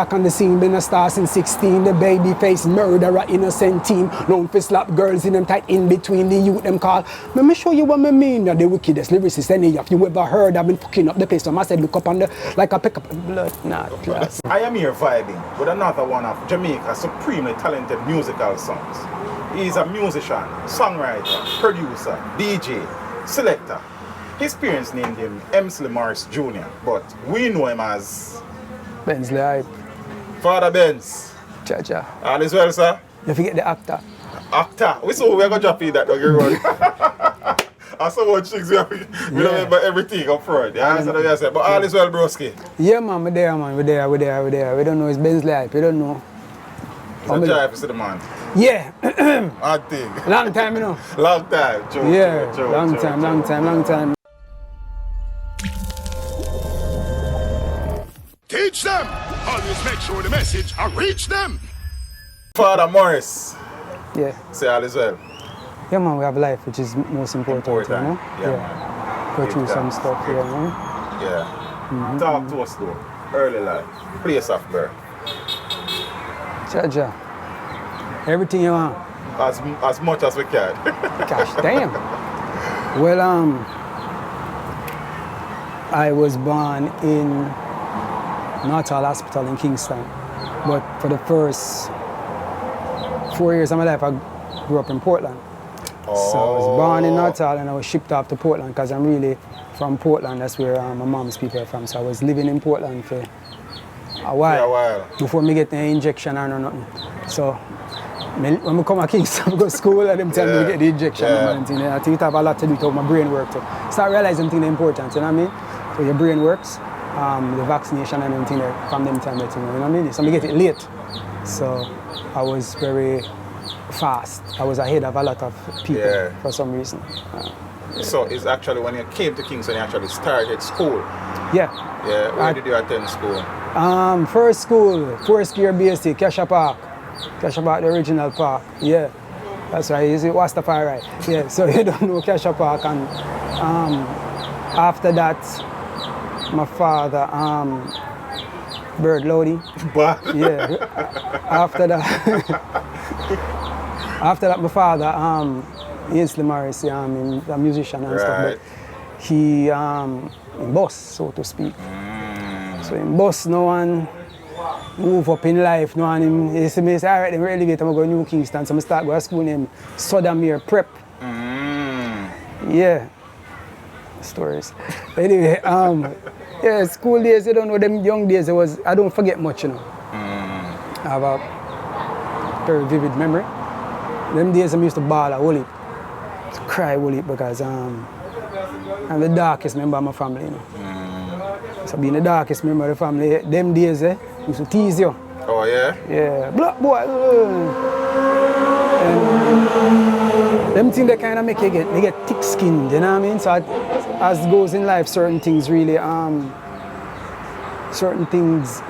Back on the scene, been a star since 16. The baby face murderer, innocent teen. Known for slap girls in them tight in between. The youth them call. Let me show you what I mean. Now the wickedest lyricist any of you ever heard. I've been fucking up the place. So I said look up on the like I pick up blood. Nah, class. I am here vibing with another one of Jamaica's supremely talented musical songs. He's a musician, songwriter, producer, DJ, selector. His parents named him BENZLY Morris Jr., but we know him as BENZLY Hype. Father Benz. Cha-cha. All is well, sir? You forget the actor. Actor. We saw we're going to drop you that, don't get wrong. I saw what chicks we remember everything up front. You understand what I said? But all is well, broski. Yeah, man, we're there, man. We're there. We don't know it's BENZLY Hype. We don't know. It's a drive to the man. Yeah. I think. Long time, you know. Long time. True, yeah. true, long true, time. Teach them! Always make sure the message I reach them! Father Morris. Yeah. Say all is well. Yeah, man, we have life, which is most important. You know? Yeah, man. Go through some stuff here, man. Yeah. Talk to us though. Early life. Place of birth. Cha-cha. Everything you want. As much as we can. Gosh damn. Well, I was born in Natal Hospital in Kingston, but for the first 4 years of my life, I grew up in Portland. So I was born in Natal and I was shipped off to Portland because I'm really from Portland. That's where my mom's people are from. So I was living in Portland for a while before me get the injection or nothing. So when I come to Kingston, I go to school and them tell me to get the injection. And I think it have a lot to do with how my brain works. So start realizing things are important, you know what I mean? So your brain works. The vaccination and everything from them time, you know what I mean? So I get it late. So I was very fast. I was ahead of a lot of people for some reason. So it's actually when you came to Kingston, you actually started school? Yeah. Yeah, where did you attend school? First school, first year BSc, Kesha Park, the original park. Yeah, that's right, you see Rastafari. Yeah, so you don't know Kesha Park. And after that, my father, Bird Lodi. Yeah. After that, my father, BENZLY Morris, a musician and stuff, but he in bus, so to speak. So in bus, no one move up in life. No one, he say, all right, then we're elevator, I'm going to New Kingston, so I start going to school named Sodomere Prep. Yeah. Stories. Anyway, yeah, school days, you don't know, them young days, I don't forget much, you know. I have a very vivid memory. Them days I used to bawl a whole heap, to cry a whole heap because I'm the darkest member of my family, you know. So being the darkest member of the family, them days, used to tease you. Oh yeah? Yeah, black boy. And them things that kind of make you get thick-skinned, you know what I mean? So as it goes in life, certain things really, certain things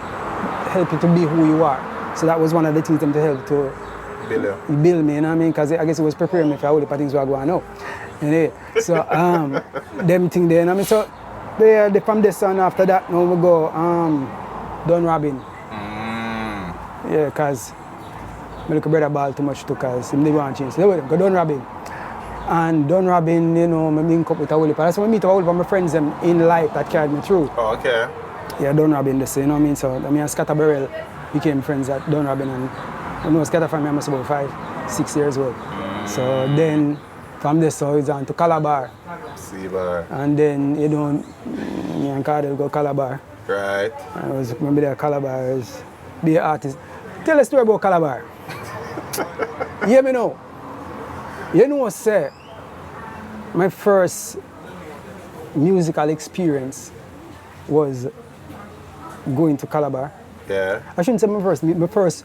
help you to be who you are. So that was one of the things that helped to build me, you know what I mean? Because I guess it was preparing me for all the things were going on. Anyway, so them things there, you know what I mean? So from this on after that, now we go Don Robin. Yeah, because my little brother ball too much too, because he didn't want to change. So they go Don Robin. And Don Robin, you know, I link up with a whole heap. That's when I meet a whole heap of my friends in life that carried me through. Oh, okay. Yeah, Don Robin, you know what I mean? So I mean, Scatter Burrell became friends at Don Robin, and I know Scatter from me, I must about 5, 6 years old. So then, from this, so it's on to Calabar. And then, you know, me and Carter go Calabar. Right. I was, remember there, Calabar is be an artist. Tell a story about Calabar. Hear me now. You know what, say, my first musical experience was going to Calabar. Yeah. I shouldn't say my first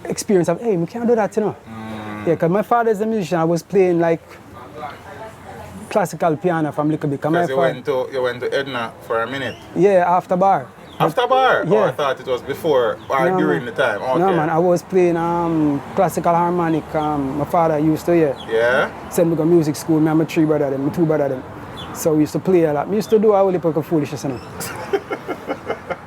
experience of, hey, we can't do that, you know. Yeah, because my father is a musician. I was playing like classical piano from little bit. Because you went to Edna for a minute? Yeah, after bar. After bar? Yeah. Oh, I thought it was before or no, during man. the time. Okay. No, man, I was playing classical harmonic. My father used to, Yeah? send me to music school. Me and my 3 brothers, my 2 brothers. So we used to play a lot. We used to do a whole heap of foolishness, you know.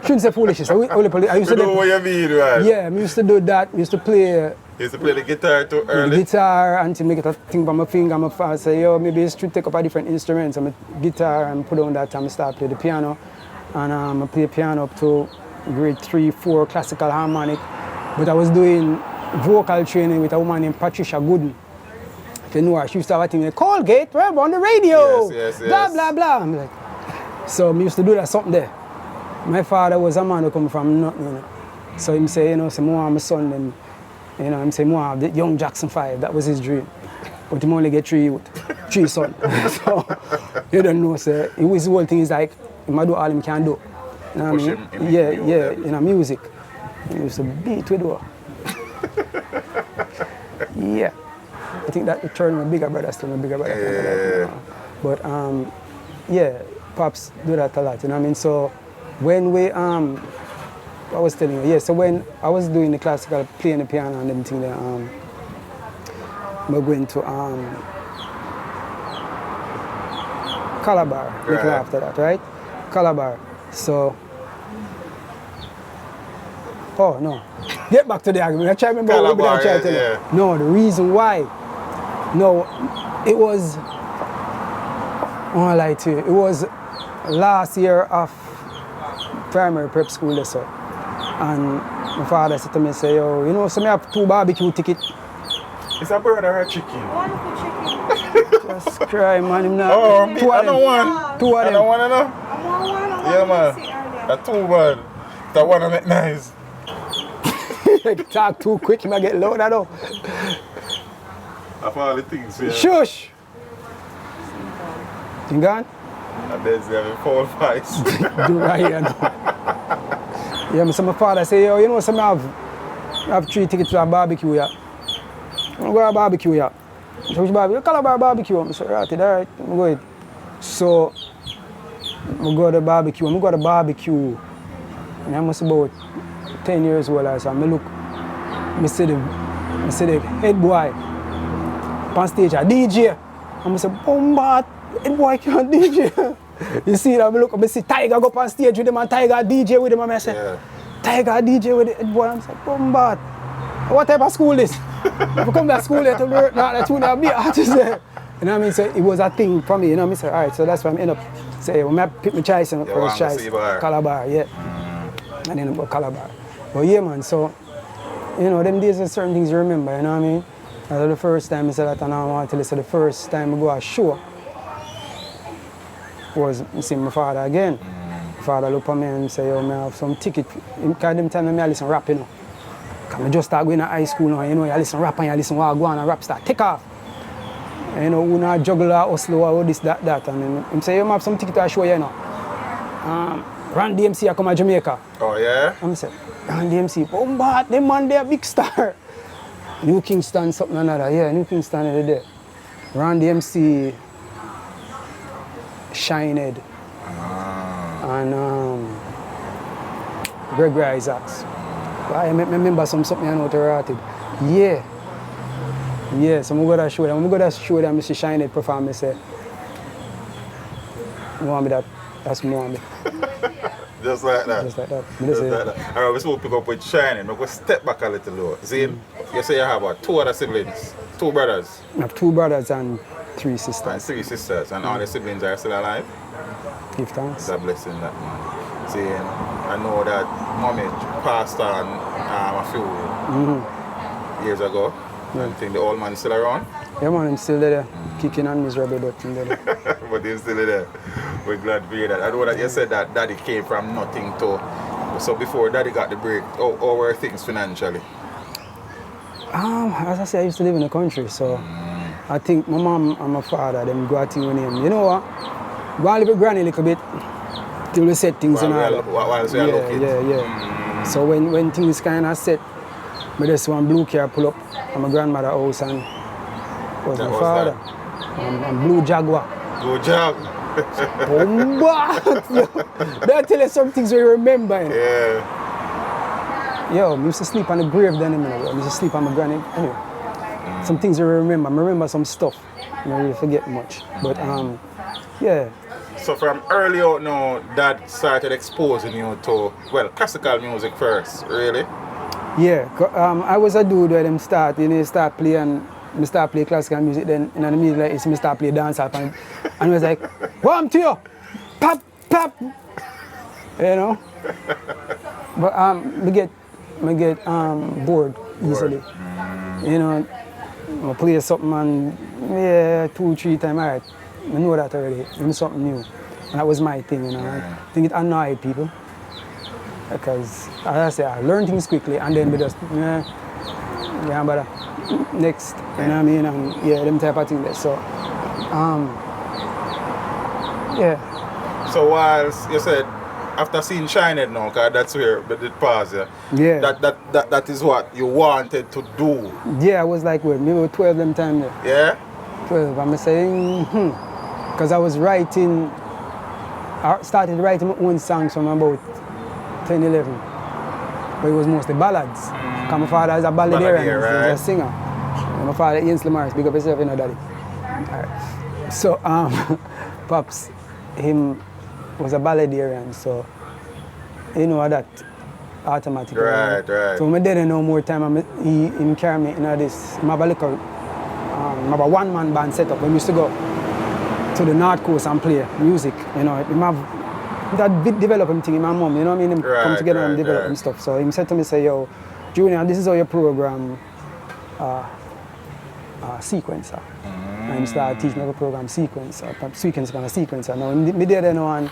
Shouldn't say foolishness. I used to You know what you mean, right? Yeah, I used to do that. I used to play You used to play the guitar too early? the guitar until I get a thing by my finger. I say, yo, maybe I should take up a different instrument. So I guitar and put on that time I start play the piano. And I play piano up to grade 3, 4, classical harmonic. But I was doing vocal training with a woman named Patricia Gooden. If you know her, she used to have a thing like, Colgate, right, on the radio. Yes. Blah, blah, blah. I'm like, so I used to do that something there. My father was a man who come from nothing, you know. So he say, you know, say, more my son, then, you know, he say, more of the young Jackson 5. That was his dream. But he only get 3 youth, 3 sons. So, you don't know, say, his whole thing is like, he might do all he can do. You know what I mean? In a music. He used to beat with her. Yeah. I think that turned my bigger brother still my bigger brother. Yeah. But yeah, Pops do that a lot, you know what I mean? So when we I was telling you, yeah, so when I was doing the classical, playing the piano and everything there, we're going to Calabar, little after that, right? Calabar. So oh no. Get back to the argument. I try to remember what I tried to tell you. No, the reason why. No, it was, I won't lie to you, it was last year of primary prep school or so. And my father said to me, say, yo, you know, so I have 2 barbecue tickets. It's a bird or a chicken? One chicken. Just cry, man. Him not, Oh, I 2 of them. don't want. 2 of I them. don't want to know. I want one. Yeah, man. That 2 man. That one I make nice. Like, talk too quick, he might get loud, I know. Of all the things, yeah. Shush! You gone? I bet they have 4 fights. Do right here now. Yeah, so my father say, yo, you know, so I have 3 tickets to a barbecue, yeah. I'm going to a barbecue, yeah. So which barbecue? Calabar barbecue. I said, right, all right, I'm going. So, I go to the barbecue. And I must about 10 years old, so I look, I see the head boy on stage, a DJ. I say, Bombat, head boy can't DJ. You see, I look, I see Tiger go up on stage with him and Tiger DJ with him. And I say, Tiger DJ with the head boy. I say, Bombat, what type of school is this? If I come to school here to learn, that's when I'll be artist there. You know what I mean? So it was a thing for me, you know what I mean? So, all right, so that's why I end up saying, when I pick my choice and first choice, Calabar, yeah. And then about Calabar. But yeah, man, so, you know, them days are certain things you remember, you know what I mean? That's the first time I said that, and I want to tell you, so the first time I go to a show was seeing my father again. My father looked at me and said, yo, I have some ticket. Because them time I listen rap, you know. Because I just start going to high school now, you know, you listen rap and you listen what I go on and rap start take off. And, you know, we not juggle or hustle or this, that. And then he say, you have some ticket to a show, you know. Ran DMC, I come to Jamaica. Oh, yeah? I said, Ran DMC, Bombat, them man, they're a big star. New Kingston, something another. Yeah, New Kingston is there. Ran DMC, Shinehead, and Gregory Isaacs. I remember something I know to write it. Yeah. Yeah, so I'm going to show them. I'm going to show them Mr. Shinehead perform. I say, want me that? That's more me. Just like that. Just like that. Just like that. All right, we're supposed to pick up with Shinehead. I'm going to step back a little lower. See, you say you have 2 other siblings, 2 brothers. I have 2 brothers and 3 sisters. And 3 sisters. And all the siblings are still alive? Give thanks. It's a blessing, that man. See, I know that mommy passed on a few years ago. I think the old man is still around. Yeah, man, I'm still there. Kicking and miserable, but I'm there. But he's still there. We're glad to hear that. I know that you said that daddy came from nothing to. So before daddy got the break, how were things financially? As I said, I used to live in the country, so I think my mom and my father, them go out with him. You know what? Go and live with granny a little bit till we set things in order. While we are looking. Yeah. So when things kind of set, I just one blue car pull up at my grandmother's house and was my father. And blue Jaguar. Blue Jag. They'll tell you some things we remember. You know? Yeah. Yo, I used to sleep on the grave then, I used to sleep on my granny. Anyway, some things I remember. I remember some stuff. I don't really forget much. But yeah. So from early out now, Dad started exposing you to, well, classical music first, really? Yeah, I was a dude where them start, you know, start playing classical music, then in the middle like me start play dancehall and I was like, warm to you, pop, pop, you know. But me get bored easily. You know, I play something and yeah, 2-3 times, alright, I know that already, it's something new. And that was my thing, you know. I think it annoyed people. Because, as I say, I learn things quickly and then we just, yeah, but next, you know what I mean? And yeah, them type of thing there. So, yeah. So whilst you said, after seeing Shined now, because that's where we did pause, yeah. That is what you wanted to do. Yeah, I was like, wait, maybe 12 them time there. Yeah? 12, I'm saying, because I was writing, I started writing my own songs from about 10, 11. But it was mostly ballads. Because my father is a balladarian, right. He's a singer. And my father, Ainsley Morris, big up yourself, you know, daddy. All right. So, Pops, him was a balladarian, so you know that automatically. Right. So I didn't know more time, he carried me in this, I have a little, I have a one-man band setup. We used to go to the North Coast and play music, you know. He have that big developing thing in my mom, you know what I mean? Come together and develop and stuff. So he said to me, say, yo, Junior, this is how you program sequencer. And he started teaching me how to program sequencer, sequencer. Now, me there now and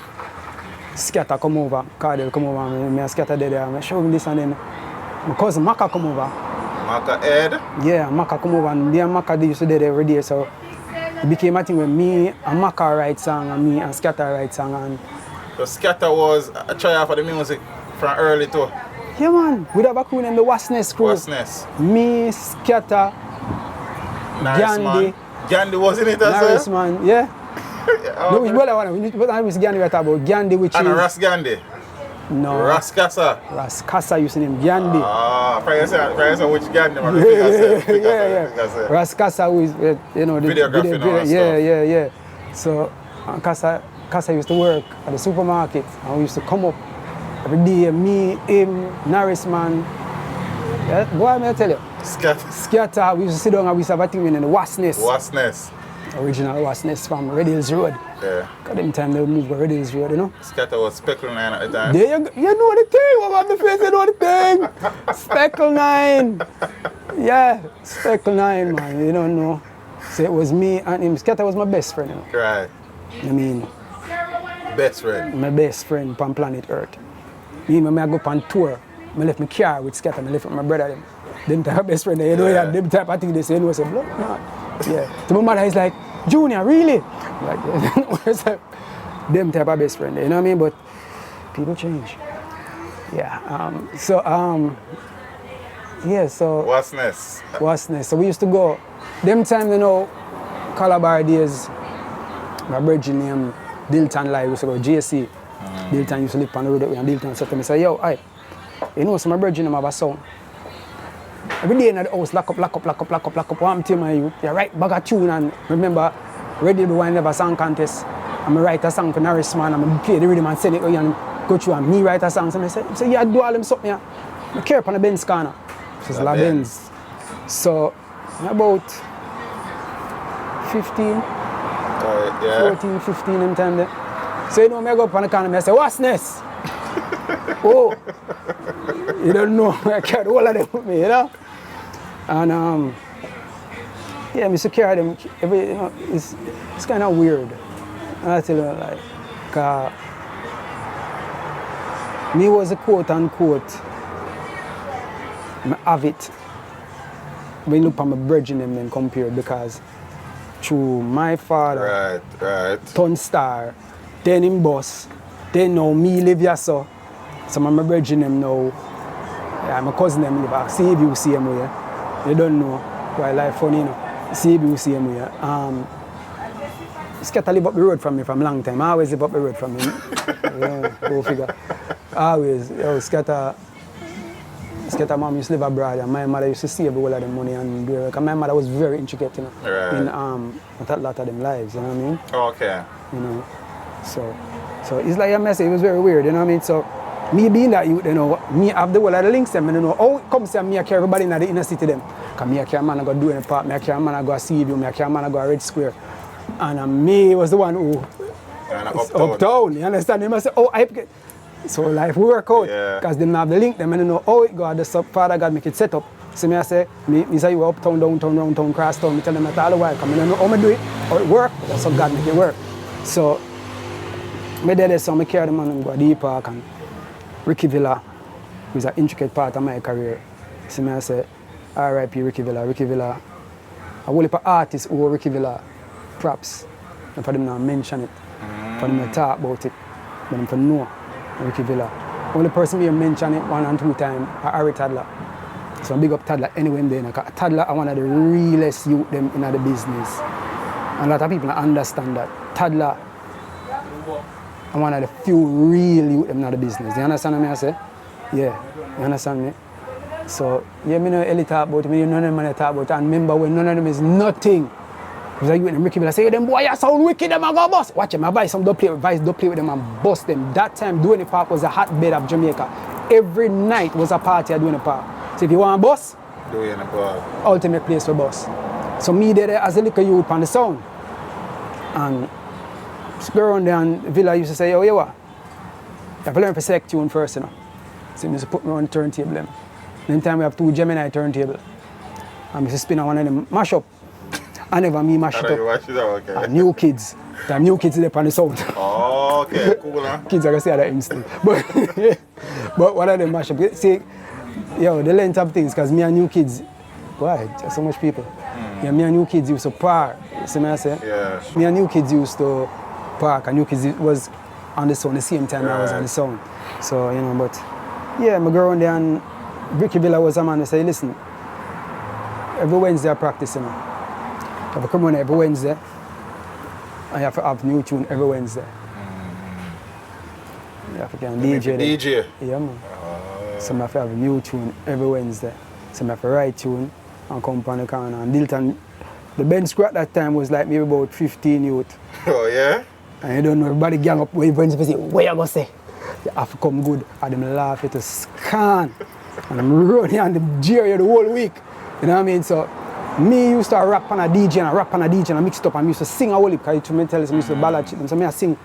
Scatter come over, Cardell come over, and me Scatter there, and I show him this and then my cousin Maka come over. Maka Ed? Yeah, Maka come over and me and Maka they used to do there every day. So it became a thing where me and Maka write song and me and Scatter write song. And so Scatter was a try for the music from early too? yeah man, we have a crew named the Wasness crew. Wasness. Me, Scatter, Gandhi. Gandhi was in it as well? Man, yeah. No, well, I was Gandhi right about Gandhi, which and is... And Ras Gandhi? No. Raskasa? Raskasa used to name Gandhi. Prior to which Gandhi? Yeah. Raskasa who is, you know, the videography yeah. So, Kasa used to work at the supermarket and we used to come up every day, me, him, Norris man. Yeah, boy, may I tell you? Scatter, we used to sit down and we used to have a thing in the Wasness. Wasness. Original Wasness from Red Hills Road. Yeah. Because them time they moved to Red Hills Road, you know? Scatter was Speckle 9 at the time. There you know the thing, what about the face, you know the thing? Speckle 9. Yeah, Speckle 9, man, you don't know. So it was me and him. Scatter was my best friend, you know? Right. I mean... Best friend? My best friend on planet Earth. Me and I go up on tour. I left my car with Scatter, I left with my brother. Them type of best friend, you know, yeah. Them type of thing they say, you know, I say, blood, man. Yeah. So my mother is like, Junior, really? Like, them type of best friend, you know what I mean? But people change. Yeah. So Wasness. So we used to go. Them time, you know, Calabar days, my virgin name, Dilton Live, we used to go JC. Dilton used to live on the road with me, and Dilton said to me, say, yo, aye, you know, so my virgin name have a song. Every day in the house, lock up, one team and you write bag of tune and remember, ready to wind up a song contest. I'm write a song for Norris man, I'm play the rhythm and send it to you and go through and me write a song. So I say, yeah, do all them something, yeah. I care upon the Benz corner. Which is La Benz. So, about 15, 14, 15 in time there. So you know, I go up on the corner and I say, what's next? Oh, you don't know, I carry all of them with me, you know? And yeah, I used to carry them every, you know, it's kind of weird. I tell you, like, me was a quote unquote, I have it. When you look at my brethren them then compared because through my father, right. Ton Star, then him boss, then now me live here so. So my brethren them now, yeah, my cousin them live back. See if you see him here. You don't know why life funny, you know. See if you see him here. Scatter live up the road from me from a long time. I always live up the road from him. Yeah, go figure. Always, yo, Scatter mom used to live abroad and my mother used to save all of the money and do it. Because my mother was very intricate, you know, in a lot of them lives, you know what I mean? Okay. You know. So it's like a message, it was very weird, you know what I mean? So me being that youth, you know, me have the whole of the links them, and you know how it comes to me I carry everybody in the inner city them. Cause me I carry a man I go do in the park, me I carry a man I go to CB, me I carry a man I go to Red Square. And me was the one who uptown, you understand? They must say, oh, hype. So life work out. Because they have the link them and you know how it go, the Father God make it set up. So me I say, me say you uptown, downtown, downtown, cross town, me tell them that all the while, because I don't know how I do it, how it work, that's how God make it work. So me there so I carry the man and go to the park and Ricky Villa, who is an intricate part of my career. So me I say, R.I.P. Ricky Villa. Ricky Villa, a whole heap of artists who owe Ricky Villa props. And for them not mention it, for them to talk about it, for them to know Ricky Villa. Only person we mention it 1 and 2 times are Harry Toddler. So I big up Toddler anyway there. Because Toddler are one of the realest youth them in the business. And a lot of people understand that. Toddler are one of the few real youth them in the business. You understand what I say? Yeah, you understand me? So, yeah, me know Ellie talk about it, me know none of them talk about it. And remember when none of them is nothing. Because I went to Ricky Villa say, them boy, you sound wicked, them I go bust. Watch them, I buy some dub play with them and bust them. That time, Doing the Park was a hotbed of Jamaica. Every night was a party at Doing the Park. So if you want a bus, Doing the Park. Ultimate place for bus. So me there as a little youth on the sound. And go around there and Villa used to say, yo, you what? You have to learn to select tune first, you know. So he used to put me on the turntable. Then time we have 2 Gemini turntable. And I used to spin on one of them mash up. I never me mash it up. You watch it out, okay. New kids. The new kids there on the sound. Oh, okay, cool, huh? Kids are going to say that instant. But one of them mash up. See, yo, the length of things, because me and new kids, boy, there's so much people. Yeah, me and new kids used to park. See what I say? Yeah. Me and new kids used to park, and new kids was on the sound the same time I was on the sound. So, you know, but yeah, I go around there and Ricky Villa was a man who said, listen, every Wednesday I practice, you know. I have to come on every Wednesday. I have to have new tune every Wednesday. You have to get DJ. DJ? Yeah, man. So I have to have a new tune every Wednesday. So I have to write tune and come on the corner. And Dilton, the bench squad that time was like maybe about 15 youth. Oh, yeah? And you don't know, everybody gang up when Wednesday say, what you going to say? You have to come good. And them laugh at us, scan. And I'm running and them jeer you the whole week. You know what I mean? So me used to rap on a DJ and I mix it up and I used to sing a whole heap because instrumentalists used to ballad shit. So me I sing.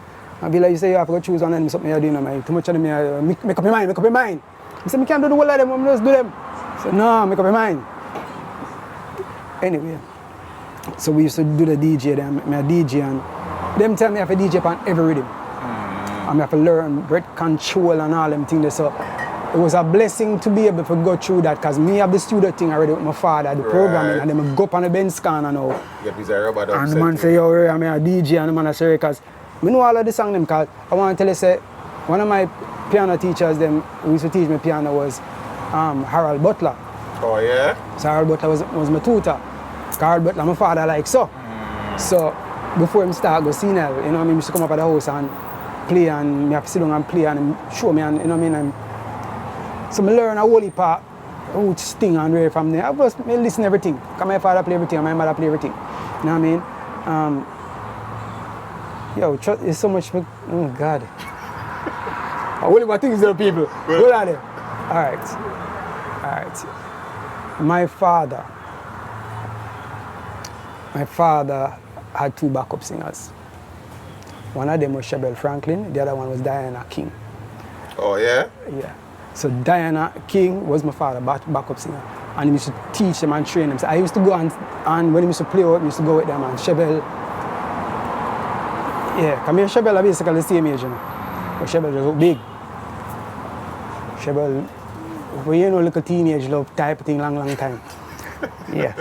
And be like, you say you have to choose one and something you're doing. Too much of them, make up your mind. I say, I can't do the whole of them, I'm just do them. So no, make up your mind. Anyway, so we used to do the DJ then, me a DJ and them tell me I have to DJ on every rhythm. And I have to learn breath control and all them things. So it was a blessing to be able to go through that because me have the studio thing already with my father, the programming, and then I go up on the bench scan and all. And the man say, yo, I'm a DJ, and the man say, because I know all of the songs them, because I want to tell you, say, one of my piano teachers them, who used to teach me piano was Harold Butler. Oh, yeah? So Harold Butler was my tutor. Harold Butler, my father like so. So before him start go senile, you know what I mean, he used to come up at the house and play and me have to sit down and play and show me and you know what I mean. So I learn a whole heap of roots thing and right from there. I just listen to everything. Because my father play everything and my mother play everything. You know what I mean? Yo, it's so much, oh God. A whole heap of things there, people. What are they? Alright. My father had 2 backup singers. One of them was Shabelle Franklin, the other one was Diana King. Oh, yeah? Yeah. So Diana King was my father, backup singer. And he used to teach them and train them. So I used to go and when he used to play out, I used to go with them and Shabelle. Yeah, come here, Shabelle are basically the same age, you know. But Shabelle just look big. Shabelle, well, you know, little teenage love type of thing, long time. Yeah.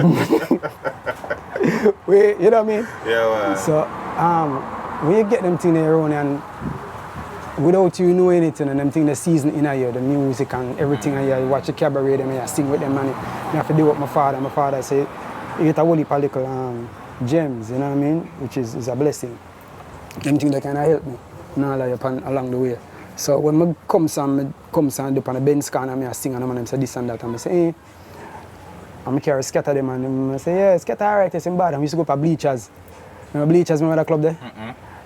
You know what I mean? Yeah, well. So, when you get them things around and without you knowing anything and them things the season in a year, the music and everything, and you watch the cabaret, them, you sing with them, and you have to do what my father. My father say, you get a whole heap of little gems, you know what I mean? Which is a blessing. Them things that kind of help me, along the way. So when I come and up on the bench scan and I sing and them say this and that, and I say, hey, and I carry scatter them and I say, yeah, scatter alright, it's in bad. And we used to go up at Bleachers. Remember Bleachers, remember that club there?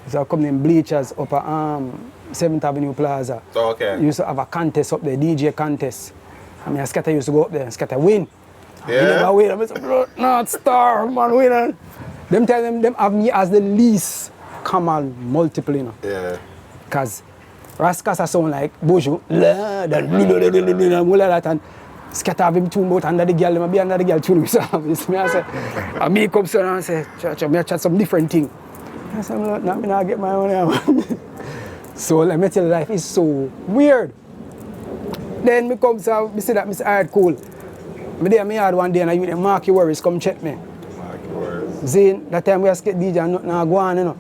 So I come in bleachers up at 7th Avenue Plaza. Okay. Used to have a contest up there, DJ contest. I mean, Scatter used to go up there and Scatter win. Yeah. He never win. I said, North Star, man, winner. Them tell them have me as the least common multiple, you know. Yeah. Because Rascasa sound like Bojo, and all of that, and Scatter have him tune about under the girl, be under the girl tune himself. You see me, I say, and me come and I say, Church, I chat some different thing. I say, I'm not get my own. So let me tell you, life is so weird. Then me come so me see that me say, alright, cool. Me there me had one day and I with Marky Worries come check me. Marky Worries. Zane, that time we are skate DJ and nothing go on, you know.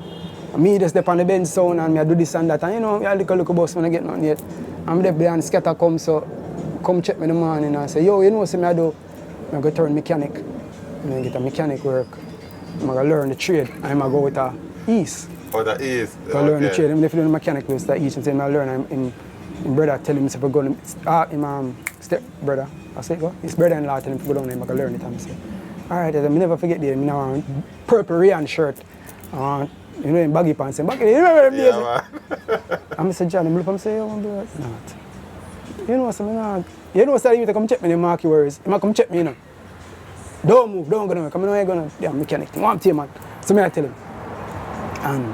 And me just step on the bench sound and me I do this and that, and you know, I look a bus when I get nothing yet. And me there and Scatter come check me in the morning and say, yo, you know, see me I do, I go turn mechanic. And I get a mechanic work. I'm going to learn the trade. I'm going to go with a East. Oh, the East. I learn the trade. If you do the mechanic with the East, and say I learn, him brother tell him if we're going to, him step brother, I say go. His brother-in-law tell him to go down there, I'm going to learn it. And I say, all right, I never forget that. I'm wearing purple rayon shirt. You know, in baggy pants. Baggy, you remember them days? Yeah, I say, John, I'm looking, I say, yo, I'm doing it. Not. You know, so I'm not. You know, so you come check me in Marky Worries. You come check me, you know. Don't move, don't go nowhere. Come on, you're going to be a mechanic thing. One team, man. So I tell him. And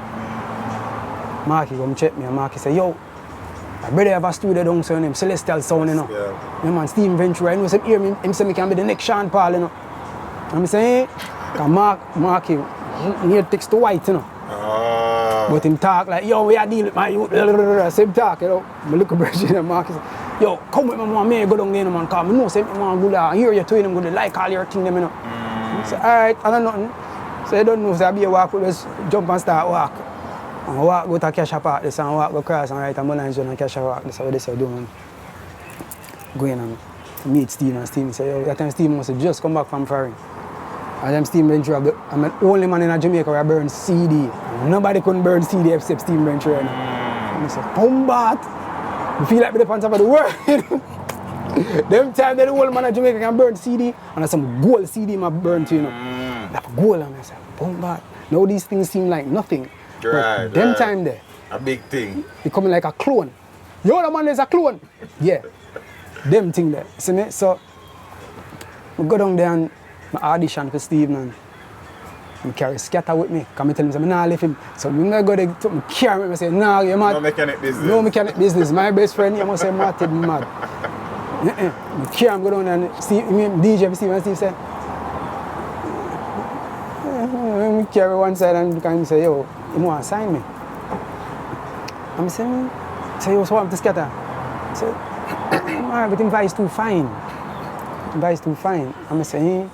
Marky come check me, and Marky say, yo, my brother have a studio down so name Celestial Sound, you know. Yeah. My man, Steven Ventura, you know, so hear me, him say me can be the next Sean Paul, you know. And I say, because Marky, he takes to white, you know. But him talk like, yo, we are dealing with my youth, same talk, you know. I look at Bridget and Marky say, yo, come with me, man, me go down there, man, because I know say me want to go hear you to him, go to like all your thing, them, you know. So, all right, I don't know nothing. So you don't know, so I be a walk, just jump and start walk. And walk, go to Cash Park, this and walk, go cross and right and Mulline's Zone and Cash Park, this is what they say, do, man. Go in and meet Steve, and Steve say, yo, that time Steve must have just come back from foreign. And then Steve Ventura, I'm the only man in Jamaica where I burn CD. Nobody couldn't burn CD except Steve Ventura. And I say, Pumbat! I feel like we're the on top of the world. Them time that the old man in Jamaica can burn CD, and some gold CD I burn to, you know. That's gold, and I say, Pumbat. Now these things seem like nothing. Right, but them time there, a big thing. He coming like a clone. Yo, the man is a clone. Yeah. Them thing there. See me? So I go down there and I audition for Steve, and I carry Scatter with me. Come tell him, I'm not leave him. So I'm going to go there, to carry him and say, nah, you're mad. No mechanic business. No mechanic business. My best friend, you must say, Martin, mad. I carry him, go down there and Steve, DJ for Steve, and Steve say, I carry one side and can say, yo, you want to sign me? I'm saying, so you want to Scatter? I said, alright, but him voice too fine. Him voice too fine. I'm saying,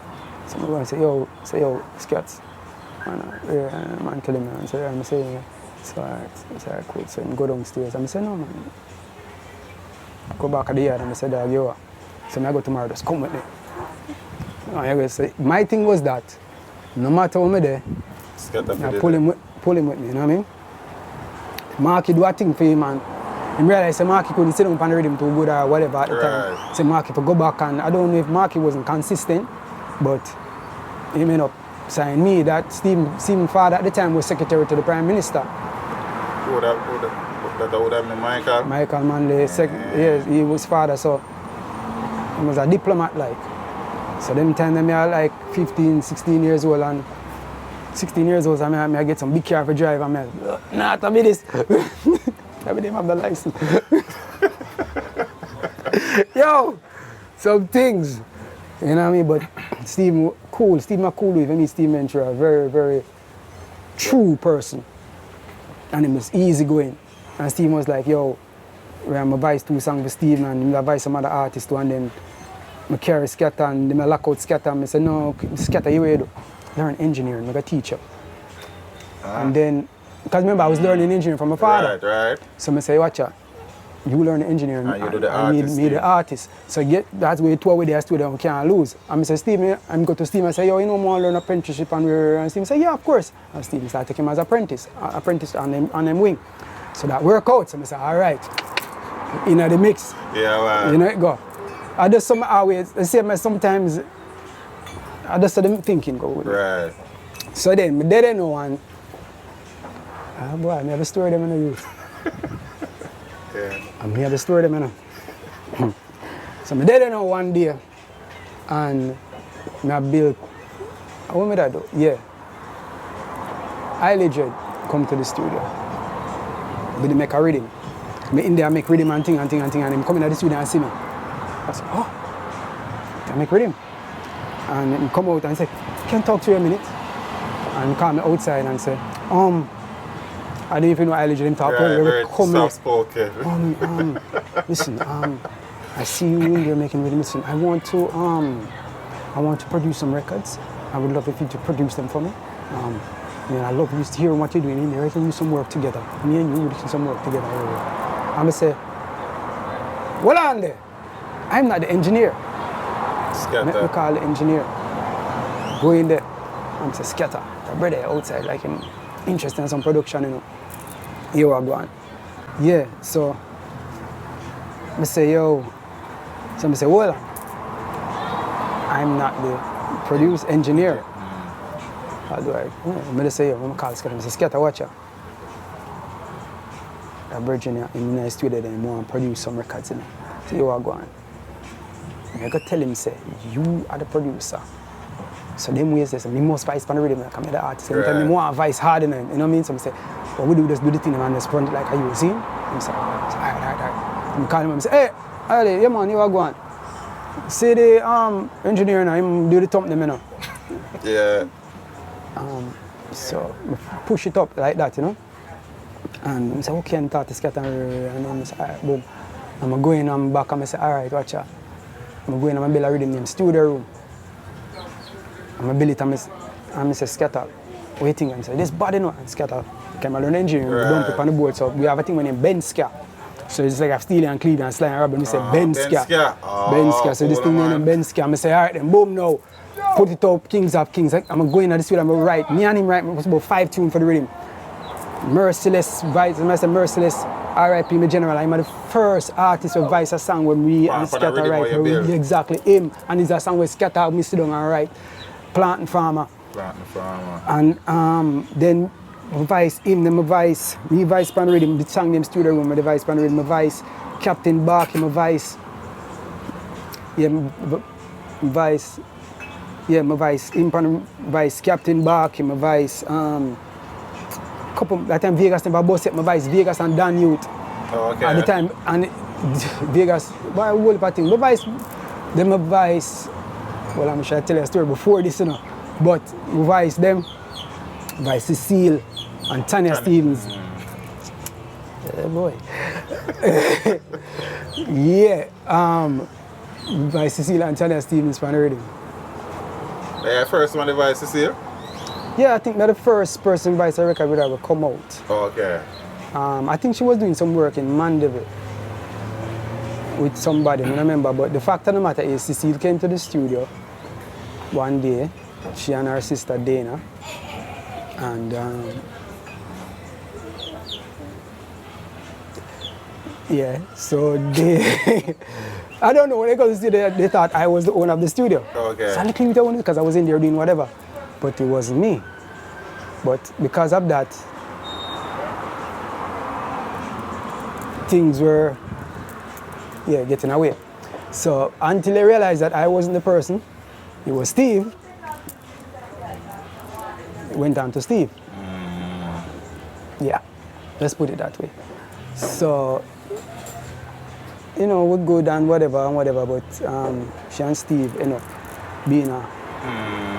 somebody going to say, yo, Scats. Man, tell him, and say, I'm saying, so alright, cool. So him go downstairs. I'm saying, no, man. Go back at the yard and I said, dog, yo. So I go tomorrow, just come with me. My thing was that, no matter how I'm there, I pull him with me, you know what I mean? Marky do a thing for him, and he realized Marky couldn't sit down on the rhythm too good or whatever at the time. So Marky to go back, and I don't know if Marky wasn't consistent, but he ended up signing me. That Stephen's father at the time was secretary to the Prime Minister. That would have been Michael? Michael Manley, yes, he was father, so he was a diplomat like. So them time I was like 15, 16 years old, and 16 years old, I get some big car for drive, and I'm like, nah, tell me this. I didn't have the license. Yo, some things, you know what I mean? But Steve cool. Steve cool with me. Steve Ventura, a very, very true person, and he was easygoing. And Steve was like, yo, I'm gonna buy 2 songs for Steve, and I'm gonna buy some other artists too, and then I carry Scatter, and then I lock out Scatter, and I said, no, Scatter, you will do. Learn engineering, I'm gonna teach you. And then, because remember, I was learning engineering from my father. Right. So I say, watch out. You learn engineering, and you do the artist. Me the artist. So that's where you tour with the student, we can't lose. And I say, Steve, I'm go to Steve and say, yo, you know, I want to learn apprenticeship, and Steve say, yeah, of course. And Steve started taking him as apprentice on them wing. So that work out. So I say, all right, in the mix. Yeah, well. You know it go. I just some always the same sometimes I just them thinking go with it. Right. So then I didn't know, and Ah, boy, I have a story them in the youth. Yeah. I have a story them in the So I did it now one day, and I built, what did I do? Yeah. I legit come to the studio. We make a rhythm. Me in there make rhythm and thing, and him come in the studio and see me. I said, oh, I make rhythm. And he come out and say, can I talk to you a minute? And he call me outside and say, I don't even know I legit him talk. Very soft-spoken. Listen, I see you in there making rhythm. Listen, I want to produce some records. I would love if you to produce them for me. I love just hearing what you're doing in there. I can do some work together. Me and you do some work together. I'm gonna say, hold on there. I'm not the engineer. Scatter. Let me call the engineer. Go in there. I'm say Scatter. The brother outside like him interested in some production, you know. Here I go on. Yeah, so I say, yo. So I say, hold on. I'm not the producer engineer. How do I? I say, yo, I'm gonna call Scatter. I say, Scatter, watch out. A virgin in the studio then want to produce some records in it. So you are going. I go tell him, say, you are the producer. So them ways say, me must vice pan the rhythm, like I'm the artist. Every time me want vice hard in him, you know what I mean? So I say, well, we do just do the thing and just run it like how you see him. I say, alright. I call him and say, hey, Ali, yeah man, you are going. See the engineer now, him do the thump them, you know. Yeah. So I push it up like that, you know. And I say, okay, and start to Scatter, and then I say, alright, boom. I'm going on back and I say, alright, watch out. I'm going and I build a rhythm named Studio Room. And I build it and I say, Scatter, what do you think? And I say, this body no, and Scatter, I'm learn engineering, we dump it on the board. So we have a thing named BENZLY HYPE. So it's like a Steely and Cleveland and Sly and Robin, we say BENZLY HYPE. BENZLY. So this thing named BENZLY HYPE. I say, alright then, boom now. Put it up, Kings of Kings. I'm going to the studio and I'm write. Me and him write, it was about 5 tunes for the rhythm. Merciless Vice, I say Merciless, R.I.P. me general. I'm the first artist who Vice a song when we and Scatter write. Exactly, him. And it's a song where Scatter me sit down and write. Planting Farmer. And then Vice, him, then my Vice, me Vice pan rhythm, the song named Studio Room, my Vice pan rhythm, my Vice, Captain Barky, my Vice. Yeah, my Vice. Yeah, my Vice, him pan Vice, Captain Barky, my Vice. Couple that time Vegas never boss my Vice, Vegas and Dan Youth. Oh, okay. At the time and Vegas, why whole thing. My Vice, them my Vice. Well, I'm sure I tell you a story before this, you know. But my Vice them, Vice Cecile and Tanya Stevens. Yeah, boy. Yeah. Vice Cecile and Tanya Stevens for already. Yeah, first one the Vice Cecile? Yeah, I think that the first person Vice record would ever come out. Oh, okay. I think she was doing some work in Mandeville with somebody, I don't remember. But the fact of the matter is, Cecile came to the studio one day, she and her sister Dana, and yeah, so they, I don't know, when they got to the studio, they thought I was the owner of the studio. Okay. So I looked at it because I was in there doing whatever. But it wasn't me. But because of that, things were, getting away. So until I realized that I wasn't the person, it was Steve, it went down to Steve. Yeah, let's put it that way. So, you know, we're good and whatever, but she and Steve end up being a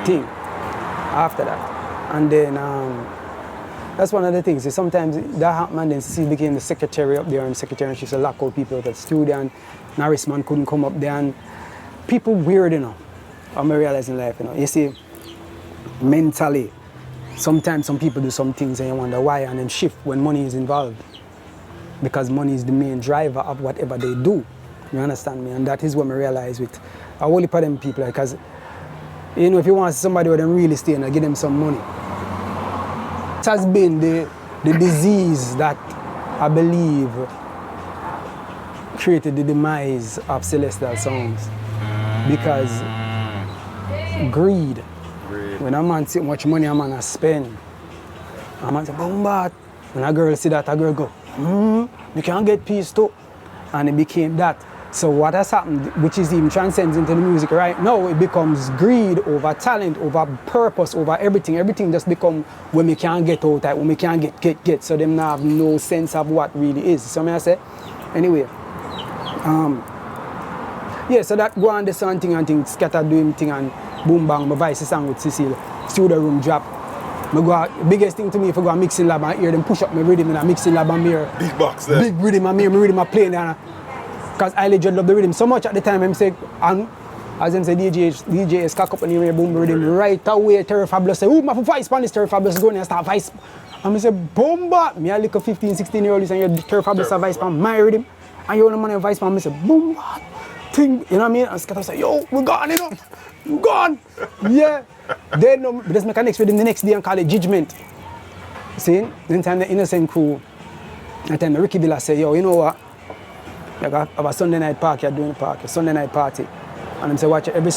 thing after that. And then that's one of the things. Sometimes that happened and then Steve became the secretary up there, and the secretary and she used to lock out people out of the studio, and Norris man couldn't come up there, and people weird, you know. I'm realizing life, you know. You see, mentally, sometimes some people do some things and you wonder why, and then shift when money is involved. Because money is the main driver of whatever they do. You understand me? And that is what I realize with a whole heap of them people. Because, you know, if you want somebody who them really stay and give them some money. It has been the disease that I believe created the demise of Celestial Sounds. Because greed. When a man see how much money a man has spent, a man say, Bombat, When a girl see that, a girl go, you can get peace too. And it became that. So what has happened, which is even transcends into the music right now, it becomes greed over talent, over purpose, over everything. Everything just become when we can't get out, when we can't get. So them now have no sense of what really is. So I say, anyway. Yeah, so that go on the song thing and thing, scatter doing thing and boom bang, my voice is song with Cecile, studio room drop. I go out, biggest thing to me if I go a mixing lab and hear them push up my rhythm in a mixing lab and hear big box there. Big rhythm and hear my rhythm playing there. Because I legit love the rhythm so much at the time. I'm say, and as them say, DJ is cock up and you hear boom rhythm right away. Terry Fabulous say, my voice pan is Terry Fabulous going and start voice. And I say, bomba! Me a little 15, 16 year olds and you Terry Fabulous voice pan my rhythm. And you know man voice pan, I say, bomba! Thing, you know what I mean? And Scatter say, yo, we gone, you know? We gone! Yeah. Then just make a next with him the next day and call it judgment. See? Then time the Innocent crew, and time the Ricky Villa say, yo, you know what? I have a Sunday night party, doing a party, a Sunday night party. And I say, watch it, every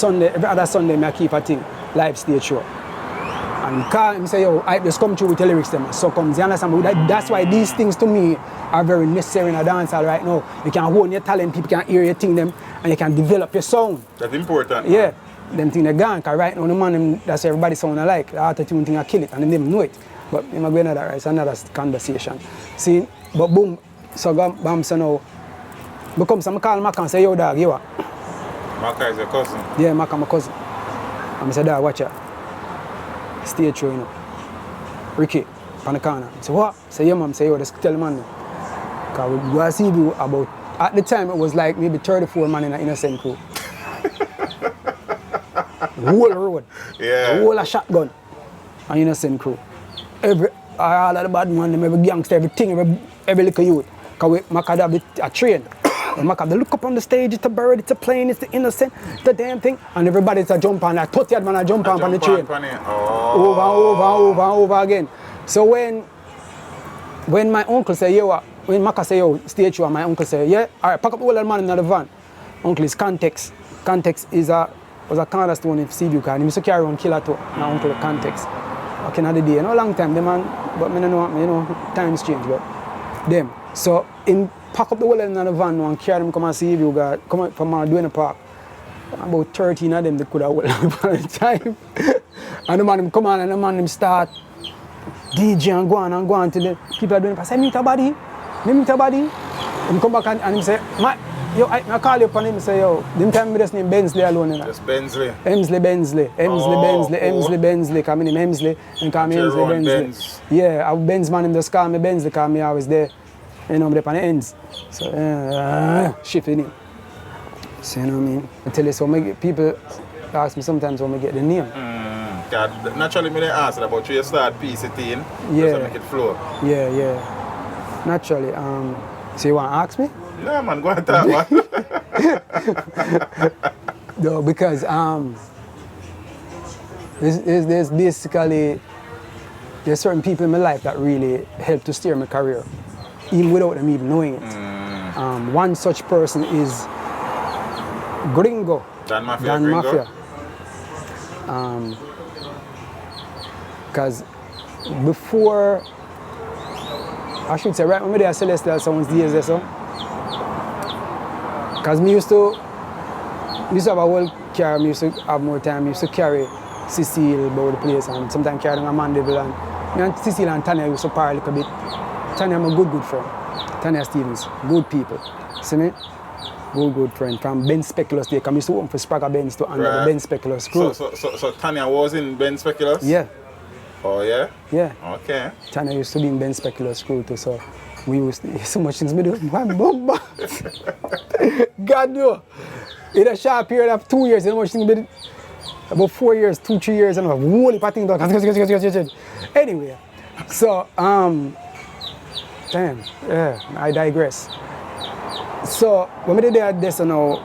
other Sunday, I keep a thing, live stage show. And call him say, yo, I just come through with the lyrics them. So comes, you understand? That's why these things to me are very necessary in a dancehall right now. You can hone your talent, people can hear your thing them, and you can develop your sound. That's important. Yeah. Them thing they gone, because right now the man, that's everybody sound alike. The auto-tune thing I kill it, and they don't know it. But I'm going to that, it's another conversation. See, but boom, so bam, so now, become some call Mac and say, yo dog, you what? Mac is your cousin? Yeah, Mac my cousin. And I say, dog, watch out. Stage show, you know. Ricky, on the corner. I say, what? I say, yeah, man. I say, yo, just tell the man. Because we go to see you about, at the time, it was like maybe 34 man in an Innocent crew. The whole road. Yeah. The whole a shotgun. An Innocent crew. All of the bad man, them, every gangster, everything, every little youth. Because we have a train. We have to look up on the stage, it's a bird, it's a plane, it's the Innocent, it's the damn thing. And everybody's a jump on, like 30 man a jump on the train. Over again. So when my uncle say, yo, when Maka say, yo, stage show, and my uncle say, yeah, all right, pack up all the man in the van. Uncle is Context. Context was a cornerstone in Cebu, and he used to carry on killer too. My uncle Context. Back in the day, no long time, the man, but I don't know, times change, but them. So in pack up the whole in the van and carry them come and see you guys, come out from doing the park. About 13 of them they could have hold at the time. And the man them come on and the man them start DJ and go on till the people are doing it. I say, meet a body. And come back and he say, yo, I call you up on him and say, yo, didn't tell me this name Benzly alone. Just Benzly. Benzly. Come in Emsley and call me Emsley Benzly. Yeah, I Benz man him just call me Benzly because me always there. You know, I'm there on the ends. So, shifting it. So, you know what I mean? I tell you, so people ask me sometimes when I get the name. Naturally, me they ask about you start piece it in, yeah. Just to make it flow. Yeah. Naturally. So you want to ask me? No, man, go and talk, man. No, because there's basically, there's certain people in my life that really help to steer my career, even without them even knowing it. One such person is Gringo. Dan Mafia. Because before, I should say, right when we did Celestial Sounds days or so, because me used to have a whole car, I used to have more time, I used to carry Cecile about the place and sometimes carry a Mandeville and me and Cecile and Tanya used to par a little bit. Tanya, I'm a good friend. Tanya Stevens, good people. See me? Good friend from Ben Speculous Day. I used to work for Sprague Benz to under the Ben Speculous crew. So Tanya was in Ben Speculous? Yeah. Oh yeah? Yeah. Okay. Tanya used to be in Ben Speculous crew too, so we used to, so much things we do. My mom, God no. In a short period of 2 years, you know much things we did? About 4 years, 2-3 years, and a whole heap of things done. Anyway, so damn, yeah, I digress. So when we did this now,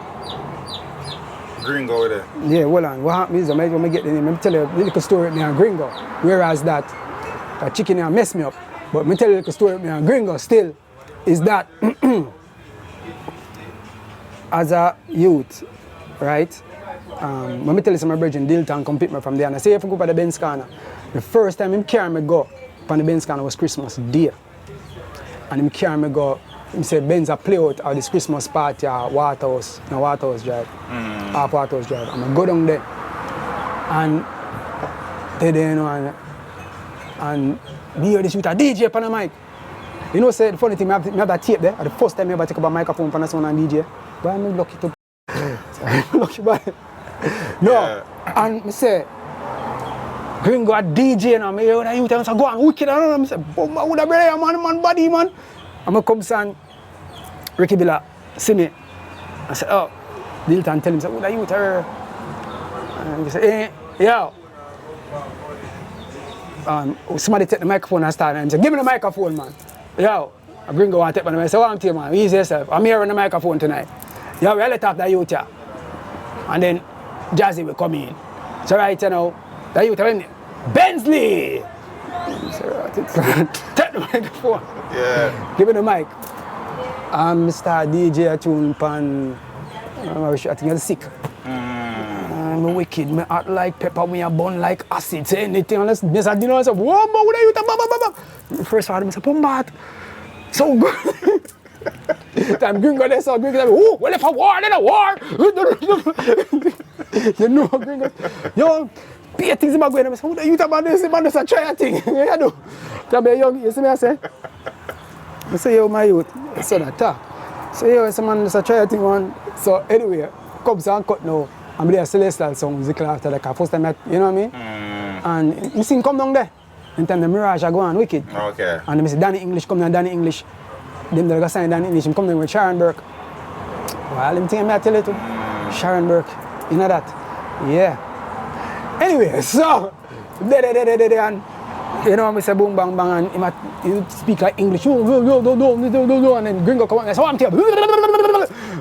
Gringo with it. yeah, hold on. What happened is when I get the name, let me tell you a little story with me and Gringo. Whereas that chicken here messed me up. But let me tell you a little story with me and Gringo still is that as a youth, right? When I tell you some of my brethren, Dilton come pick me from there and I say if I go by the Benz corner, the first time him carry me go on the Benz corner was Christmas Day. and him carry me go, he said Benz a play out at this Christmas party at Waterhouse Drive, half Waterhouse Drive. And I go down there, and they there, you know, and me hear this with a DJ on the mic. You know, say the funny thing, I have that tape there. The first time I ever take up a microphone from someone and DJ. But I'm lucky to. I'm lucky about it. No, yeah. And I say, Gringo a DJ now. I hear what you tell me, go on, wicked. I say, Bumba, would have been man, body, man. I'm going to come stand. Ricky Billa see me. I say, oh, Dilton tell him, say, would you tell her? And he say, yo. Somebody take the microphone and start and say, give me the microphone, man. Yo, I bring go and take one. I say, what I'm telling you, man, easy yourself. I'm here on the microphone tonight. Yo, we'll let off the youth here. And then Jazzy will come in. So right now, the youth are in BENZLY! Take the microphone. Yeah. Give me the mic. Start DJ a tune pan, I think I'm sick. I'm wicked, me hot like pepper, me a bun like acid, say anything unless me say dinner, I say, whoa, man, what are you talking? First one, I say, Pumbat, so good. Time Gringo there, so Gringo, oh, well, if a war, then a war. You know, Gringo, yo, pay things about going, I say, what are you talking about this? Man, just a try a thing. You know, tell me, young, you see me, I say, yo, my youth, so that talk. So, yo, it's a man, just a try a thing, man. So, anyway, comes and cut now. I'm there Celestial song musical after like first time you know what I mean? And you see him come down there. And then the Mirage I go on wicked. Okay. And then see Danny English come down, Danny English. Them that go sign Danny English, him come down with Sharon Burke. Well, them thing I tell you too. Sharon Burke, you know that? Yeah. Anyway, so and you know, I say boom bang bang and he speak like English. And then Gringo come on and say, I'm telling you,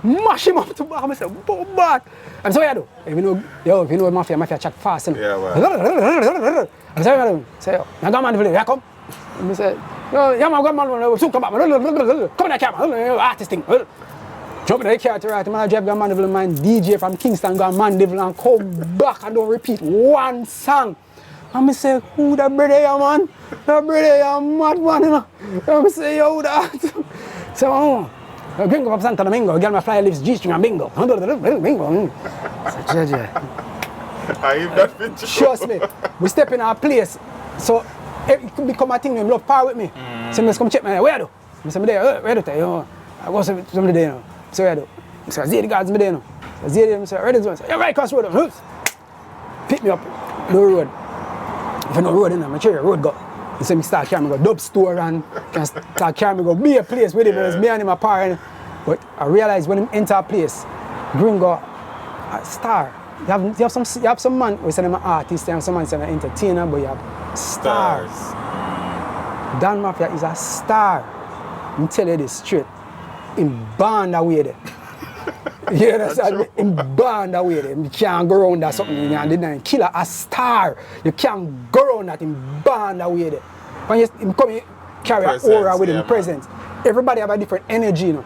mash him up to back. I say, boom back. And so I do. If you know mafia chat fast. Yeah, well. And so I say, yo, now come on, here come. And I say, yeah, man, come on, soon come back. Come on, that camera, artist thing. Jump in the car to right, man, I drive Mandeville, man, DJ from Kingston, go Mandeville and come back and don't repeat one song. And I say, who that brother here, man? That brother here, mad man, you know. And I say, yo, that. So, oh, Gringo from Santo Domingo, get my fly lips, G-string and bingo. Bingo. So, trust me, we step in our place. So, it could become a thing, you love power with me. So, I just come check me, where do? I say, where do you? I go somebody there, you know. So, where do? I say, the guards me there, you know. So, I say, ready to go? You're right across the road. Pick me up, the road. If you know road, I'm sure road go. You see me start carrying me go dub store and can start carrying me go be a place with him. It's me and him apart. But I realized when him enter a place, Gringo, a star. You have some man, we say them an artist, and some man say an entertainer, but you have stars. Dan Mafia is a star. I'm telling you this straight. In band away there. You understand? In band away there. You can't go around that something. You didn't kill a star. You can't go around that in band away there. When you come carry an aura with him presence. Everybody have a different energy, you know.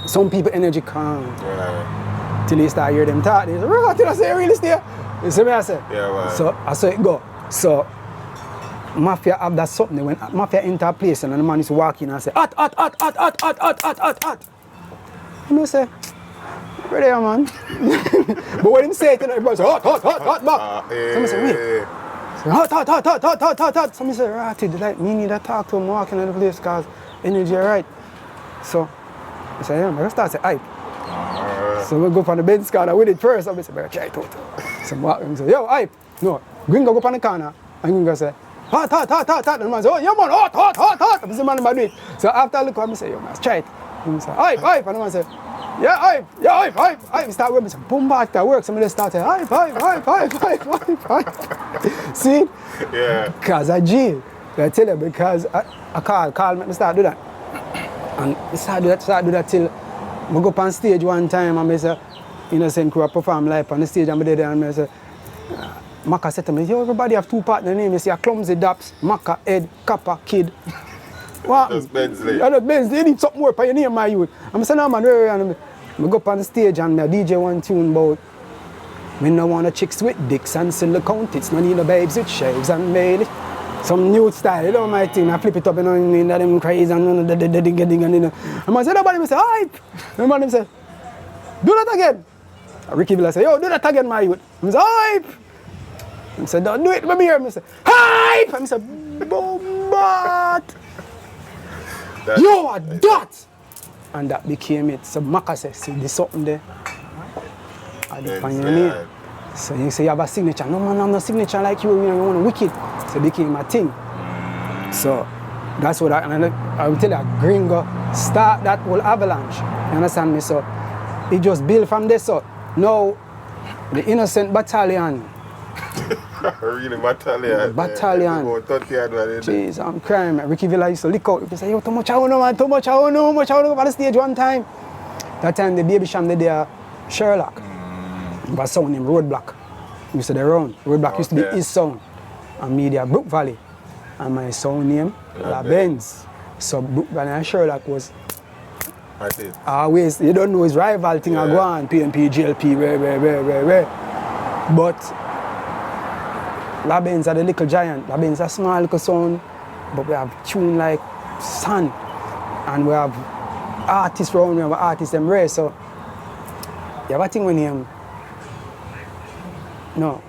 Some people energy calm. Right. Till you start hear them talk. They say, oh, till I say really stay. You see me I say? Yeah, right. So I saw it go. So Mafia have that something. When Mafia enter a place and the man is walking and say, hot. And I say, where there, man? But when him say it, everybody say, hot, back. Somebody say, wait. Hot. Somebody say, right, like, me need to talk to him walking in the place because energy right. So I say, yeah, I start to say, hype. So we go for the Benz car, I win it first. I say, try it out. So I walk and say, yo, hype. No, Gringo go on the corner and Gringo say, hot. And the man say, oh, yeah, man, hot. I say, man, I do it. So after I look at him, I say, yo, man, try it. And I say, hype. And the man say, yeah, hype. We start working, say, boom, back that work. Somebody start saying, hype. See? Yeah. Because I G. I tell you, because I call me start do that. And I start do that till I go up on stage one time and I say, Innocent Crew, I perform live on the stage and I there and I say, Maka said to me, yo, everybody have two partner names. You see, a Clumsy Daps, Maka, Ed, Kappa, Kid. What? That's BENZLY. Yeah, that's BENZLY. You need something more for your name, my youth. I'm saying, no, man, I go up on the stage and I DJ one tune about me no want a chicks with dicks and silicone tits. No need no babes with shaves and mail. some new style, you know my thing. I flip it up, you know, and them crazy and the ding and you know. And I said, nobody say hype. And man say, do that again. And Ricky Villa say, yo, do that again, my youth. I say, hype. I said, don't do it, baby. I say, hype. I say, bombat. Yo, a dot. And that became it. So Maka says, see, there's something there. I define your name. So you say you have a signature. No man, I'm not signature like you want to wicked. So it became a thing. So that's what I will tell you, Gringo start that whole avalanche. You understand me? So it just built from this. So now the innocent battalion. Really battalion. Battalion. Jeez, I'm crying, man. Ricky Villa used to lick out. He say, yo, too much I want, man, too much I want on the stage one time. That time the baby sham there, Sherlock. But sound named Roadblock. Used to the round. Roadblock used to be his sound. And media Brook Valley. And my sound name, La Benz. So Brook Valley and Sherlock was always, you don't know his rival thing I go on, PNP, GLP, where. But La Benz are the little giant. La Benz are small little sound, but we have tune like sun. And we have artists around, we have artists them rare. So you have a thing with him. No.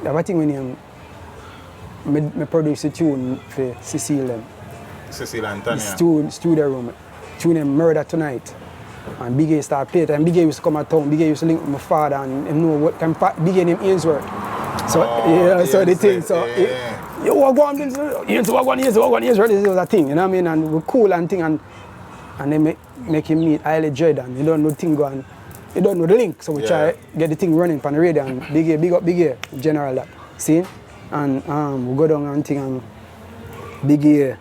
You have a thing with him. I produce a tune for Cecile. Cecile and Tanya. Studio room. Tune named Murder Tonight. And Big A started playing it. And Big A used to come at town. Big A used to link with my father and him know what kind of Big A named Ainsworth. So so the thing. So you walk on Ainsworth, this is a thing, you know what I mean? And we're cool and thing and they make him meet Haile Jordan. You don't know the thing going. You don't know the link. So we try to get the thing running on the radio and big up Big A, general that. See? And we go down and thing and Big A.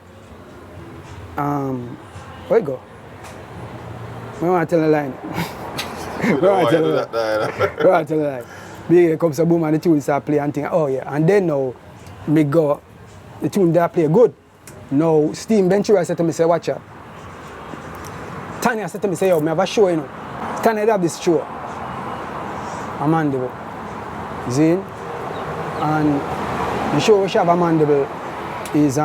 Where you go? I want to tell a line. I want to tell a line. Big A comes to boom and the tune start play and think, oh yeah. And then now, me go, the tune that play good. Now, Steve Ventura said to me, say, watch out. Tanya said to me, say, yo, me have a show, you know. Tanya have this show. Mandible. Zine. And the show we have a Mandible is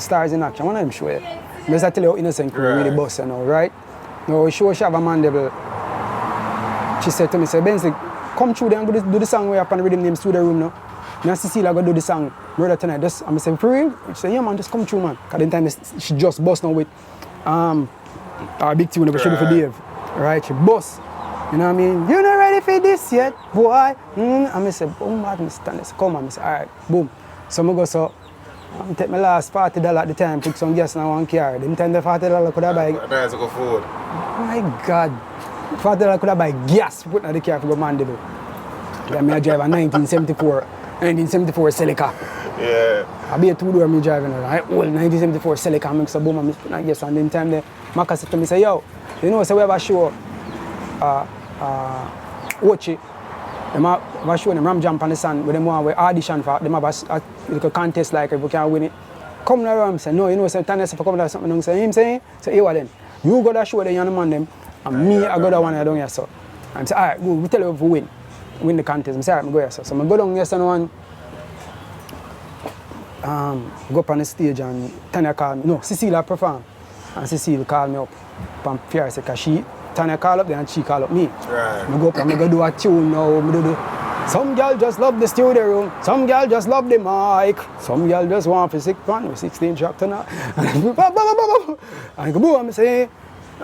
Stars in Action. One of them show you. I tell you how innocent crew really boss, you know, right? Now, show we have a Mandible. She said to me, say, Bensley, come through there and go do the song we have on the rhythm name Studio Room now. Me and Cecilia go do the song Murder Tonight. And I said, for real? She said, yeah man, just come through man. Because the time she just bust now with our big tune, we should do for Dave. Right, she bust. You know what I mean? You're not ready for this yet, boy. And I said, boom, man, stand there. Come on, I said, alright, boom. So I go, so I take my last $40 at the time, put some gas in one car. Them time the $40 could have buy. That's a good food. My God. $40 could have buy gas put in the car for go Mandible. Then I drive a 1974 Celica. Yeah. I be a two-door me driving a old 1974 Celica, I mix a boom and put in gas. And then time there, Maka said to me, say, yo, you know, so we have a show, Ochi. They have a show in Ram Jump on the Sun with them one we audition for. They have a little contest like if we can win it. Come around, say, no, you know, so Tanya said, come to something, and say, him saying, so here then. You go to show then, you man them, and me, I go to one I don't here, so. I say, alright, go, we tell you if we win the contest. I say, alright, I go here, so. So I go down here, so one, go up on the stage and Tanya call me, no, Cecilia perform. And Cecilia called me up from Fiarce, because Tanya call up there and she call up me. Right. I go up and I go do a tune now, I do some girl just love the studio room, some girl just love the mic, some girl just want for 6 pounds with 16 track tonight. And I go boom, and I say,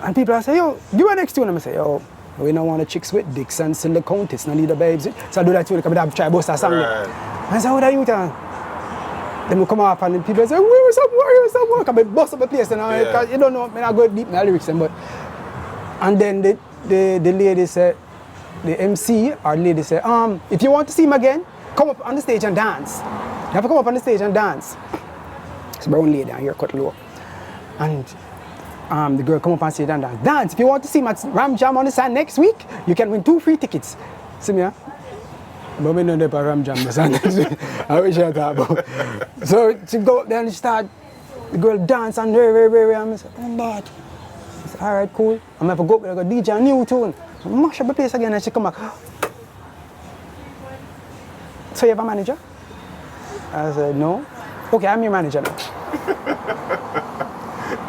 and people say, yo, give me next tune. And I say, yo, we don't want the chicks with dicks and silicone, it's not need the babes. So I do that tune, because I try to bust a song. Right. And I say, what are you doing? Then we come up and people say, where's some more? Because I bust up a place, you know, because you don't know, I go deep in the lyrics. But, and then the lady said, the MC or lady said, if you want to see him again, come up on the stage and dance. You have to come up on the stage and dance. It's a brown lady, and here cut low. And the girl come up on stage and dance. Dance, if you want to see him at Ram Jam on the Sun next week, you can win 2 free tickets. See me, huh? But we know that for Ram Jam the Sun next week. I wish I thought about. So she go up there and start, the girl dance and very, and I said, oh, bad. I said, all right, cool. I'm going to go up there and go DJ a new tune. Mash up the place again and she come back. So you have a manager? I said, no. Okay, I'm your manager now.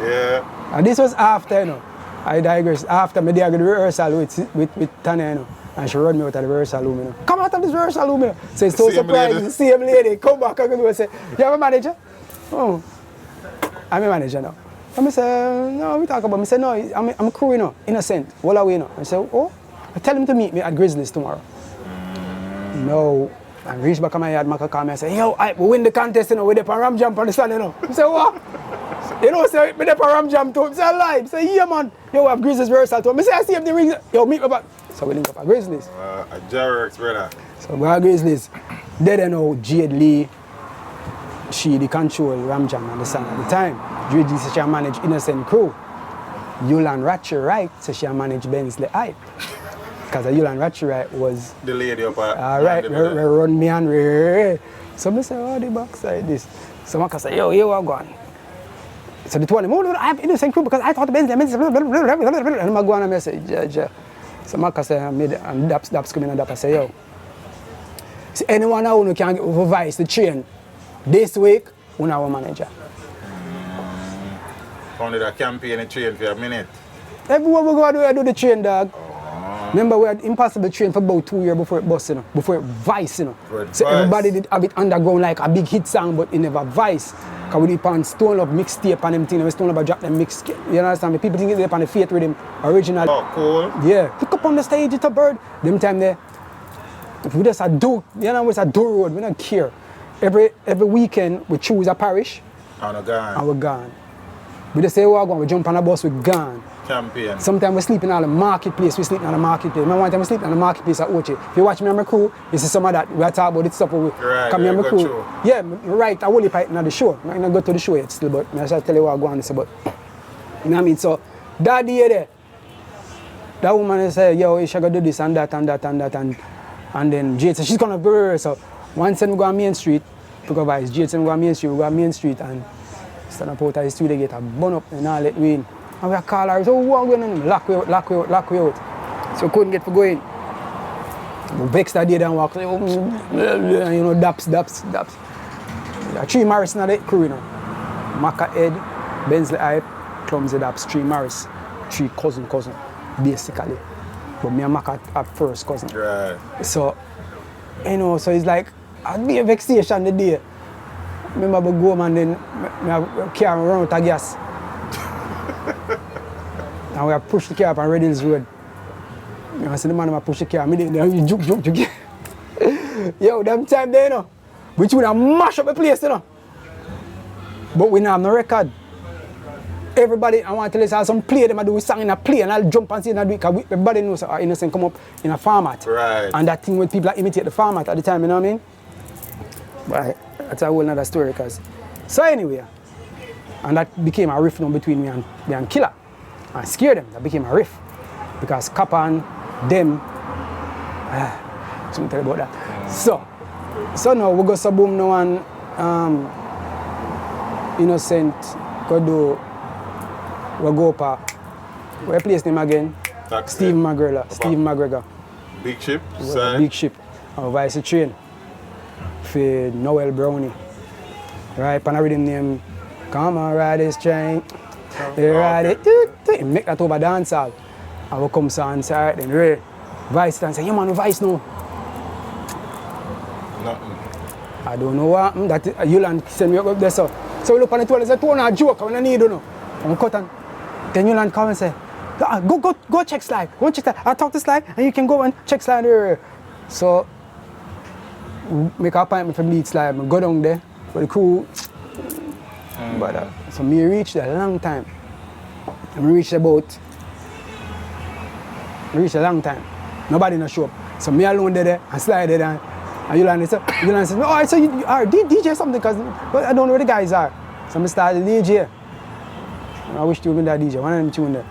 Yeah. And this was after, you know, I digress. After me did the rehearsal with Tanya, you know, and she run me out of the rehearsal room, you know. Come out of this rehearsal room, you know. So it's so Same surprising. lady. The same lady come back and go and say, you have a manager? Oh, I'm a manager now. And I say, no, we talk about. I say, no, I'm a crew, you know, innocent. What are we, you know? I say, oh, tell him to meet me at Grizzlies tomorrow. No. And reach back on my yard, Maka call me and say, yo, we win the contest, you know, with the Ram Jump on the stand, you know. I say, what? You know, say, with the Ram Jump too. I say, alive. I say, yeah, man. Yo, we have Grizzlies rehearsal too. I say, I see if the rings. Yo, meet me back. So we link up at Grizzlies. At Jarrex, brother. So we are Grizzlies. Then you know, Jade Lee, she the control Ram Jam on the stand at the time. Jade Lee said she managed Innocent Crew. Yulan Ratcher Wright said she managed BENZLY HYPE. Because Yulan Ratcher Wright was The lady up at... right, we run me and so I say, oh, the backside this. So I say, yo, here we go. So the two of them, oh, I have Innocent Crew because I thought BENZLY, and I go on and I say, yeah. So I say, and Daps come in and Daps say, yo, see, anyone who can revise the train this week, we have a manager. Found a campaign and train for a minute. Everywhere we go, I do the train, dog. Remember, we had Impossible train for about 2 years before it bust, you know, before it vice, you know. So everybody did have it underground like a big hit song, but it never vice. Because we did on Stone Up mixtape and them thing, and we Stone Up drop them mix, you understand me? People think they're on the Faith Rhythm original. Oh, cool. Yeah, pick up on the stage, it's a bird. Them time there, if we just a do, you know, it's a do road, we don't care. Every weekend, we choose a parish. And we're gone. We just say, we're going, we jump on a bus, we're gone. Campaign. Sometimes we sleep in the marketplace, we sleep in the marketplace. One time we sleep in the marketplace at Oche. If you watch me and my crew, you see some of that. We are talking about this stuff. Right, come here, my crew. through. Yeah, right, I will pipe in the show. I'm not go to the show yet still, but I shall tell you what I go on this about. You know what I mean? So, that day there, that woman say, yo, you should go do this and that and that and that. And then Jade said, she's going to be here. So, one said we go on Main Street, to go by Jade said we go on Main Street, we go on Main Street and stand up out of the street, they get a bun up and all let we in. And we call her, so what going on? Lock we out. So we couldn't get to go in. We vexed that day and walk, you know, daps. There are 3 Morris in the crew, you know. Maka Ed, BENZLY HYPE, Clumsy Daps, 3 Morris, 3 cousin, basically. But me and Maka are first cousin. Right. So, you know, so it's like, I'd be a vexation the day. I remember I go home and then I carry around with a gas. And we have pushed the car up on Red Hills Road. You know, I see the man push the car, me there, you juke. Yo, them time there, you know, we would have mash up the place, you know. But we don't have no record. Everybody, I want to tell you, some play them, I do a song in a play and I'll jump and see and do it because everybody knows our Innocent come up in a format. Right. And that thing when people imitate the format at the time, you know what I mean? But that's a whole other story, because. So anyway, and that became a riff now between me and Killer. I scared them, that became a riff. Because Kappa and them, something tell you about that. So now we go to boom now and Innocent we go up where place name again? Steve McGregor. Big Ship, Big Ship. And vice train for Noel Brownie. Right, and I read him name, come on ride this train. They ride it, make that over dancehall. I will come and say, alright then, Ray, Vice and say, yeah man, Vice now. Nothing. I don't know what happened, that Yulan send me up there so. So we look on the toilet and say, "Tone a joke, I don't need you know." I'm cut and then Yulan come and say, go check slide, go check slide. I'll talk to slide and you can go and check slide there. So make an appointment for bleed slide, I go down there for the crew. But so me reached there a long time. I reached a long time. Nobody no show up. So me alone there and slide there and Yulan said, oh, so you are DJ something because I don't know where the guys are. So I started DJ. And I wish to have been that DJ, one of them tune there.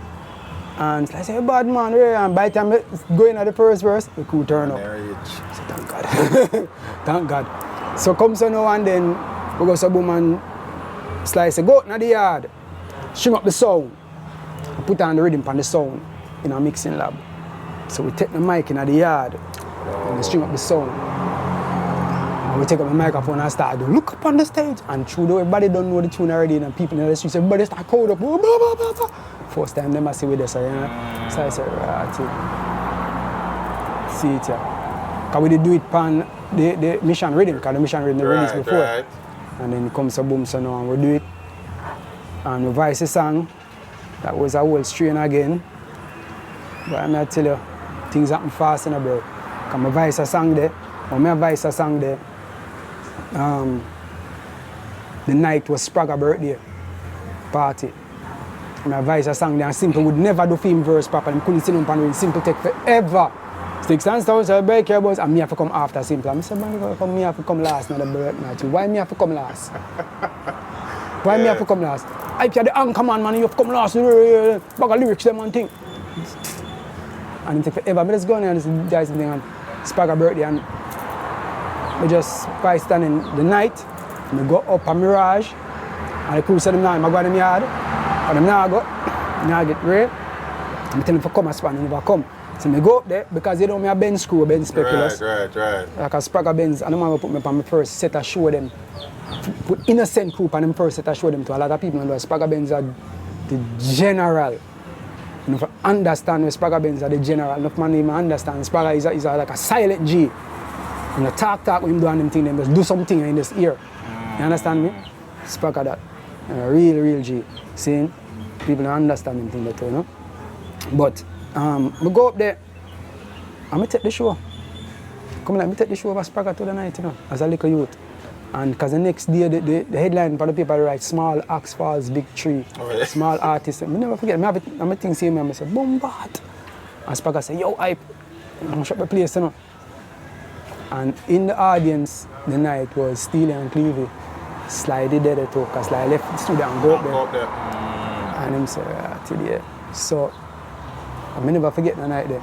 And I said, bad man, and by the time I go in at the first verse, the crew turn up. So thank God. Thank God. So come so now and then we go to boom and Slice go out in the yard, string up the sound, and put on the rhythm on the sound in a mixing lab. So we take the mic in the yard and we string up the sound. And we take up the microphone and start to look up on the stage. And through though everybody don't know the tune already, and people in the streets, everybody start code up. Blah, blah, blah, blah. First time them I see with this, you know. So I said, right, see it, yeah. Because we did do it pan the mission rhythm, because the mission rhythm they released before. Right. And then it comes to boom, so now and we do it. And we voice the song. That was a whole strain again. But I'm going to tell you, things happen fast, you know, bro. Because my voice a song there. When I voice a song there, the night was Spragga birthday party. And I voice a song there, and Simple would never do film verse properly. Couldn't sit on and Simple take forever. Sticks and stones, so I break your bones, and me have to come after Simple. I said, man, me have to come last, not the birthday. Why me have to come last? Why me have to come last? I you're the anchor man, you have to come last. Bag of lyrics, them one thing. And it take forever. I just go in there and this guy's thing and Spragga birthday, and we just by standing the night, and we go up a Mirage, and the crew said them now, I'm going to the yard, and them now get ready. I'm telling them to come and span, and never come. So I go up there because you know me a Benz crew, Benz Speculous. Right. Like a Spragga Benz, and the man will put me on my first set of show them. Put innocent group on them first set of show them to a lot of people. And Spragga Benz are the general. You know, understand when Spragga Benz are the general. Enough man even understand. Spragga is like a silent G. You know, talk with him doing them thing, them just do something in this ear. You understand me? Spragga that. A real G. Seeing people don't understand them thing that you know. But we go up there and I take the show. Come like me take the show over Spragga to the night, you know, as a little youth. And because the next day the headline for the paper write Small Axe Falls Big Tree. Oh, yeah. Small artist. I never forget. I think see me and I say, Bombard. And Spragga say, yo, hype. I'm shut the place, you know. And in the audience the night was Steely and Clevie. Sly did there too, because Sly left the studio and go up there. And him say, today. So I never forget the night there.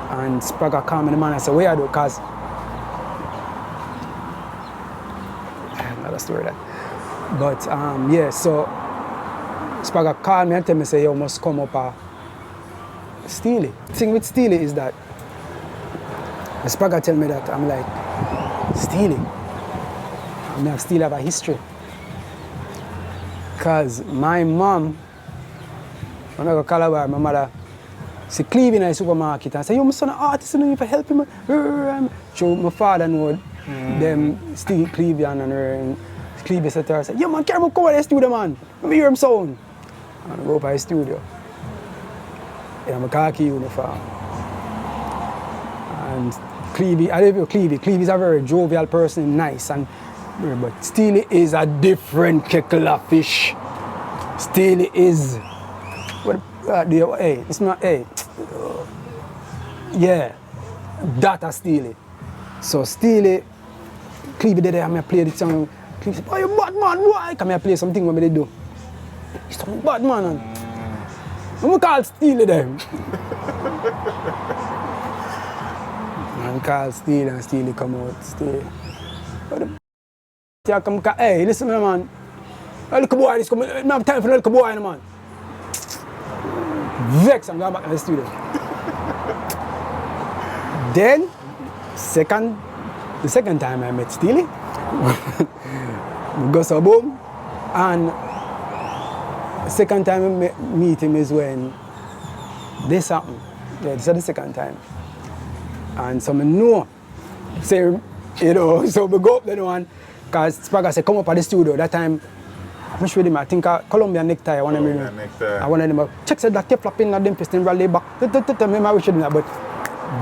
And Spragga called me the man and said, where are you? Because another story that. But yeah, so Spragga called me and tell me, say, you must come up Steely. The thing with Steely is that Spragga tell me that, I'm like, Steely? I mean, I still have a history. Because my mom, when I go to Calabar, my mother, she Clevie in the supermarket and say, yo, my son an artist, you need to help him. So my father know them still Clevie and Clevie said to her, yo man, come over to the studio, man. Let me hear him sound. And I go up to the studio. In my khaki uniform. And Clevie, I love you, Clevie's a very jovial person, nice, but Steely is a different kettle of fish. Steely is, hey, it's not, hey, yeah, that a Steely. So Steely, Clevie did it, I play the song. Clevie said, oh, you bad man, why? Come here play something when they do. He's some bad man. I'm call Steely them. Man call Steely and Steely come out, Steely. Hey, listen, man. A little boy, this coming. I have time for a little boy, man. Vex, I'm going back to the studio. Then, the second time I met Steely, we go so boom, and the second time I meet him is when this happened. Yeah, this is the second time. And so I know, say, you know, so we go up there one. Because Spragga said, come up at the studio. That time, I'm sure him, I think Colombian necktie, one of them. I wanted them, check said that tape flapping at them, piston rally back. I wish him that, but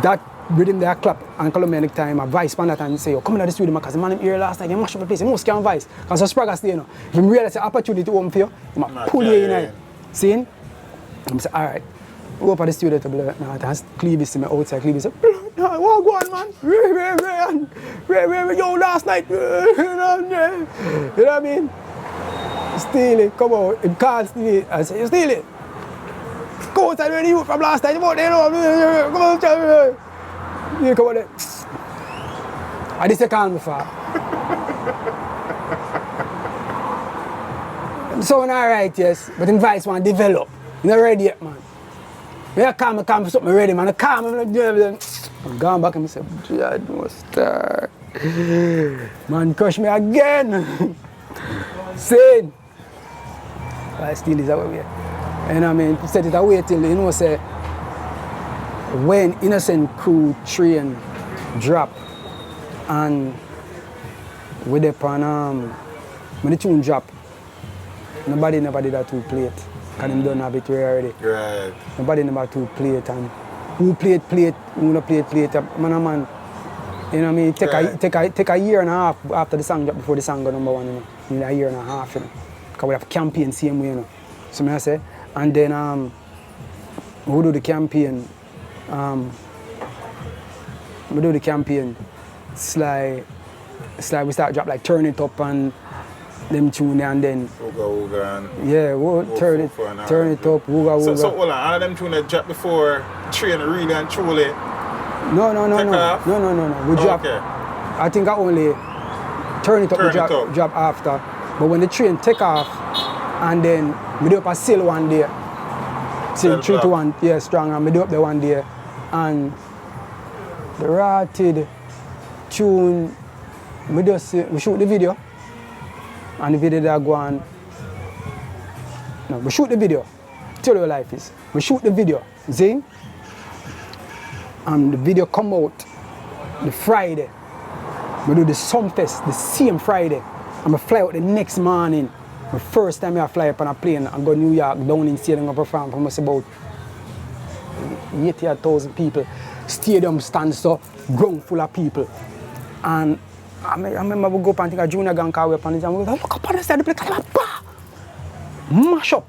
that rhythm there clap and Colombian necktie, my vice man that time say, come at the studio, because the man here last night, he mash up the place, he must can vice. Because so Spragga stay, you know. If he realize the opportunity to open for you, he might pull you in there. See? I'm say, all right. We go up at the studio to blow it now. Clevie see me outside. Clevie say, no, go on, man. Yo, last night. You know what I mean? Steely, come on. He called Steely. I say, you Steely. Go outside with you from last night. Come on, come on. You come on there. I did say call me for. So all right, yes. But in vice want to develop. You're not ready yet, man. I come for something ready, man. I come, I'm gone back and I said, I don't start. Man crush me again. Saying. I steal this away. And I mean, set it away till, you know, say, when Innocent Crew train drop and with when the tune drop, nobody never did that 2 plate. Because them don't have it already. Right. Nobody never 2 plate and who played, who not played. Man. You know what I mean? Take a year and a half after the song drop before the song go number 1, you know. In a year and a half, you know. Because we have campaign same way, you know. So I say, and then we do the campaign. It's like we start drop like Turn It Up and them tune and then Ooga and yeah, turn it up, Ooga. So hold on, all of them tune that drop before train really and truly. No. Take off? No. We drop. Okay. I think I only Turn It Up. Turn We drop after. But when the train take off, and then we do up a sale one day. Sale 3 to 1, yeah, strong, and we do up the one day. And the rotted tune, we shoot the video. And the video that go on. No, we shoot the video. Tell you what life is. We shoot the video, see? And the video come out the Friday. We do the Sumfest the same Friday. And I fly out the next morning. The first time I fly up on a plane and go to New York, down in stadium and perform for almost about 80,000 people. Stadium stands up, ground full of people. And I remember we go up and think a junior gang car up and we go, look up on the side, the place, mash up.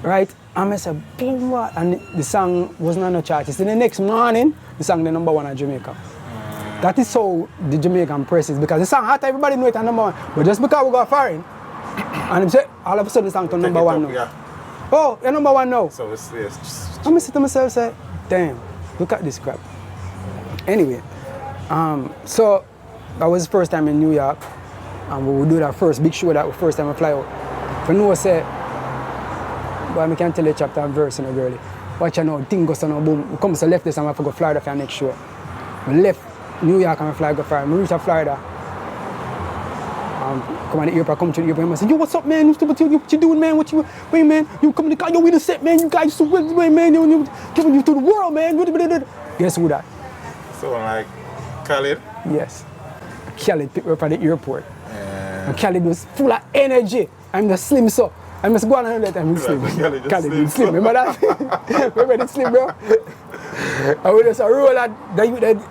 Right? And I said, boom, what? And the song wasn't on the charts. The next morning, the song the number 1 in Jamaica. That is how the Jamaican press is, because the song hot, everybody know it at number 1. But just because we got foreign, and they say, all of a sudden the song to number 1 now. Yeah. Oh, you're number 1 now. So it's I say to myself, say, damn, look at this crap. Anyway, so that was the first time in New York, and we would do that first big show, that was the first time I fly out. For no say, but I can't tell you chapter and verse, you know, girlie. Watch you know, thing goes on, boom. We come to left this and I have to go Florida for our next show. We left New York and I fly go Florida. We reach Florida. Come on the airport, come to the airport, and I say, yo, what's up, man? What you doing, man? Wait, man, you come to the car, yo, we the set, man. You guys so well, man. You giving you to the world, man. Guess who that? So like Khalid? Yes. Khalid picked me up at the airport. And Khalid was full of energy. I'm the slim, so I must go on and let him slim. Khalid is slim, remember that? Remember the slim, bro? I would just roll that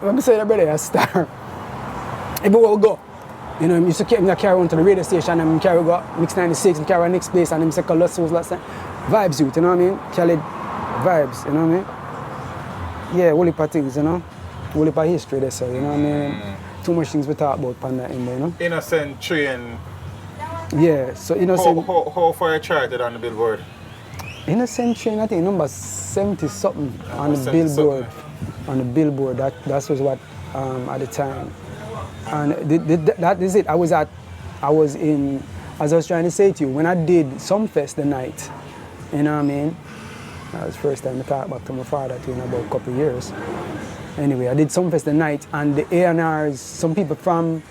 I'm saying, brother, a star. Everywhere we go. You know, I used to carry on to the radio station and carry go Mix 96 and carry on next place and him say last time. Vibes youth, you know what I mean? Khalid vibes, you know what I mean? Yeah, whole heap of things, you know? Whole heap of history there, so you know what I mean? Too much things we talk about Panda in there, you know? Innocent train. Yeah, so Innocent. How far you charted on the billboard? Innocent train, I think number 70 something on the billboard. On the billboard, that was what at the time. And that is it. I was in, as I was trying to say to you, when I did Sumfest the night, you know what I mean? That was the first time I talked back to my father too in about a couple of years. Anyway, I did Sumfest the night and the A&Rs, some people from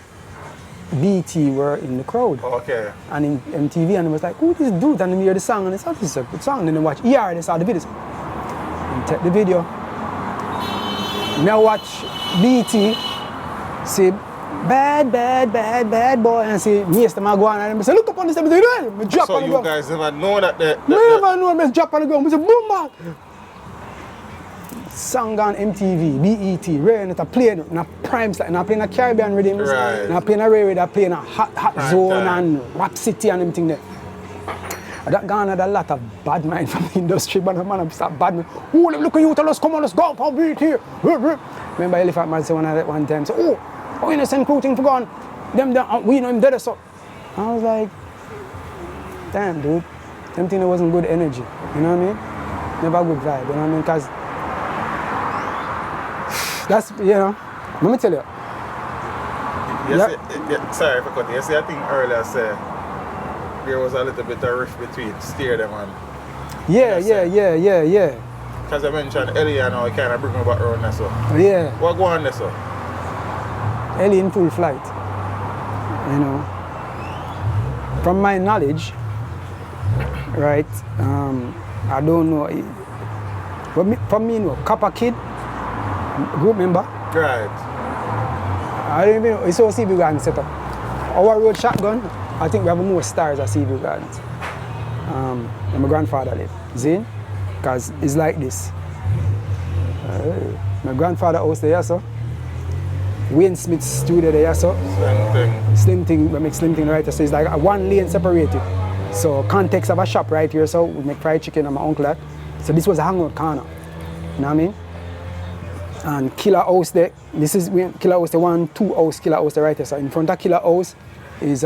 BT were in the crowd. Okay. And in MTV, and I was like, who is this dude? And then hear the song, and they said, this is a good song. And then I watch ER, they saw the video. And take the video. Now watch BT, see, bad boy, and see, me and them go on, and I say, look up on this, and I drop on the ground. So you guys never know that never know, I drop on the ground, I say, boom, man. Song on MTV, BET, Ray, and I playing in a prime slot, and I playing a Caribbean rhythms, right. And I playing a Ray, I playing a hot zone time. and Rap City and everything there. I got garnered a lot of bad mind from the industry, but man, I start bad mind. Oh, look at you, tell us, come on, let's go, I'll be here. Remember Elephant Man said one time, say, oh, Innocent Crew thing for gone. We know him dead, so. I was like, damn, dude, them thing wasn't good energy, you know what I mean? Never good vibe, you know what I mean? Because that's, you know, let me tell you. Sorry for cutting. You see, I think earlier said there was a little bit of rift between Steer them and. Yeah. Because I mentioned earlier now, I kind of bring me back around there, so. Yeah. What go on there, so? Ellie in full flight. You know. From my knowledge, right, I don't know. But from me, you know, Kappa Kid, group member. Right. I don't even know. It's all CB Gardens set up. Our road shotgun, I think we have more stars at CB Gardens. And my grandfather lived. See? Because it's like this. My grandfather house there, so. Wayne Smith's studio there, so. Slim thing, we make Slim thing right. So it's like a one lane separated. So context of a shop right here, so we make fried chicken and my uncle that. So this was a hangout corner. You know what I mean? And Killer House there, this is Killer House, the 1-2 house, Killer House there right there. So in front of Killer House is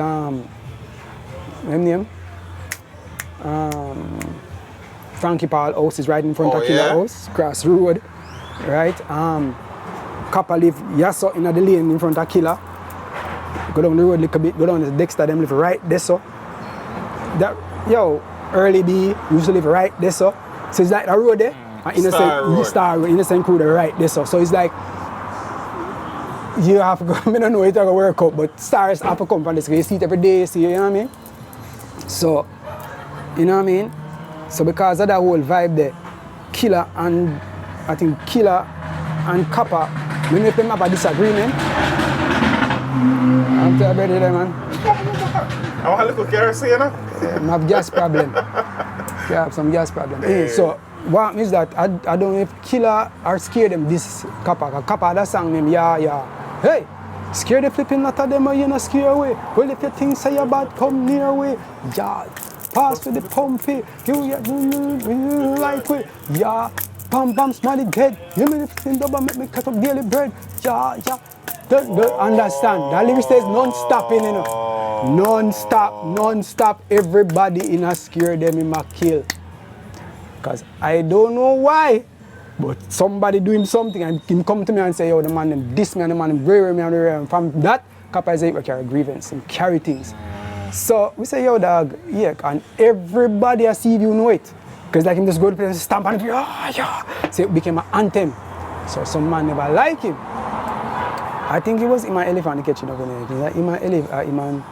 name? Frankie Paul house is right in front of Killer House, cross road, right? Kappa live yasso in the lane in front of Killer. Go down the road a little bit, go down the Dexter, them live right there so. That Early B used to live right there so. So it's like the road there. Star Road, Innocent Crew there right there so. So it's like you have to go, I don't know it's gonna work out, but stars have to come from this. You see it every day, you know what I mean? So, you know what I mean? So because of that whole vibe there, Killer and Kappa, when they have a disagreement, I'm tell you there, man. I want a little kerosene, you know? I have gas problem. You have some gas problem. Hey, so what means that I don't know if Killer or scare them this Kappa. Kappa that song name, yeah. Hey, scare the flipping lot of them or you not scare away. Well if you think say you're bad, come near away. Yeah, pass with the pumpy. You like it. Yeah, pam smelly dead. You mean if you double make me cut up daily bread. Yeah. Don't understand. That lyrics says non-stop, you know. Non-stop. Everybody in a scare them in my kill. Because I don't know why, but somebody doing something and him come to me and say, yo, the man them diss me and the man them bury me and from that, Kappa is we carry grievance and carry things. So we say, yo, dog, yeah, and everybody I see you know it. Because like him just go to the place, stamp on it, yeah. So it became an anthem. So some man never like him. I think it was in my elephant catching up on it. In my elephant,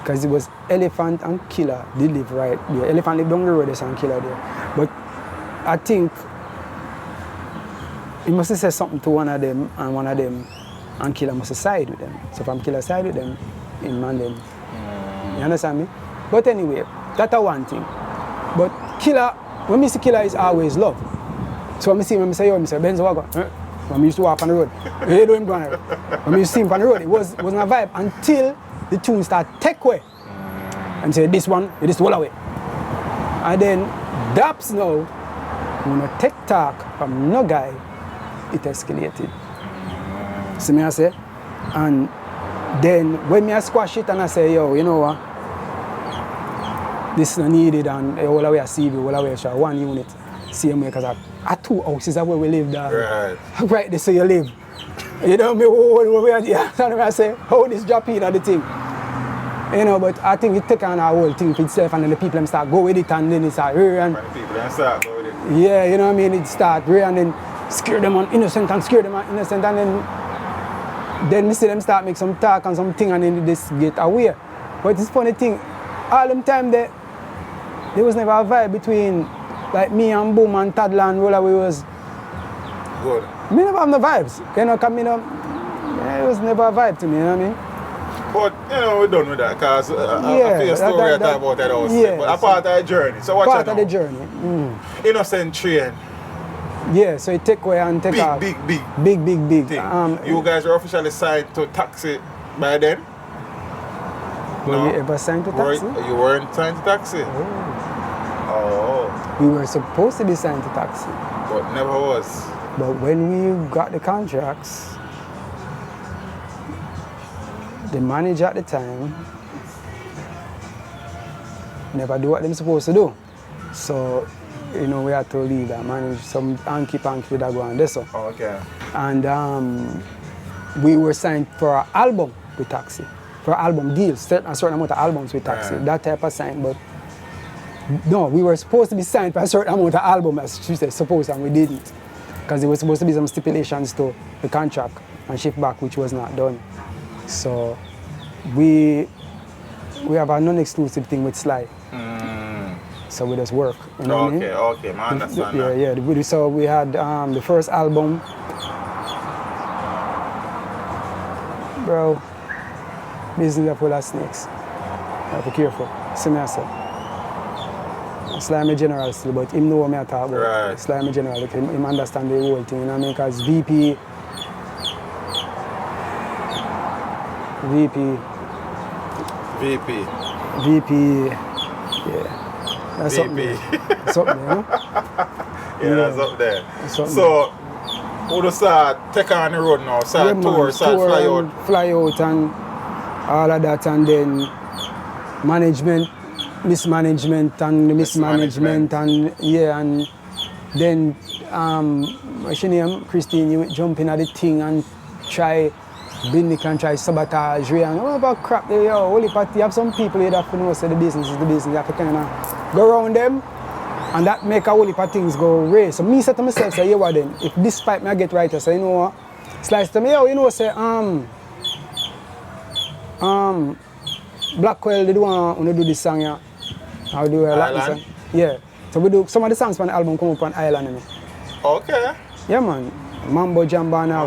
because it was Elephant and Killer, they live right there. Elephant live down the road, there's and Killer there. But I think he must have said something to one of them, and Killer must have sided with them. So from Killer side with them, in man them. You understand me? But anyway, that's one thing. But Killer, when I see Killer is always love. So when I see him, I say, yo, Mr. Benz, what go? When I used to walk on the road, hey, don't go on the road. When I used to see him on the road, it wasn't a vibe until the tune start take away. And say, this one, it is all away. And then, Daps now, when I take talk from no guy, it escalated. See me I say? And then when I squash it and I say, yo, you know what? This is not needed and all the way I see you, all the way I show one unit. Same way, because I 2 houses are where we live there. Right there, so you live. You know me, I say, how this drop in the thing. You know, but I think it take on a whole thing for itself and then the people start go with it and then it start and people start go with it. Yeah, you know what I mean? It start and then scare them on innocent and then we see them start make some talk and something and then they just get away. But it's funny thing, all them time there was never a vibe between like me and Boom and Toddler and Rollaway was good. Me never have no vibes. You know, come it was never a vibe to me, you know what I mean? But, you know, we're done with that because I feel a story I talk about that also. Yeah, but a part of the journey. So watch part of the journey. Innocent train. Yeah, so it take away and take off. Big thing. You guys were officially signed to Taxi by then? Were we ever signed to Taxi? You weren't signed to Taxi? Oh. We were supposed to be signed to Taxi. But never was. But when we got the contracts, the manager at the time never do what they're supposed to do. So, you know, we had to leave that manage some hanky that go on this. Okay. And we were signed for an album with Taxi. For album deals, a certain amount of albums with Taxi. That type of sign, but no, we were supposed to be signed for a certain amount of album, as she said, supposed, and we didn't. Because there was supposed to be some stipulations to the contract and shift back, which was not done. So we have a non-exclusive thing with Sly. So we just work. You know what I mean? Okay, I understand that. Yeah. So we had the first album. Bro, business are full of snakes. You have to be careful. See me, I say. Sly me general still, but him know what me I talk about. Right. Sly me general, like him understand the whole thing, you know what I mean? Because VP, yeah. That's something VP. there. That's something there, you know? Yeah, that's up there. That's something So, who do start take on the road now? Start tour, start fly out? Fly out and all of that, and then management, mismanagement and the mismanagement, and yeah, and then what's your name, Christine, you jump in at the thing and try Binnick and try sabotage and what about crap there, yo, holy party, you have some people here that know say the business is the business, you have to kind of go around them and that make a whole heap of things go race. So me say to myself, say, yeah, what then, if this pipe me I get right, I say, you know what, Slice to me, yo, you know, say, Blackwell, they do want to do this song, yeah. How do a lot of song. Yeah. So we do some of the songs from the album come up on Island. You know. Okay. Yeah, man. Mambo Jamba now.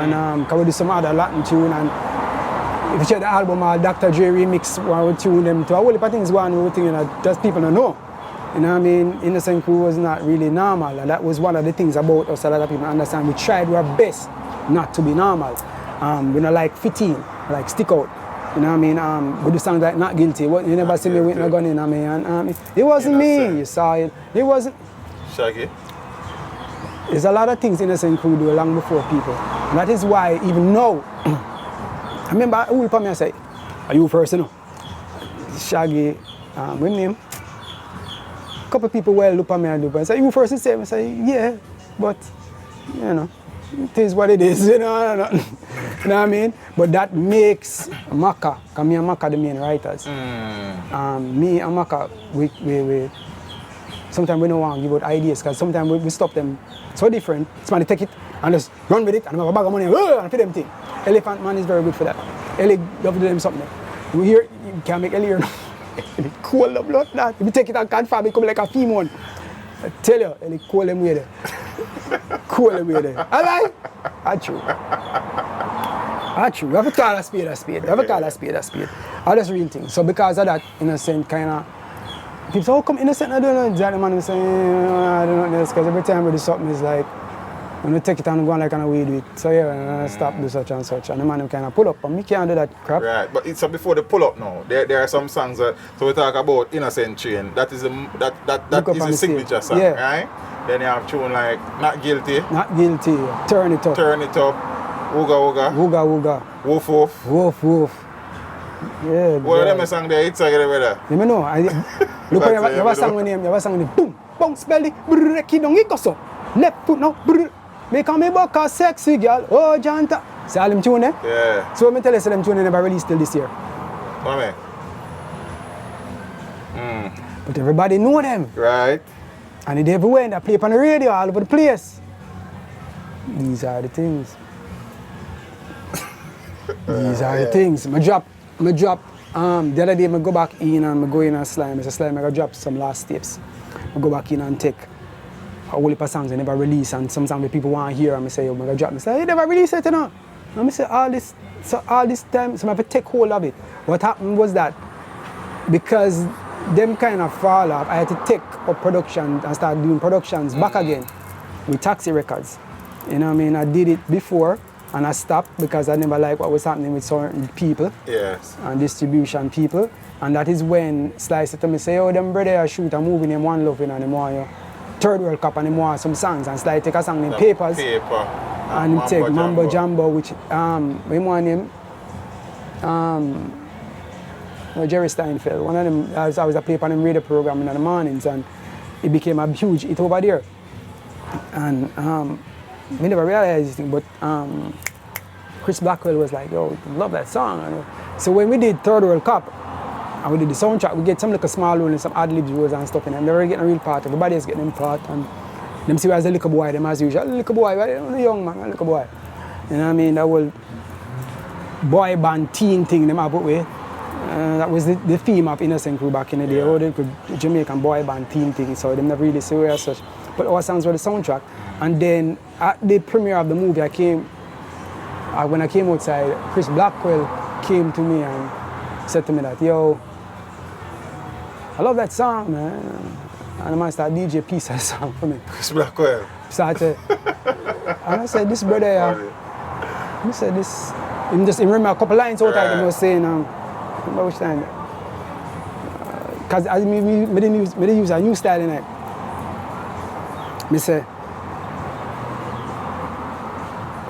And we do some other Latin tune. And if you check the album, Dr. Dre remix, we tune them to a whole heap of things, one thing, you know, just people don't know. You know what I mean? Innocent Crew was not really normal. And that was one of the things about us, a lot of people understand. We tried our best not to be normal. We don't like 15, like stick out. You know what I mean? We do songs like Not Guilty. You never see me with no gun in me. And it wasn't me, you saw it. It wasn't. Shaggy. There's a lot of things Innocent Crew do long before people. And that is why even now, I remember who will come me and say, are you first, you know? Shaggy, what's name? A couple of people will look at me and do, and say, you first, you say? I say, yeah, but, you know. It is what it is, you know. You know what I mean? But that makes Maka, because me and Maka the main writers. Me and Maka, we sometimes we don't want to give out ideas because sometimes we stop them so different. Somebody take it and just run with it and have a bag of money and feed them thing. Elephant Man is very good for that. Ellie love to do them something. You hear, you can't make Ellie hear no. Ellie cool the blood that. If you take it and can't farm, it come like a female. I tell you, Ellie cool them way there. Cool them way there. I like. That's true. That's true. You have to call a spade a spade. You have to call a spade a spade. All that's real thing. So because of that, innocent kind of. People say, how come innocent? I don't know. Exactly, man. I'm saying, I don't know this because every time we do something, it's like, when we take it and go on like on a weed with. So yeah, stop do such and such. And the man kind of pull up, and me can't do that crap. Right, but it's before the pull up now. There are some songs that, so we talk about Innocent Train. That is a signature song, yeah. Right? Then you have tune like Not Guilty. Not Guilty. Turn It Up. Turn It Up. Wooga Wooga. Wooga Wooga. Woof Woof. Woof Woof. Yeah. What are them song there? It's together with that. You know, look at you have a song with him. You have a song with him. Boom, bounce belly, brrr, kid don't get so. Left foot now, brrr. Make me buck a sexy girl. Oh, Janta. See all them tune there? Yeah. So me tell you, them tune never released till this year. What I mean? But everybody know them. Right. And they everywhere. They play up on the radio all over the place. These are the things. These are the things. I drop. The other day I go back in and I go in and slime. I say slime, I go drop some last tapes. I go back in and take a whole heap of songs I never release, and sometimes the people want to hear and I say, yo, I go drop. I say, you never release it, you know. And I say, all this time, so I have to take hold of it. What happened was that because them kind of fall off, I had to take up production and start doing productions back again with Taxi Records. You know what I mean? I did it before and I stopped because I never liked what was happening with certain people. Yes. And distribution people. And that is when Slice said to me, say, oh, them brother shoot a movie named One Love, and them want Third World Cup and them want some songs. And Slice take a song named Papers. Paper. And he take Mambo Jumbo, which, we want him, Jerry Steinfeld. One of them, I was a play on him radio program in the mornings, and it became a huge hit over there. And we never realized this thing, but Chris Blackwell was like, yo, love that song. So when we did Third World Cup, and we did the soundtrack, we get some like a small role and some ad-libs and stuff in it. And they were getting a real part. Everybody is getting a part. And them see me as a little boy, them as usual. Little boy, a young man, a little boy. You know what I mean? boy band teen thing them have with. That was the theme of Innocent Crew back in the day. All the Jamaican boy band teen thing, so them never really serious as such. But our songs were the soundtrack. And then at the premiere of the movie, when I came outside, Chris Blackwell came to me and said to me that, yo, I love that song, man. And the man started DJ a piece of the song for me. Chris Blackwell. Started. And I said, this brother, he said this, he remember a couple lines out of him was saying, remember which time? Because I didn't use a new style in it. Me say,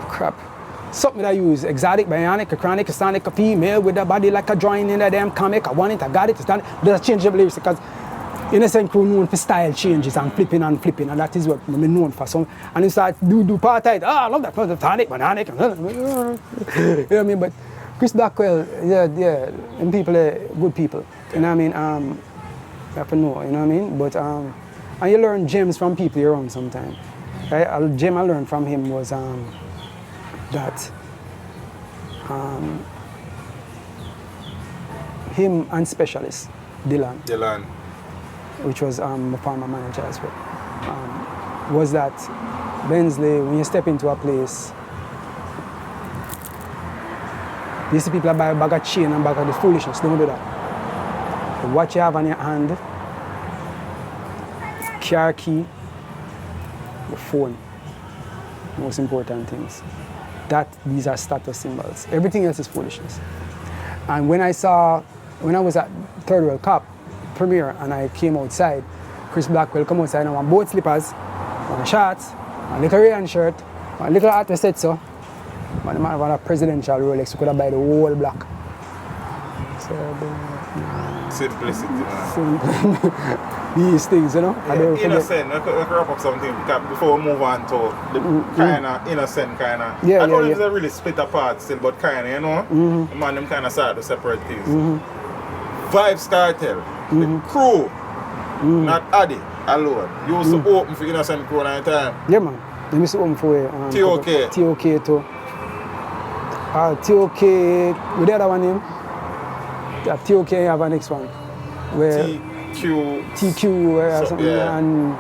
crap. Something that I use, exotic, bionic, a chronic, a sonic, a female with a body like a drawing in a damn comic. I want it, I got it, it's done. There's a change of lyrics because Innocent Crew known for style changes and flipping, and that is what I'm known for. So, and he started do part of it. I love that, tonic, bananic. You know what I mean? But Chris Blackwell, yeah, and people are good people. You know what I mean? You have to know, you know what I mean? But and you learn gems from people you're around sometimes. Right? A gem I learned from him was that him and Specialist, Dylan, which was my former manager as well, was that Bensley, when you step into a place, you see people buy a bag of chain and bag of the foolishness, don't do that. What you have on your hand, car key, your phone, most important things. These are status symbols. Everything else is foolishness. And when I was at Third World Cup premiere and I came outside, Chris Blackwell come outside and one boat slippers, one shorts, a little rain shirt, one little hat set so. But the man had a presidential Rolex, you could have buy the whole block. So, simplicity, man. These things, you know. Yeah, Innocent, I could wrap up something before we move on to the kind of Innocent kind of. I don't know if they really split apart still, but kind of, you know. The man them kind of started to separate things. Vibes Cartel, the crew, not Addy alone. You used to open for Innocent Crew at the time. Yeah, man. They used to open for TOK. TOK too. TOK, with the other one name? TOK, you have a next one. Where TQ or something, and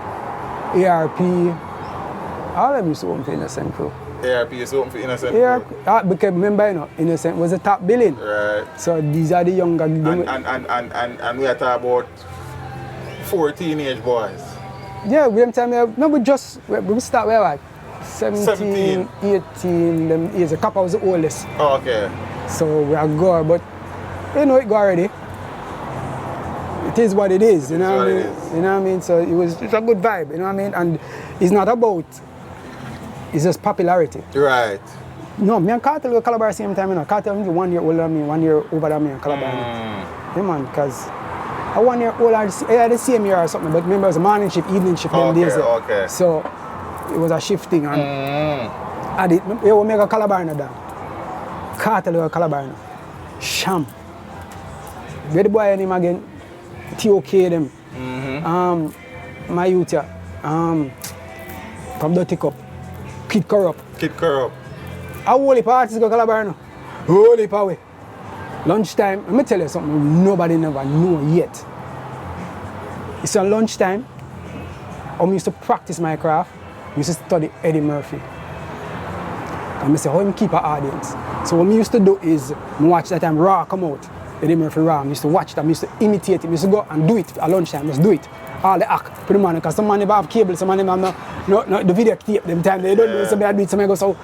ARP. All of them used to open for Innocent Crew. ARP used to open for Innocent Crew? Because remember, you know, Innocent was the top billing. Right. So these are the younger... And we are talking about 4 teenage boys. Yeah, we time we start where like 17, 18, them years. A couple was the oldest. Oh, okay. So we are good, but you know it go already. It is what it is, you know what I mean? You know what I mean? So it's a good vibe, you know what I mean? And it's not about, it's just popularity. Right. No, me and Cartel were Calabar same time, you know. Cartel is 1 year older than me, 1 year over than me in Calabar. Yeah, man, because I 1 year older, I had the same year or something, but remember it was a morning shift, evening shift, them days. Okay. So it was a shifting, and I did, we make a Calabar now. Cartel was Calabar now. Sham. Where the boy name again? TOK them. My youth, from Dirty Cup. Kid Corrupt. A whole heap of artists go Calabar now. Whole heap of way. Lunchtime, let me tell you something nobody never know yet. It's a lunchtime. I used to practice my craft. I used to study Eddie Murphy. And I say, how him keep an audience? So what I used to do is, I watch that time Raw come out. Eddie Murphy Raw. I used to watch that, I used to imitate it. I used to go and do it at lunchtime, just do it. All the act, pretty much, because some man never have cable, some man never have no the video tape them time. They don't do it, so I do it, so I go, so,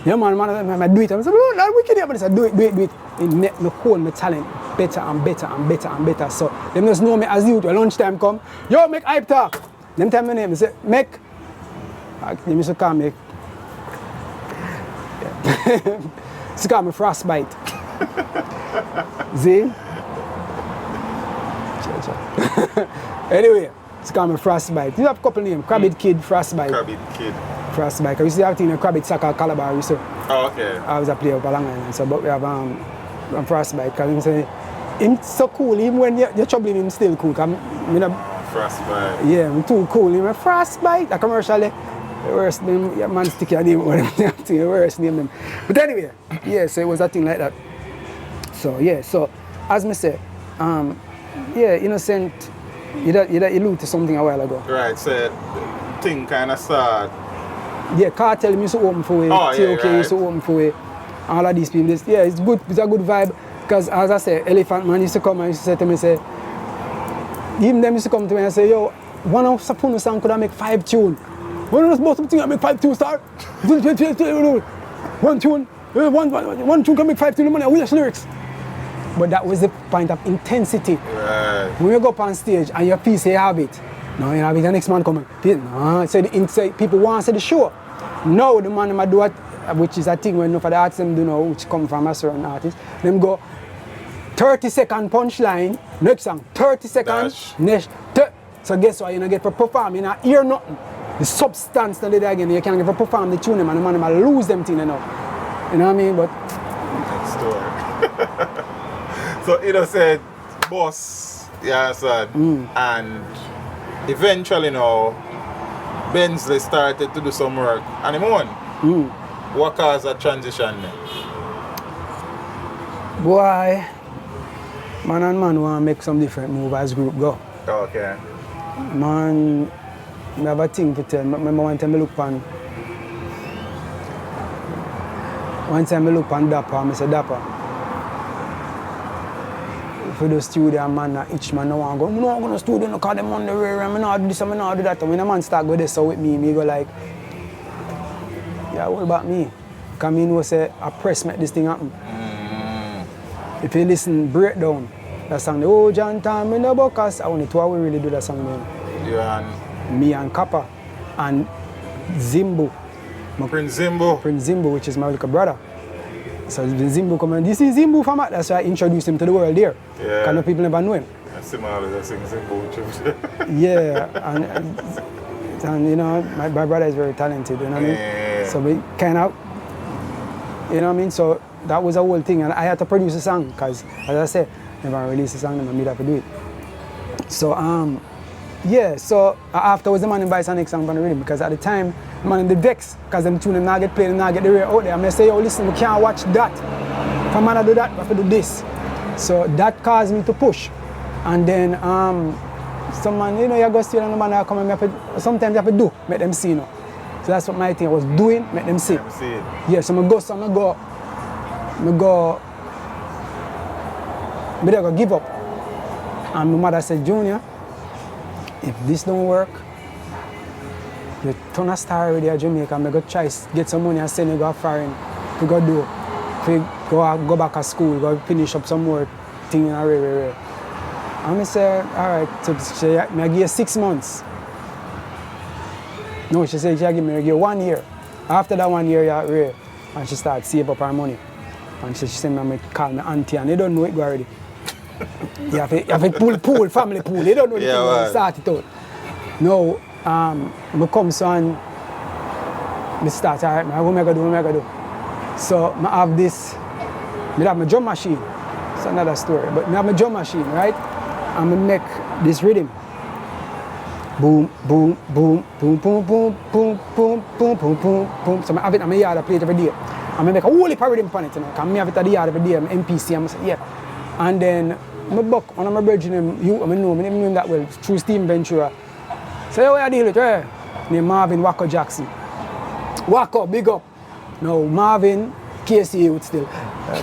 yeah man, I do it. I say, oh, not wicked, but I say, do it. It hold my talent better and better and better and better. So, them just know me as youth, when lunchtime come, yo, make hype talk. Them time my name, I say, make, they used to call me, used to call me Frostbite. See? Anyway, it's called me Frostbite. You have a couple names, Crabbit Kid, Frostbite. Frostbite. I used to have a team in Crabbit Soccer Calabar. Oh, okay. I was a player for a long time, so, but we have Frostbite. Because him so cool, even when you're troubling him, still cool. Frostbite. Yeah, I'm too cool. Him Frostbite, a commercial. The worst name, yeah, man sticky name, the worst name them. But anyway, yeah, so it was a thing like that. So yeah, so as me say, yeah, Innocent, you alluded to something a while ago. Right, said thing kind of start. Yeah, Cartel used to open for it, Oh, yeah, TOK right. used to open for it, all of these people. Yeah, it's good, it's a good vibe. Because as I say, Elephant Man used to come and used to say to me, say, even them used to come to me and say, yo, one of Sapuna song could I make 5 tunes. One of those bottom thing I make 5 tunes, star. One tune, one tune can make 5 tunes, money, which lyrics. But that was the point of intensity. Right. When you go up on stage and you feel say you have it, no, you have it, the next man coming. No, so people want to see the show. Now the man might do it, which is a thing when enough of the artists them do know, which come from a certain artist. Them go 30-second punchline, next song, 30 seconds, next. So guess what? You don't get to perform, you don't hear nothing. The substance that they do again, you can't get to perform the tune them and the man might lose them thing, you know. You know what I mean? But Next story. So Innocent, boss, yeah, son, and eventually now, Bensley started to do some work on him own. What caused that transition then? boy, man and man want to make some different move as group go. Okay. Man, I have a thing to tell. Remember one time I look on Dapper, I said Dapper. For the studio, man, each man no want to go. I'm not going to studio, no, because them on the rear, I'm not do this, I'm not do that. And when a man start go this so with me go like, yeah, what about me? Because me know say I press make this thing happen. If you listen Breakdown, that song, the oh John Tom in the Buckas, I only two we really do that song then. Yeah, Me and Kappa and Zimbo. Prince Zimbo. Prince Zimbo, which is my little brother. So when Zimbo come and this is Zimbo from that. That's why I introduced him to the world there. Yeah. Because no people never know him. I see my I sing Zimbo with him. Yeah, and you know, my brother is very talented, you know what I mean? Yeah. So we kind of, you know what I mean? So that was a whole thing, and I had to produce a song, because as I said, never release a song, and I made have to do it. So, yeah, so afterwards the man invites the next song from the rhythm, because at the time, the man in the decks, because them tune them not get played and not get the rare out there. I say, yo, listen, we can't watch that. If a man do that, we have to do this. So that caused me to push. And then, some man, you know, you go see and the man come and sometimes you have to do, make them see, you know. So that's what my thing was doing, make them see. Yeah, so I go, I go give up. And my mother said, Junior, if this don't work, you turn a star already at Jamaica, I'm going to try get some money and send you go foreign. We go do, we go back to school, go finish up some more thing in a rare. And I said, all right, so she, I give you 6 months. No, she said she give me 1 year. After that 1 year, you're rare. And she started save up her money. And she said, me call me auntie, and they don't know it already. you have to pool, family pool. They don't know the thing when you start it out. Now, I come so and I start, all right, what am I going to do? So I have this, I have my drum machine. It's another story. But I have my drum machine, right? And I make this rhythm. Boom, boom, boom, boom, boom, boom, boom, boom, boom, boom, boom, boom. So I have it in my yard, I play it every day. And I make a whole heap of rhythm on it, you know. Because I have it at the yard every day, I'm MPC, and I say, yeah. And then I buck one of my brethren, I know him that well, through Steven Ventura. So how you deal with it? Named Marvin Wacko Jackson. Wacko, big up. Now Marvin, Casey Youth still.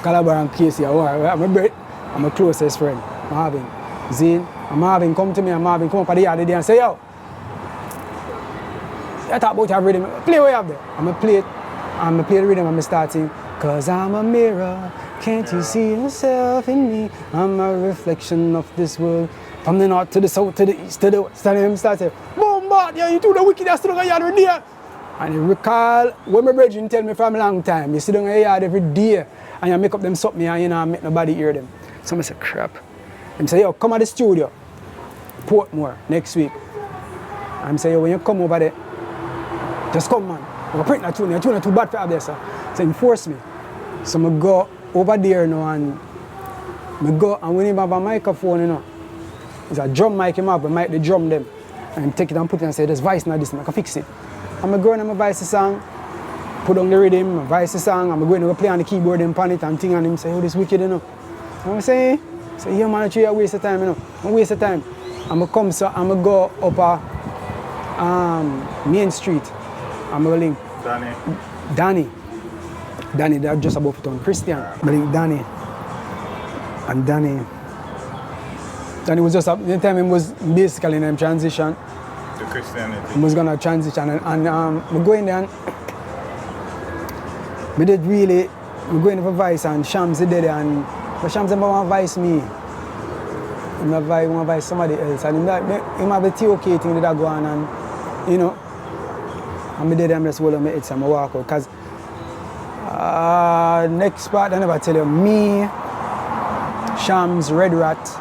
Calabar and Casey, I'm my closest friend, Marvin. Zane, and Marvin come to me and Marvin come up at the yard today and say, yo, I talk about your rhythm, play what you have there. I'm going to play it, and I play the rhythm and I'm starting, cause I'm a mirror, can't you see yourself in me? I'm a reflection of this world. From the north to the south to the east to the west, and him start saying, boom, man, yeah, you do the wicked, you still got yard every day. And you recall what my brethren tell me from a long time, you sit down in the yard every day, and you make up them something and you know, make nobody hear them. So I say, crap. I say, yo, come to the studio, Portmore, next week. I say, yo, when you come over there, just come, man. I'm print that tune, your tune is too bad for up there, sir. So enforce me. So I go over there now and I go, and when you have a microphone, you know, it's a drum mic, you have a mic, they drum them. And take it and put it and say, there's voice now, this, and I can fix it. And I go and I voice the song, put on the rhythm, I voice the song, and I go and I play on the keyboard and pan it and thing, and him say, oh, this wicked, you know. I'm saying? So yeah man, you waste of time, you know. I waste of time. I'm come so I'm gonna go up Main Street. I'm gonna link Danny, they're just above town. Christian. I'm gonna link Danny. And Danny was just the time he was basically in transition. To Christianity. He was gonna transition and we go in there and we did really we go in for Vice and Shams did there and but Shams never want to Vice me. He want to Vice somebody else and he have a TOK thing that go on and you know and me did them just hold on my head and I walk out because next part I never tell you me, Shams, Red Rat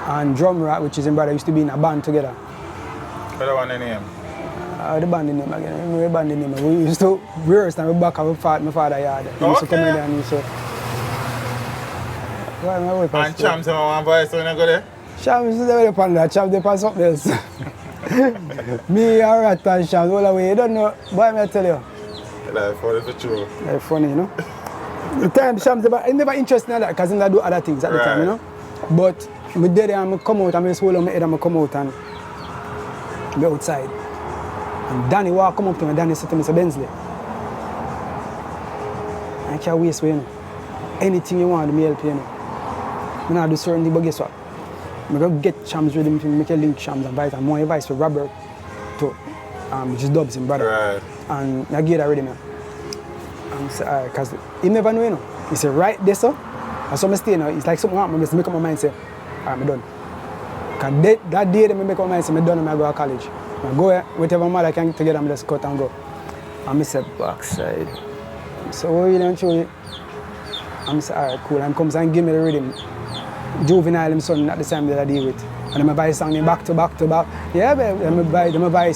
and Drum Rat, which is in brother, used to be in a band together. What the one the name? The band name again. The band name. We used to rehearse and we back and we fought my father yard. He used to come in there and he used to. And Champs and one voice when you go there? Shams is there upon that. Shams there on something else. Me and Rat and Shams all the way. You don't know. Boy, I tell you. Like funny for true. Like funny, you know. The time Shams never interested in that because he do other things at the time, you know. But I did it and I come out and I swallow my head and I come out and I outside. And Danny come up to me and Danny said to me, Bensley, I can't waste with you know. Anything you want, me help you, you know. I don't do certain things, but guess what? I'm going to get Shams ready to make a link Shams and Vice and more advice for Robert too, which is Dubs in brother. Right. And I get that ready, man. And say, alright, because he never know, you know. He said, right there, so. And so I stay, you know, it's like something happened, I make up my mind, say, alright, I'm done. Because that day, I make up my mind, say, I'm done, I go to college. I go there, whatever mother I can get together, I just cut and go. And I say, backside. So, what you don't show you? I say, alright, cool. And comes and give me the rhythm. Juvenile, him son, at the time that I deal with. And I buy song back to back. Yeah, babe, I buy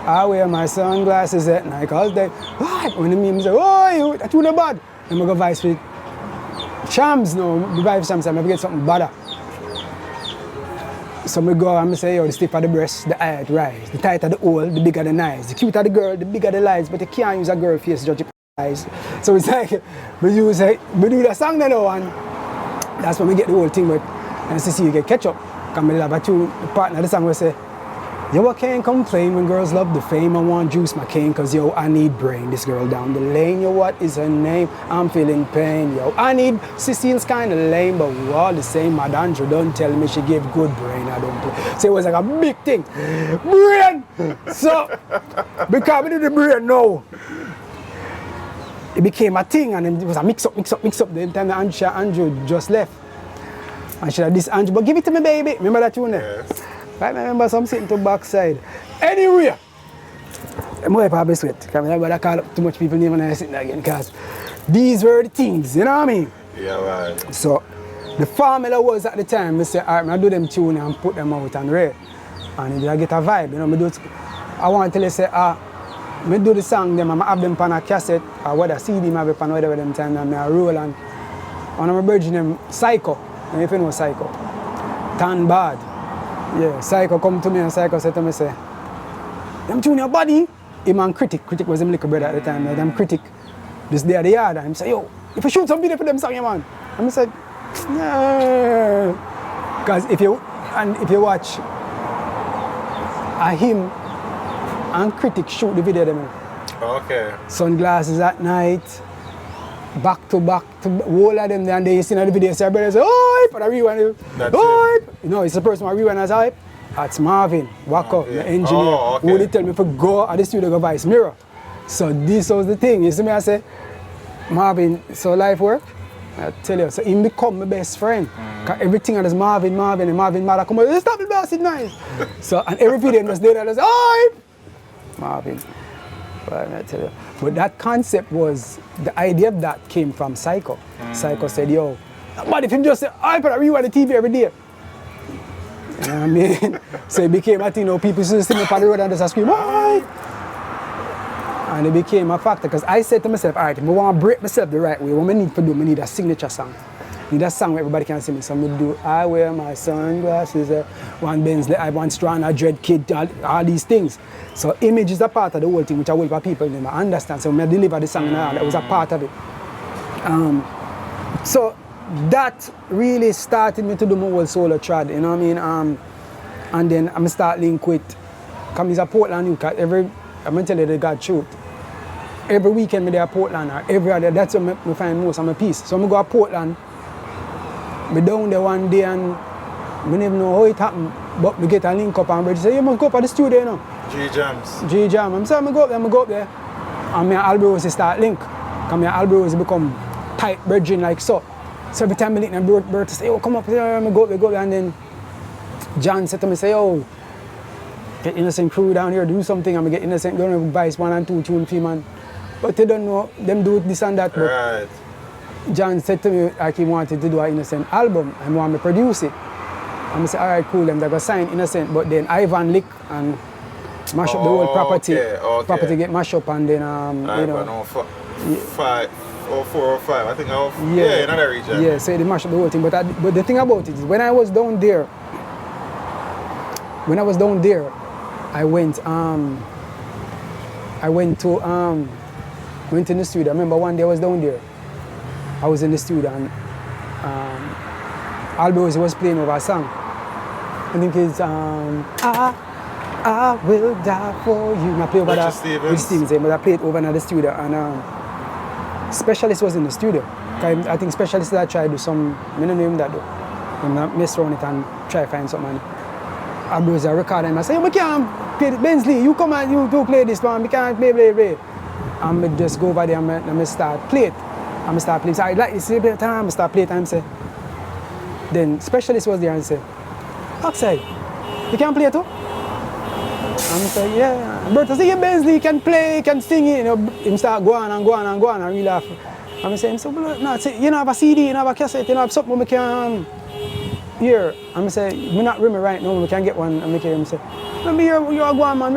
I wear my sunglasses at night, all day. What? When the meme say, oh, that's too bad. And I go Vice with Shams now, the Vice Shams, I get something better. So I go and I say, yo, the stiff of the breast, the eye, the rise, the tighter the hole, the bigger the eyes, the cuter the girl, the bigger the lies, but you can't use a girl face to judge your eyes. So it's like, we do the song then and that's when we get the whole thing, but and see you get catch up. Come have a tune, the partner of the song will say, yo, I can't complain when girls love the fame. I want juice my cane, cause yo, I need brain. This girl down the lane, yo, what is her name? I'm feeling pain, yo. I need Cecile's kinda lame, but we all the same. Madame don't tell me she gave good brain, I don't play. So it was like a big thing. Brain! So, because we did the brain now, it became a thing and it was a mix up. The time that Andrew just left. And she had this Andrew, but give it to me, baby. Remember that tune there? Yes. Right, I remember some sitting to backside. Anyway, I'm going to probably sweat. Because I'm going to call up too much people name and I sit there again. Because these were the things, you know what I mean? Yeah, right. So, the formula was at the time, I say, all right, I do them tune and put them out and read. And I get a vibe, you know. I want to tell you, say, I do the song, them, I have them on a cassette, or whether CD, I have it on whatever them time, and I roll and one of my virgin them, Psycho. I don't know if you know Psycho. Tan Bad. Yeah, Psycho come to me and Psycho said to me, say, them tune your body. Him and Critic was him little brother at the time, like, them Critic. This day at the yard, and him say, yo, if you shoot some video for them song, yeah, man. And I said, nah. Because if you watch him and Critic shoot the video, them. Okay. Sunglasses at night, back to all of them, and they see the video, say, brother say, oh, hype, and I rewind. Oh, hype. You know, it's the person who rewind as hype. That's Marvin, Wacko, the engineer, okay. who they tell me to go at the studio go Vice Mirror. So this was the thing. You see me, I say, Marvin, so life work? I tell you, so he become my best friend. Cause everything is Marvin, and Marvin mother come out, stop the blast, it's nice. So, and every video was there, I say, oh, hype. Marvin. But I tell you. But that concept was, the idea of that came from Psycho. Psycho said, yo, but if you just say, I put a rewind the TV every day. You know what I mean? So it became a thing, you know, people used to see me on the road and just scream, why? And it became a factor, because I said to myself, all right, if I want to break myself the right way, what I need to do, I need a signature song. I need a song where everybody can see me. So I do, I wear my sunglasses, one Bensley, I want strong, a dread kid, all these things. So image is a part of the whole thing, which I will for people to understand. So when I deliver the song, that was a part of it. So that really started me to do my whole solo trad, you know what I mean? And then I'm start link with, come is a Portland youth, I'm gonna tell you the God truth. Every weekend me there at Portland, or every other, that's where I find most of my peace. So I go to Portland, me down there one day and I never know how it happened, but we get a link up and Bridget say, you must go up to the studio, you know. G-Jam. I'm saying, I go up there. And me and Albrose start link. Because me and Albrose become tight bridging like so. So every time I link and Bert say, oh, come up here, I go up there. And then John said to me, say, oh, get Innocent crew down here, do something. I'm going to get Innocent, going to Vice 1 and 2 tune for man. But they don't know, them do this and that. Right. But John said to me like he wanted to do an Innocent album and want me to produce it. And I said, all right, cool, them they're going to sign Innocent. But then Ivan lick and mash up the whole property. Okay. Property get mashed up and then, you know. 5 or 4 or 5, I think. Yeah, in another region. Yeah, so they mash up the whole thing. But the thing about it is, when I was down there, I went in the studio. I remember one day I was down there. I was in the studio and Albrose was playing over a song. I think it's I will die for you. And I play over that with Stevens, but I played over in the studio and Specialist was in the studio. I think Specialist that tried to do some, I don't know him that though. And I messed around it and try to find something. Albrose a record and I say, we can't play Bensley, you come and you do play this one, we can't play. And I just go over there and I start play it. And I start playing. So I like this every time I start playing and say. Then Specialist was there and say, outside, you can play too? And I say, yeah. Bert say, yeah, Bensley, you can play, you can sing it. You know, him start go on and I really laugh. And I say, so, no, you don't have a CD, you don't have a cassette, you don't have something we can hear. And I say, we not remember right now, we can get one and make it. And I say, let me hear you're going, man.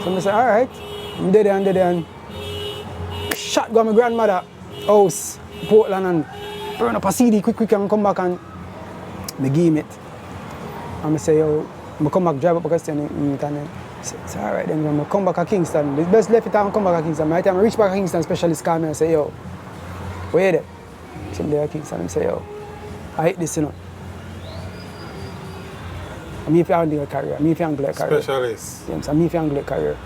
So I say, all right. I'm dead and shot go my grandmother house, Portland, and burn up a CD quick and come back and I give him it. And I say, yo, I come back, drive up because and then say, all right, then when I come back to Kingston, the best left it and come back to Kingston. By the time I reach back to Kingston, Specialist call me and say, yo, where you there? So I'm there at Kingston and say, yo, I hate this, you know. I'm here for Angular career. Specialist. Yes, I'm here for Angular career.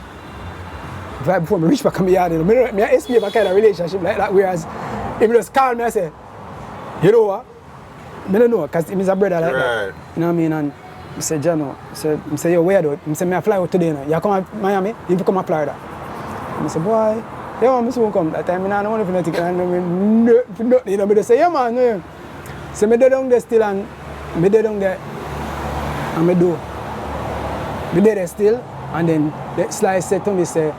Right before I reach back to my yard, you know, I escape a kind of relationship like that, whereas if he just call me and say, you know what? I don't know, because he's a brother like that. You know what I mean? And I say, Jano, I say, yo, where do? I say, I fly out today now. You come to Miami, you come to Florida. And I say, boy, yeah, I'm supposed to come. That time, I don't want to feel nothing. And you know, I say, yeah, man. Yeah. So I down there still and I down there and I do. I there still and then the Slice said to me, say,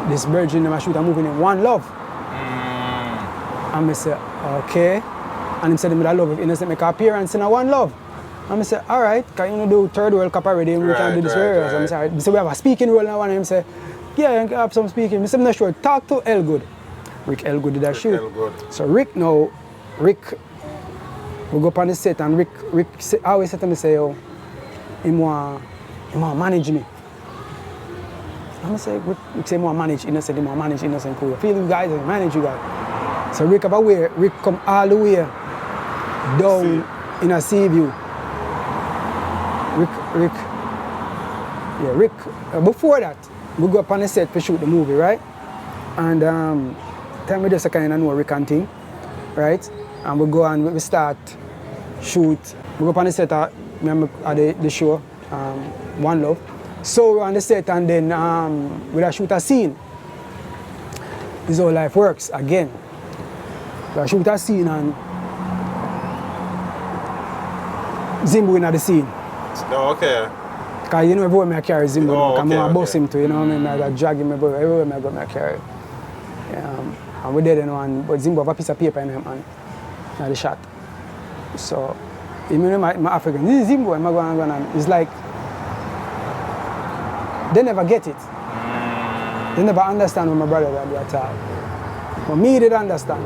this virgin I shoot a movie named One Love. And I said, okay. And he said, I love if Innocent make an appearance in a One Love. And I said, all right, can you do Third World Cup already and we can do this for us. And I said, all right. So we have a speaking role now and he said, yeah, you can have some speaking. I said, I'm not sure. Talk to Elgood. Rick Elgood did that shoot. So Rick, we go up on the set and Rick always said to me, say, oh, he want manage me. I'm going to say, Rick say, he want manage Innocent, he want manage Innocent crew. I feel you guys, I manage you guys. So Rick come all the way down in a sea view. Rick, before that, we go up on the set to shoot the movie, right? And time we just kind of know Rick and thing, right? And we go and we start shoot. We go up on the set at the show, One Love. So we're on the set and then we shoot a scene. This is how life works again. We shoot a scene and Zimbo in the scene. Oh, okay. Because you know everywhere I carry Zimbo, okay, I bust him too, you know what I mean? I drag him everywhere I go, I carry. And we did, you know, but Zimbo have a piece of paper in him and the shot. So, you know, my African, this is Zimbo, and I'm going and it's like, they never get it. They never understand what my brother do at all. But me, they understand.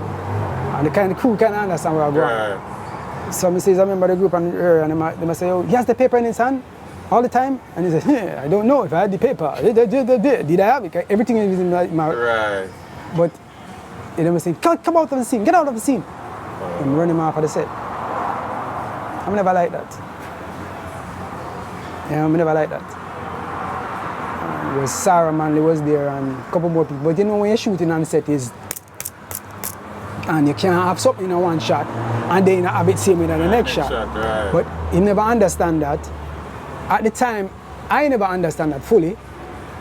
And the kind of crew can understand where I'm going. Right. So I remember the group and they say, oh, he has the paper in his hand all the time? And he said, yeah, I don't know if I had the paper. Did I have it? Everything is in my... Right. But they say, come out of the scene, get out of the scene. and run him off of the set. I'm never like that. Yeah, I'm never like that. It was Sarah Manley was there and a couple more people. But you know when you're shooting on the set is and you can't have something in one shot and then have it same in the next shot. Right. But you never understand that. At the time, I never understand that fully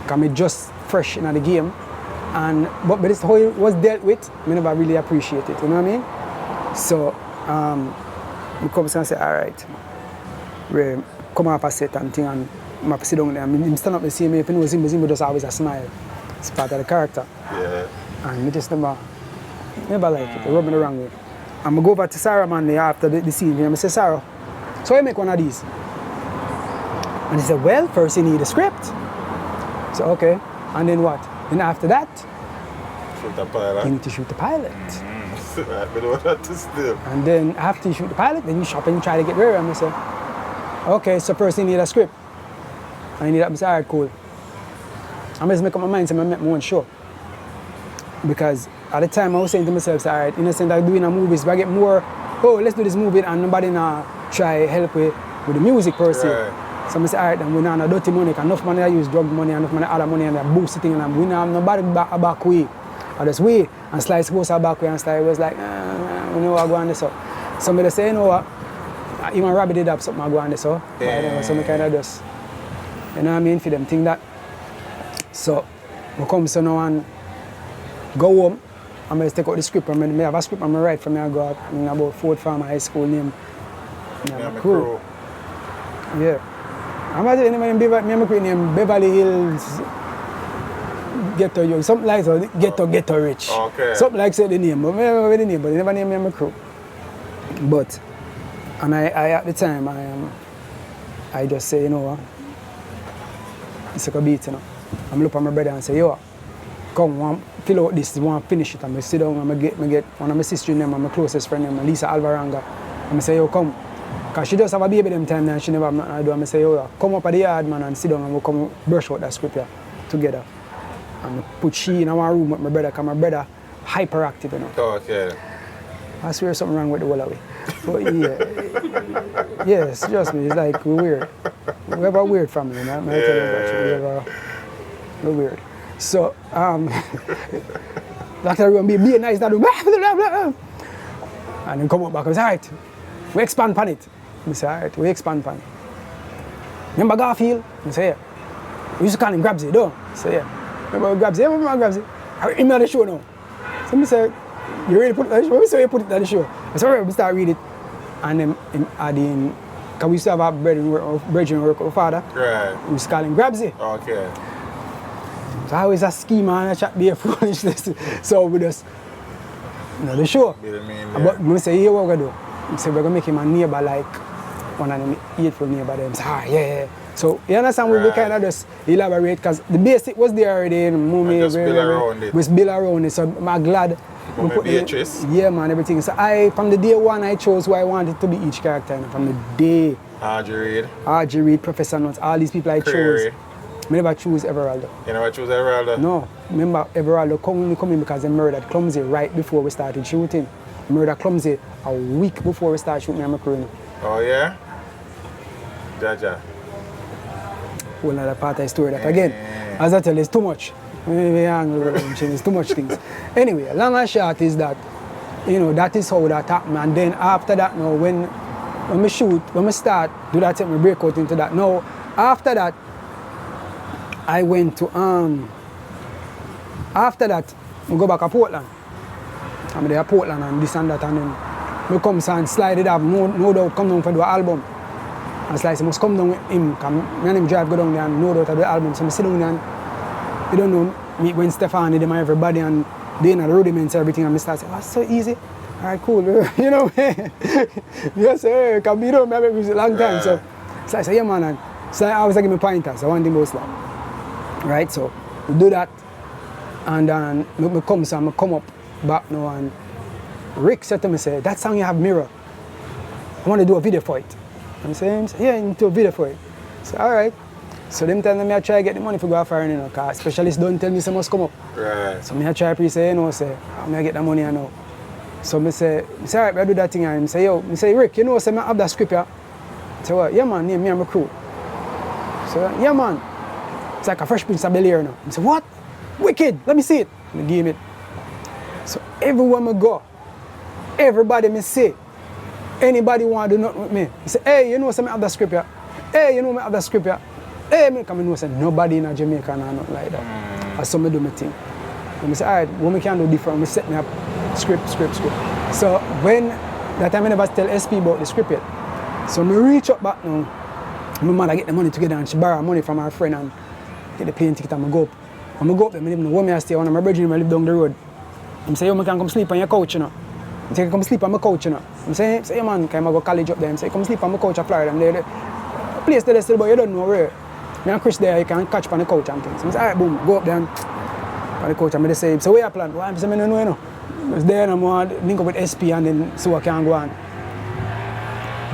because I'm just fresh in the game. But it's how it was dealt with, I never really appreciate it, you know what I mean? So, I come and say, all right, we come off a set and thing and I sit down there and stand up and see me, if you know him just always a smile. It's part of the character. Yeah. And I just never like it, it rubbed me the wrong way. And I go over to Sarah Manley after the scene here and I say, Sarah, so I make one of these. And he said, well, first you need a script. So okay, and then what? Then after that, Shoot the pilot. you need to shoot the pilot. Right, but what that to still. And then after you shoot the pilot, then you shop and you try to get rid of it. And I say, okay, so first you need a script. And I need that. I say, all right, cool. I just make up my mind, so I make my own show. Because at the time I was saying to myself, all right, innocent like doing a movie, so I get more, oh, let's do this movie and nobody now try help with the music per se. Right. So I say, all right, then we now have dirty money, enough money I use drug money, enough money other money and I boost it and we now have nobody back way. I just wait and Slice goes back way and Slice was like, we know what I go on this up. Somebody say, you know what, even Rabbit did have something I go on this up. Yeah. So I kind of just, you know what I mean, for them think that. So I come so now and go home. I'm going to take out the script. I have a script I'm going to write from me. I go out in about Fort Farmer High School name. Yeah, Crew. Yeah. I'm going to tell you my crew name Beverly Hills Ghetto Young. Something like that. Ghetto Rich. Okay. Something like say the name. But I never the name, but they never name me my crew. But, and I at the time, I just say, you know what? It's like a beat, you know. I'm looking at my brother and say, yo, come, fill out this, want to finish it. And I sit down and I get one of my sisters' name and my closest friend name, Lisa Alvaranga. And I say, yo, come. Because she just have a baby them time and she never have nothing to do. And I say, yo, come up at the yard, man, and sit down and we'll come brush out that script here together. And I put she in our room with my brother, because my brother hyperactive, you know. Okay. I swear something wrong with the whole of it. But yeah, yes, trust me, it's like we're weird. We have a weird family, you know. I tell you that, we're weird. So, Dr. Everyone be nice, that do and then come up back and say, all right, we expand on it. I say, all right, we expand on it. Remember Garfield? I say, yeah. We used to call him Grabsy, don't I say, yeah. Remember Grabsy? Yeah, remember Grabsy? I him on the show now. So I say, you really put it on the show? I say, you put it on the show. I said, all right, we start reading it. And then him add in, because we used to have our brethren work with our father. Right. We used to call him Grabsy. Okay. So I always a schema and I chat be a foolishness. So we just, you know, the show. But we say, here what we're going to do? We say, we're going to make him a neighbor like one of them hateful neighbor. Them say, yeah. So you understand, we kind of just elaborate because the basic was there already in Mummy. Just build around it. We build around it. So I'm glad. Beatrice? Yeah, man, everything. So from the day one, I chose who I wanted to be each character. And from the day. R.G. Reid, Professor Nuts, all these people I chose. I never choose Everaldo. You never choose Everaldo? No. Remember, Everaldo only come in because they murdered Clumsy right before we started shooting. Murdered Clumsy a week before we started shooting on Macaroni. Oh, yeah? Jaja. Whole another part of the story that, again, as I tell you, it's too much. It's too much things. Anyway, long and short is that, you know, that is how that happened. And then after that, now, when we shoot, when we start, do that thing, we break out into that. Now, after that, I went to, after that, we go back to Portland. I'm there at Portland and this and that, and then we come and slide it up, no doubt, come down for the album. And Slice must come down with him, because me and him drive go down there and no doubt of the album. So I sit down there and, you don't know, meet when Stefani, them and everybody, and they know the rudiments and everything, and I start saying, oh, it's so easy. All right, cool, you know, yes, sir, because we don't remember music a long time. So I say, yeah, man, and so I always give me pointers, so one thing goes like. Right, so we do that, and then I come up back now, and Rick said to me, say, that song you have mirror, I want to do a video for it. And I say, yeah, you need to do a video for it. So all right. So them tell me I try to get the money for go off, you know, because specialists don't tell me so must come up. Right. So I try to say, you know, say, I'm going to get the money now. So I say, alright, I do that thing and I say, yo, I say, Rick, you know, say I have that script here. I say, what? Yeah man, me and my crew. So yeah man. It's like a Fresh Prince of Bel-Air now. I say, what? Wicked, let me see it. I give it. So everywhere I go, everybody me say, anybody want to do nothing with me. He say, hey, you know, say I have that script here. Hey, you know, I have that script here. Hey, me come and know, say nobody in Jamaica and nothing like that. And so I do my thing. And I say, alright, what we can do different, we set me up script. So when that time I never tell SP about the script yet. So I reach up back now, my mother get the money together and she borrow money from her friend and get the plane ticket and I go up. When I go up there, I don't know where I stay, one of my brethren live down the road. I say, yo, I can come sleep on your couch, you know. I say, come sleep on my couch, you know. I say, hey man, can I go college up there? I say, come sleep on my couch at Florida. I'm there, the place there still, but you don't know where. Me and Chris there, you can catch on the couch and things. I say, alright, boom, go up there and on the couch and I say, so where you plan? Well, I say, I don't know, you know. I was there and I'm going to link up with SP and then so I can go on.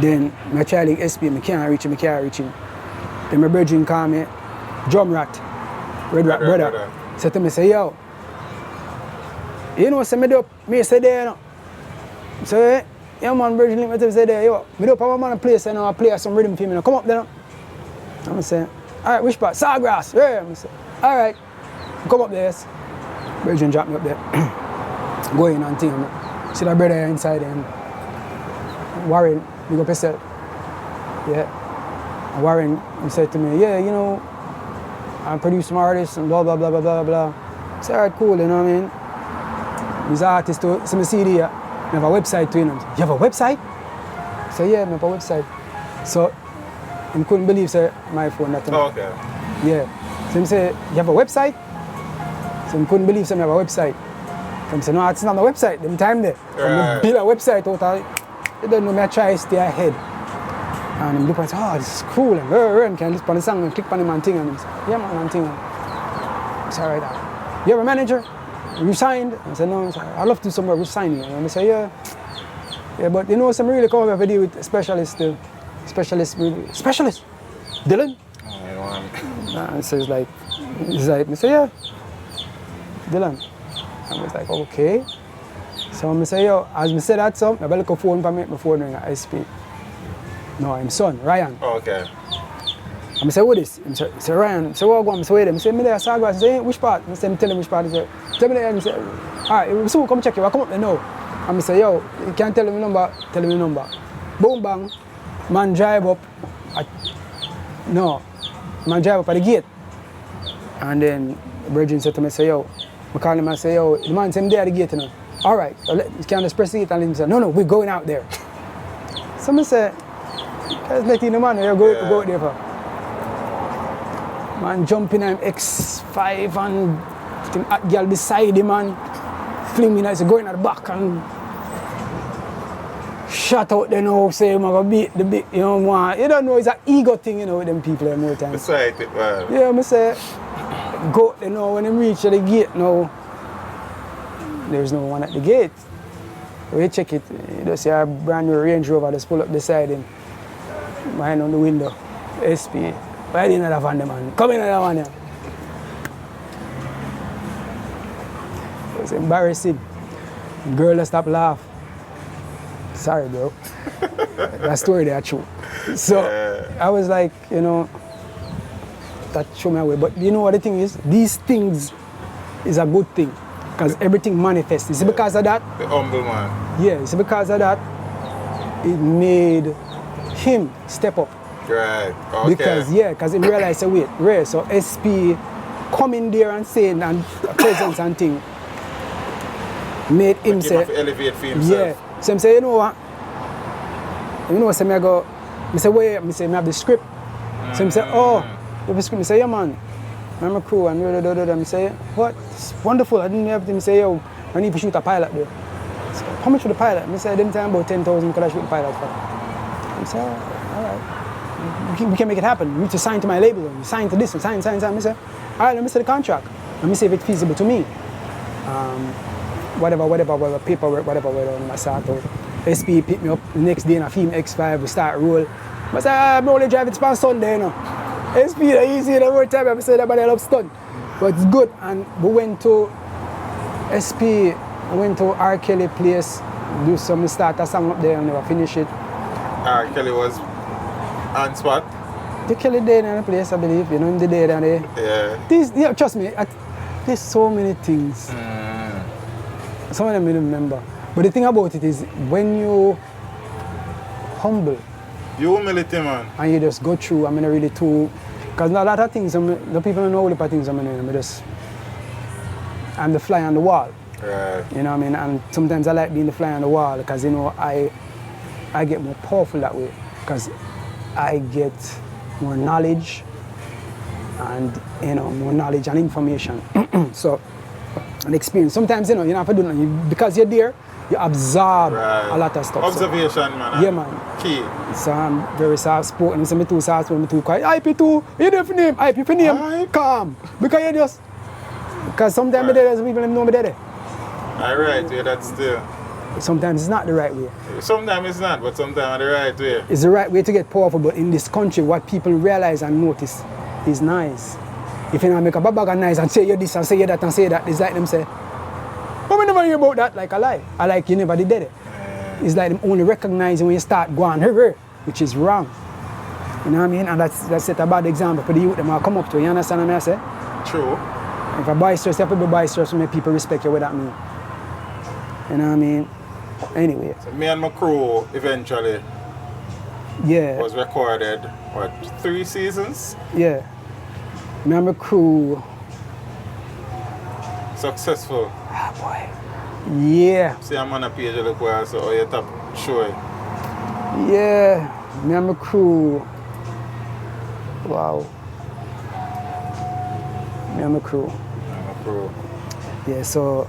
Then I try to link SP, I can't reach him. Then my brethren call me, Drum Rat, Red Rat brother. Said to me, say, yo, you know, say me do up, me say there, you know. So, yeah man, brethren, me say there, yo, me do up, I'm on a place, you know, I play some rhythm for me, you know. Come up there, you know. I'm say, alright, which part? Sawgrass, yeah. I say, alright, come up there, yes. Brethren drop me up there. Go in and thing. See that brother inside and Warren, big up yourself. Yeah. And Warren, he said to me, yeah, you know, I produce some artists and blah blah blah blah blah blah. I said, alright, cool, you know what I mean? He's an artist to some CD here. I have a website to him. You have a website? I said, yeah, I have a website. So he couldn't believe say, my phone that time. Oh, okay. Yeah. So he said, you have a website? So he couldn't believe say, I have a website. I said, no, it's not a website, them time there. Right. Build a website out of, you don't know me, I try to stay ahead. And he look and say, oh, this is cool. And can listen to the song and click on him and thing. And he said, yeah, man, and thing. I said, all right. You have a manager? You signed? I said, no. I said, I'd love to do somewhere with signing. And I said, yeah. Yeah, but you know, some really come over deal with specialists. Specialist. Dylan? And so he's like, I said, yeah. Dylan. And I was like, okay. So I say, yo, as I said that, so I look at phone for me, my phone ring at SP. No, I'm son, Ryan. Oh, okay. I say, what is? I say, Ryan. I say, what go? I say, wait. I say, me there, I saw. I say, which part? I say, tell him which part. I say, tell me there. I say, all right, so come check you. I come up there now. And I say, yo, you can't tell him the number. Tell him the number. Boom, bang. Man drive up. Man drive up at the gate. And then the Virgin said to me, say, yo, I call him and say, yo, the man said him there at the gate, you know. All right, you can just press the gate and he said, no, we're going out there. So I say, just let you know, man, you go out there for. Man jumping on X5 and hot girl beside him, man. Fling me, like, going at the back and shut out there now, say, I'm going to beat the big, you know, man. You don't know, it's an ego thing, you know, with them people more times. Beside it, man. Yeah, I say, go out there now, when they reach the gate now, there's no one at the gate. We check it, you just see a brand new Range Rover just pull up beside him. Behind on the window, SP. Why didn't have van, man? Come in another one here. It was embarrassing. The girl just stopped laugh. Sorry, bro. That story there true. So I was like, you know, that showed me a way. But you know what the thing is? These things is a good thing. Because everything manifests. Is it because of that? The humble man. Yeah, it's because of that it made him step up. Right. Okay. Because he realized, wait, rare. So SP coming there and saying and presence and thing made him say, elevate for himself. yeah. So I say, you know what? So I go, I say, wait, I say, I have the script. So I say, oh, you have the script. I say, yeah, man. I'm a crew and I say, what? It's wonderful. I didn't have to say, yo, I need to shoot a pilot there. So, how much for the pilot? I say, them time about 10,000 could I shoot a pilot for? I say, all right. We can make it happen. You need to sign to my label. You sign to this and sign. I say, all right, let me see the contract. Let me see if it's feasible to me. Whatever, paperwork, whatever, I start out. SP pick me up the next day in a Theme X5, we start roll. I say, I'm only driving it on Sunday, you know. SP, easy, the whole time I say that, but I love stunt. But it's good. And we went to SP, I went to R. Kelly place do some start a song up there and never finish it. Kelly was on spot. The Kelly dead in the place, I believe. You know him the dead and there. Yeah. Trust me, there's so many things. Some of them I don't remember. But the thing about it is when you humble. You humility, man. And you just go through, I mean, really too. Because a lot of things, the people don't know all the things I'm doing. I'm the fly on the wall. Right. You know what I mean? And sometimes I like being the fly on the wall because, you know, I get more powerful that way. Because I get more knowledge and, you know, more knowledge and information. So, and experience. Sometimes, you know, you have to do nothing. Because you're there, you absorb a lot of stuff. Observation, so, man. Yeah, man. Key. So I'm very soft-spoken. I'm too soft-spoken, I'm too quiet. Hype too. You do for name. Hype you for name. Hype. Calm. Because you just... Because sometimes there's people that know me there. Alright, yeah, that's still. Sometimes it's not the right way. Sometimes it's not, but sometimes the right way. It's the right way to get powerful, but in this country, what people realize and notice is nice. If you don't make a bag of nice and say you this and say you that and say that, it's like them say, but we never hear about that, like a lie. I like you never did it. It's like them only recognizing when you start going, which is wrong. You know what I mean? And that's set a bad example for the youth that might come up to. You understand what I say? True. If I boisterous, you have to be boisterous to make people respect you, what that mean. You know what I mean? Anyway. So me and my crew eventually was recorded, what, 3 seasons? Yeah. Me and my crew. Successful. Ah, boy. Yeah. See, I'm on a page, look where, so you top show it. Yeah. Me and my crew. Wow. Me and my crew. Yeah, so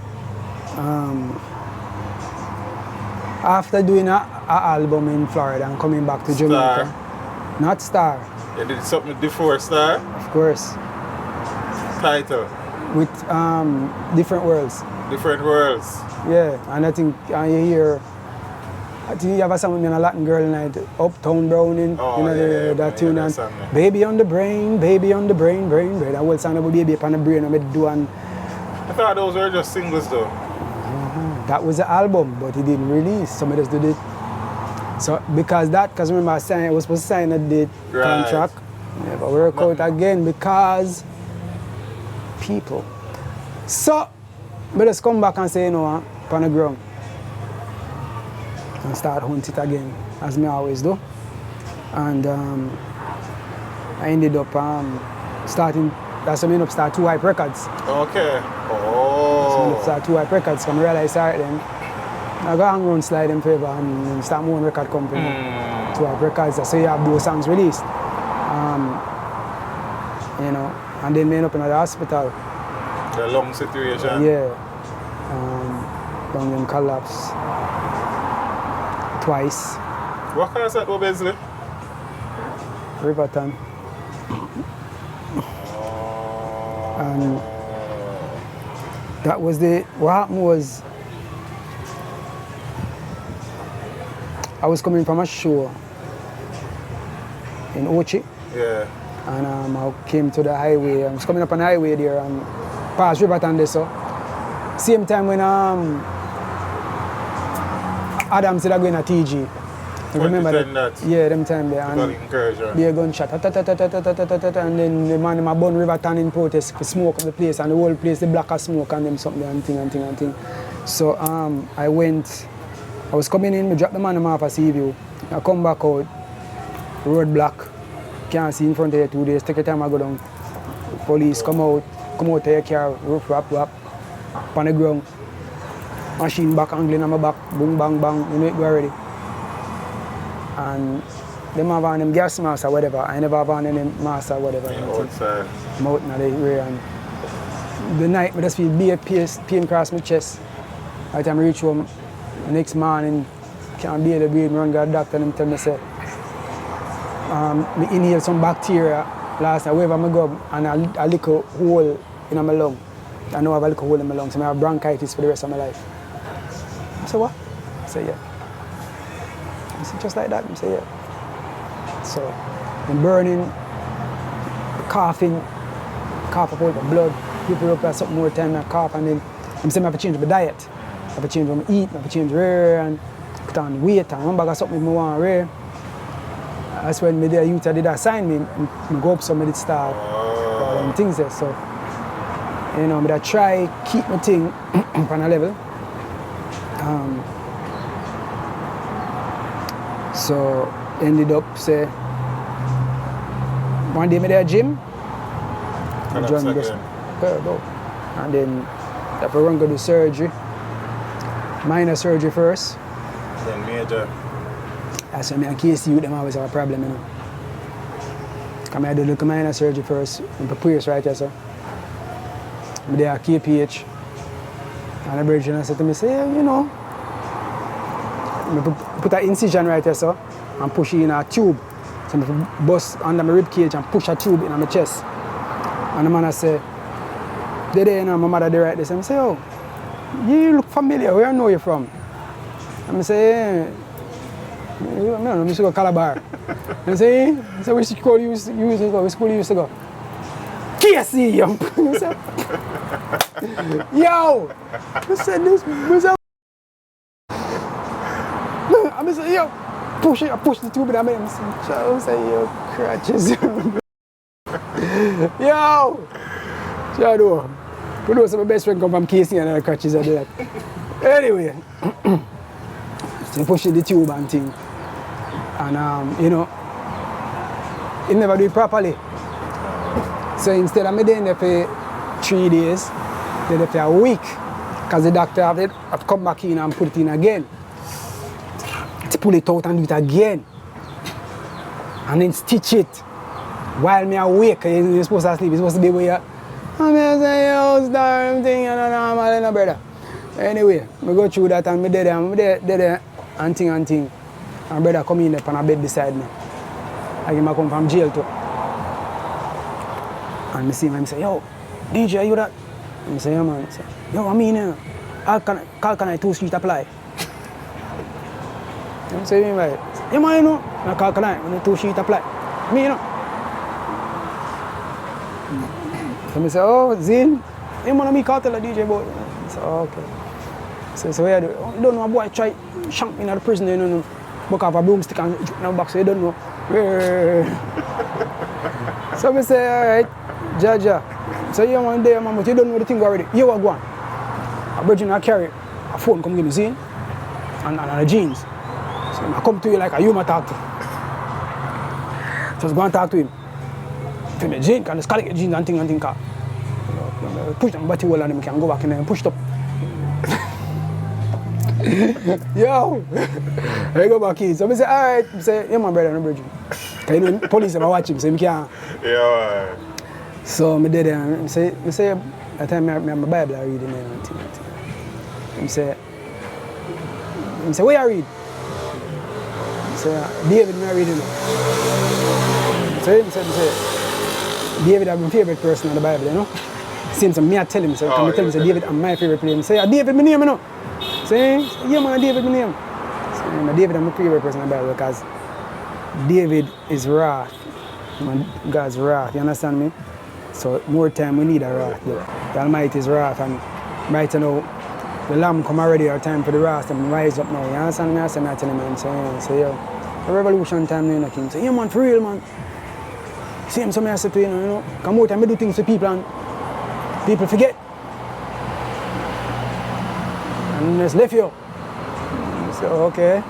after doing an album in Florida and coming back to Jamaica. Not Star. You did something before Star? Of course. Title? With Different Worlds. Different Worlds. Yeah, and I think you hear, I think you have a song with me and a Latin girl night, Uptown Browning, oh, you know, that tune, and Baby on the Brain, Baby on the Brain, Brain, Brain. That whole song about baby upon the brain, I made do, and I thought those were just singles though. That was the album, but he didn't release. Somebody else did it. So because remember I was supposed to sign a date contract, never work out again because people. So, but let's come back and say, you know, on the ground and start hunt it again, as me always do. And I ended up starting. That's when I ended up start 2 Hype Records. Okay. Oh. So I ended up start 2 Hype Records. Because I realized then I got hang around slide in favor and start my own record company. 2 Hype Records. So you have those songs released. You know, and then I ended up in the hospital. The long situation. Yeah. Lung collapse twice. What caused that, BENZLY? Riverton. And that was what happened was, I was coming from a show in Ochi. Yeah. And I came to the highway. I was coming up on the highway there and past Riverton there, so. Same time when Adam said I going to TG. I remember that? Yeah, them time there. And a gunshot. And then the man in my bun Riverton in protest for smoke up the place and the whole place, the black of smoke and them something and thing. So I was coming in, I dropped the man in my off a Seaview. I come back out, road block. Can't see in front of you 2 days. Take your time I go down. Police come out to your car, roof rap, on the ground. Machine back angling on my back, boom, bang, bang, you know it go already. And them have on them gas mask or whatever. I never have on any mask or whatever. Outside. I'm out in the rear and the night I just feel big pain across my chest. By the time I reach home, the next morning, can't be able to breathe, I run to the doctor and tell me say, I inhale some bacteria last night, wherever I go, and a little hole in my lung. I know I have a little hole in my lung, so I have bronchitis for the rest of my life. I said, what? I said, yeah. I said, just like that? I said, yeah. So, I'm burning, coughing, cough up all the blood, people up there something more time, I cough, and then I'm saying I have to change my diet. have to change what I eat, I have to change rare and put on weight and one bag of something I want rare. That's when me there youth did assign me, I go up some of the start and things there. So you know, I try keep my thing on a level. So ended up say one day I there gym. And then I run go do surgery. Minor surgery first. Then major. That's why I can't see you them always have a problem, you know. Come I do look minor surgery first, in Papyrus right here, so. I'm there at KPH. And the virgin said to me, say, you know, I put an incision right here, so, and push it in a tube. So I bust under my rib cage and push a tube in my chest. And the man say, you know, my mother did right this. And I say, oh, you look familiar, where I know you from? And I say, yeah. I don't know, I used to go to Calabar. And I say, which school you used to go? Which school you used to go? KC, yo! I said, this was a... I said, yo, I push the tube and I made him say, yo, crutches. Yo! Shadow. You know, some of my best friend come from KC and the crutches I do that. Anyway, so pushing the tube and thing. And you know, it never do it properly. So instead of me doing there for 3 days, they there for a week. Because the doctor have to come back in and put it in again. To pull it out and do it again. And then stitch it. While me awake, you're supposed to sleep, you're supposed to be where I'm saying, yo, darn thing, you know, normal, no, brother. Anyway, I go through that and I'm there and thing. And brother come in there on a bed beside me. I come from jail too. And I see him and I say, yo, DJ, are you that? And I say, yeah man. I say, yo, I mean, how can I 2 street apply? And I say, yeah man, you know, how can I 2 street apply? Me, you know. So I say, oh, Zin, you want me call tell the DJ about it? I say, oh, okay. So what you do? Oh, you don't know a boy try shank me in the prison, you know, book up a broomstick and shoot in the back, so you don't know. So I say, alright, Jaja. So you one day, man, but you don't know the thing already. You are going. A virgin I carry a phone, come give me Zin and the jeans. So I come to you like a human talk to. Just go and talk to him. Tell me, Jane, can just collect your jeans and thing. Push them body wall and them can go back in there and push it up. Yo! I go back in. So I say, alright. I say, yeah, my brother, no bridge. Because you know, police are watching, so I can't. Yeah. So I did it and I say, at the time I have my Bible I read in there and thing. I say, where I read? I say, David, I read in there. So he say, David is my favorite person in the Bible, you know. Same as me, I tell him, so can I tell him, say, David is my favorite player. Say, David, my name, you know. Say, yeah, man, David, my name. So, David is my favorite person in the Bible because David is wrath. God's wrath, you understand me? So, more time we need a wrath. The Almighty is wrath, and right now, the Lamb come already, our time for the wrath, and rise up now. You understand me? I say, I tell him, and say, yo, the revolution time, you know, King. Say, yeah, man, for real, man. Same something I said to you, you know, come more time I do things to people and people forget. And just left you. So okay.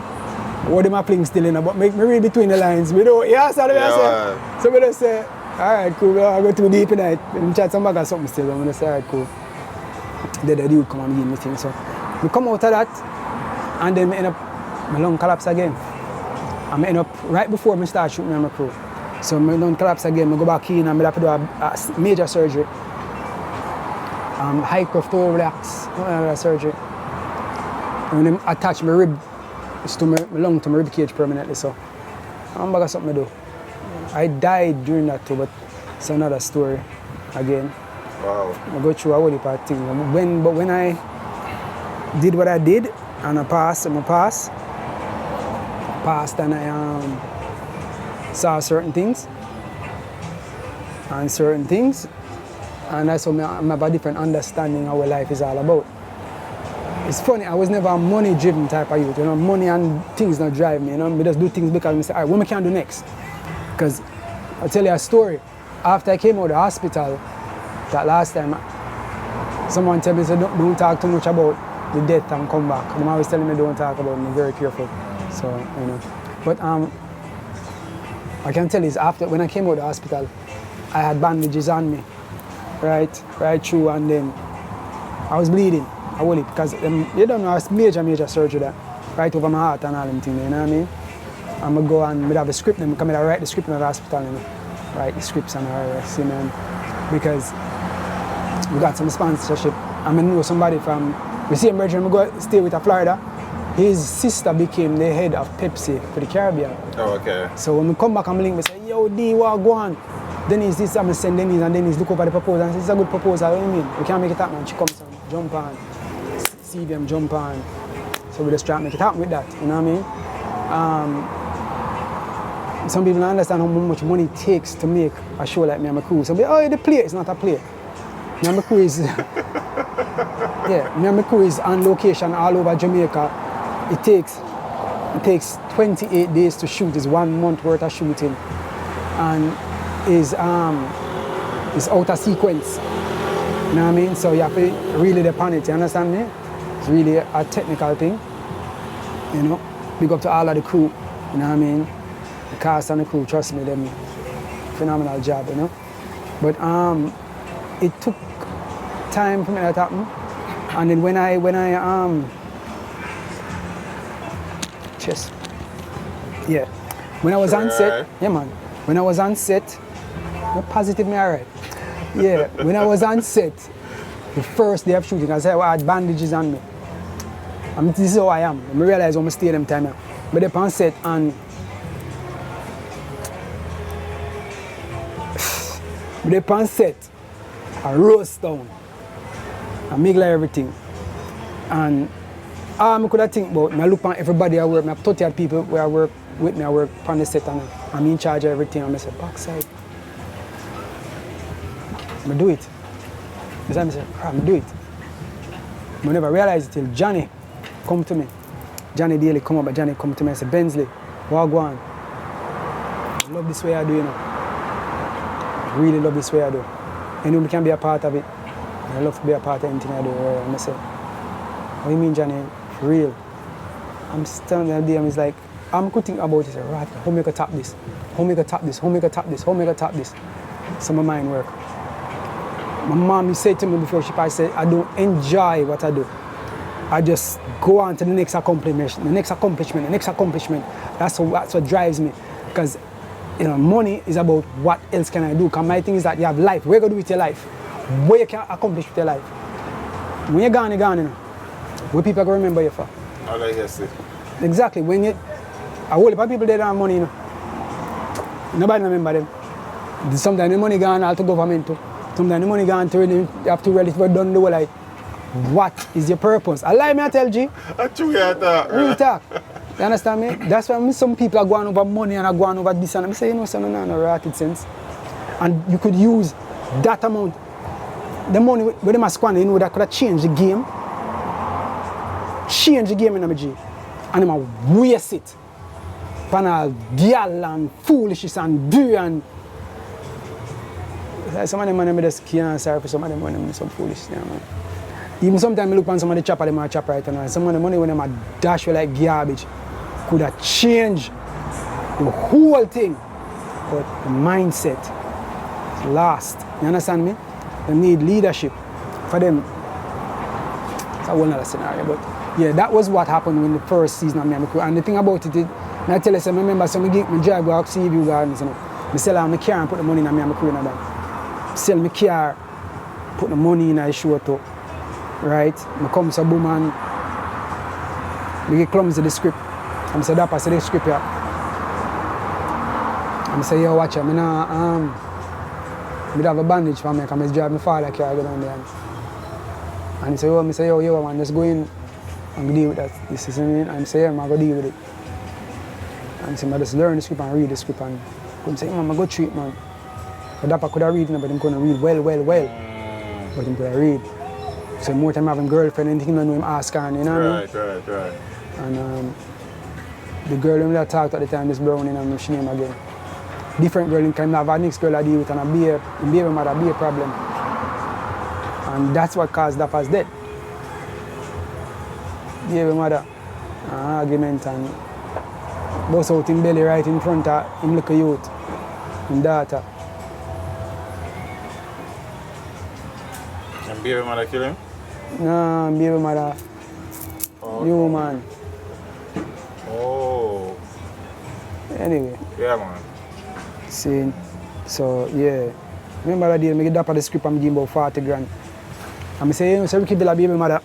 What am I playing still in? But make me read between the lines. We don't, yeah, so I say. So we just say, alright, cool, I go too deep in it. And chat some bag or something still. I'm gonna say, alright, cool. Then the dude come and give me things. So we come out of that and then I end up my lung collapse again. And I end up right before I start shooting on my crew. So I don't collapse again, I go back in and I have to do a major surgery. Hyperthorax surgery. And then attach my rib to my lung to my rib cage permanently. So I'm back something to do. I died during that too, but it's another story again. Wow. I go through a whole heap of things. But when I did what I did and I passed and I saw certain things, and that's how I have a different understanding of what life is all about. it's funny, I was never a money-driven type of youth, you know, money and things not drive me, you know, I just do things because I say, all right, what I can do next? Because I'll tell you a story. After I came out of the hospital, that last time, someone told me, so don't talk too much about the death and come back. Them always telling me don't talk about it, I'm very careful. So, you know. But I can tell you is after, when I came out of the hospital, I had bandages on me, right through, and then I was bleeding. I will it because you don't know, it's major surgery that right over my heart and all them things, you know what I mean? I'm gonna go and have a script, I'm gonna write the script in the hospital, you know, write the scripts and all, see, man, because we got some sponsorship. I know somebody from the same region, I go stay with a Florida. His sister became the head of Pepsi for the Caribbean. Oh, okay. So when we come back and link, we say, yo, D, what go on? Dennis, this, I'm gonna send Dennis, and Dennis look over the proposal and say, it's a good proposal, what do you mean? We can't make it happen. She comes and jump on, see them jump on. So we just try to make it happen with that, you know what I mean? Some people don't understand how much money it takes to make a show like Me and My Crew. So, oh, the play, it's not a play. Me and My Crew is, yeah, Me and My Crew is on location all over Jamaica. It takes 28 days to shoot. It's 1 month worth of shooting, and is out of sequence. You know what I mean? So you have to really depend on it. You understand me? It's really a technical thing. You know, big up to all of the crew. You know what I mean? The cast and the crew. Trust me, them phenomenal job. You know, but it took time for me that happen. And then when I yeah. When I was on set, yeah man. When I was on set, I'm positive me alright. Yeah, when I was on set, the first day of shooting, I said I had bandages on me. This is how I am. I realize I'm stay them time. But they on set and I roast down. I make like everything. And all I could think about, I look at everybody I work, I have 30 people where I work with me, I work on the set and I'm in charge of everything. And I say, backside, I do it. I say, I do it. I never realized it till Johnny come to me. Johnny Daly come up, but Johnny come to me and say, BENZLY, what go on? I love this way I do, you know. I really love this way I do. Anyone can be a part of it. I love to be a part of anything I do. And I say, what do you mean, Johnny? For real. I'm standing there and he's like, I'm good think about it. Right, how make a tap this? How make a tap this? How make a tap this? How make a tap this? So my mind work. My mom said to me before she passed, I don't enjoy what I do. I just go on to the next accomplishment, the next accomplishment, the next accomplishment. That's what drives me. Because you know, money is about what else can I do. Because my thing is that you have life. What you going to do with your life? What you can accomplish with your life? When you're gone, you know. What people are going to remember you for? All I hear say. Exactly. When you, a whole lot of people that don't have money, you know. Nobody remember them. Sometimes the money gone all to government too. Sometimes the money gone to you have to relative but don't know like what is your purpose. I lie me I tell G. I true you talk. Real talk. You understand me? That's why some people are going over money and are going over this and I say, you know, son, no rocket sense. And you could use that amount, the money with them squander, you know, that could have changed the game. Change the game in MG. And them waste it. For a girl and foolishness and do and some of them money just can't answer for some of them money some foolishness, yeah, man. Even sometimes I look on some of the chopper, them are chop right now. Some of the money when them are dash like garbage could have changed the whole thing. But the mindset is lost. You understand me? They need leadership for them. It's a whole other scenario. But yeah, that was what happened in the first season of Me and My Crew. And the thing about it is, I tell you, I remember some of my drive go out to Sea View Gardens, you know. I sell out my car and put the money in Me and My Crew and that. Sell my car, put the money in the show too. Right? I come to boom and I get clumsy the script. I say, that I say the script here. I say, yo, watch it. I have a bandage for me because I drive my father car go down there. And he say, yo, man, let's go in and deal with that. This is me. And I say, yeah, man, go deal with it. And I say, I just learn the script and read the script. And I say, man, I go treat, man. But that I could have read, but I'm going to read well. But I'm going to read. So more time having girlfriend, anything I know him ask her, you know what I mean? Right. And the girl whom I talked at the time, this brown, you know, she name again. Different girl in time, have a next girl I deal with and a baby mother be a problem. And that's what caused Dapper's death. Baby mother, an argument and bust out him belly right in front of him little youth, him daughter. And baby mother kill him? No, baby mother, you man. Oh. Anyway. Yeah, man. See, so yeah. Remember that day, I get Dapper the script and I give him about 40 grand. And I say, you know, so we keep the baby mother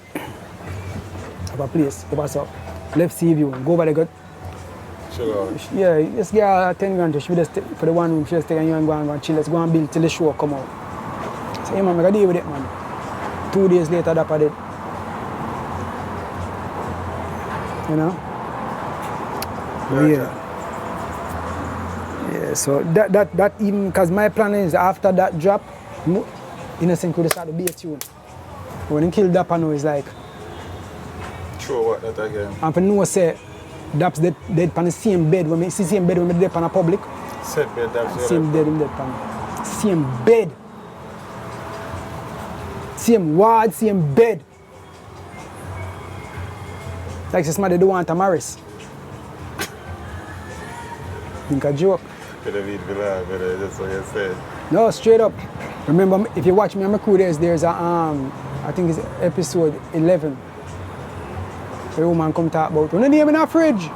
have a place, what's up? Left sea view, go over the gut. Sure. Yeah, just get her 10 grand she just for the one room, she just take you and go and chill. Let's go and build till the show come out. So, hey man, I got to deal with it, man. 2 days later, Dapper dead. You know? Yeah. Yeah, so that even, because my plan is after that drop, Innocent could start to be a tune. When he killed Dapper now, it's like, Sure, what that again? and for no say, Dap's dead on the same bed when me see same bed when me dead on the public. Said bed, that's Same bed when me dead on. Same bed. Same ward, same bed. Like somebody don't want to marry. Think a joke. Could have been that's what you said. No, straight up. Remember, if you watch me on my crew, there's a I think it's episode 11. The woman come talk about, when the name in the fridge.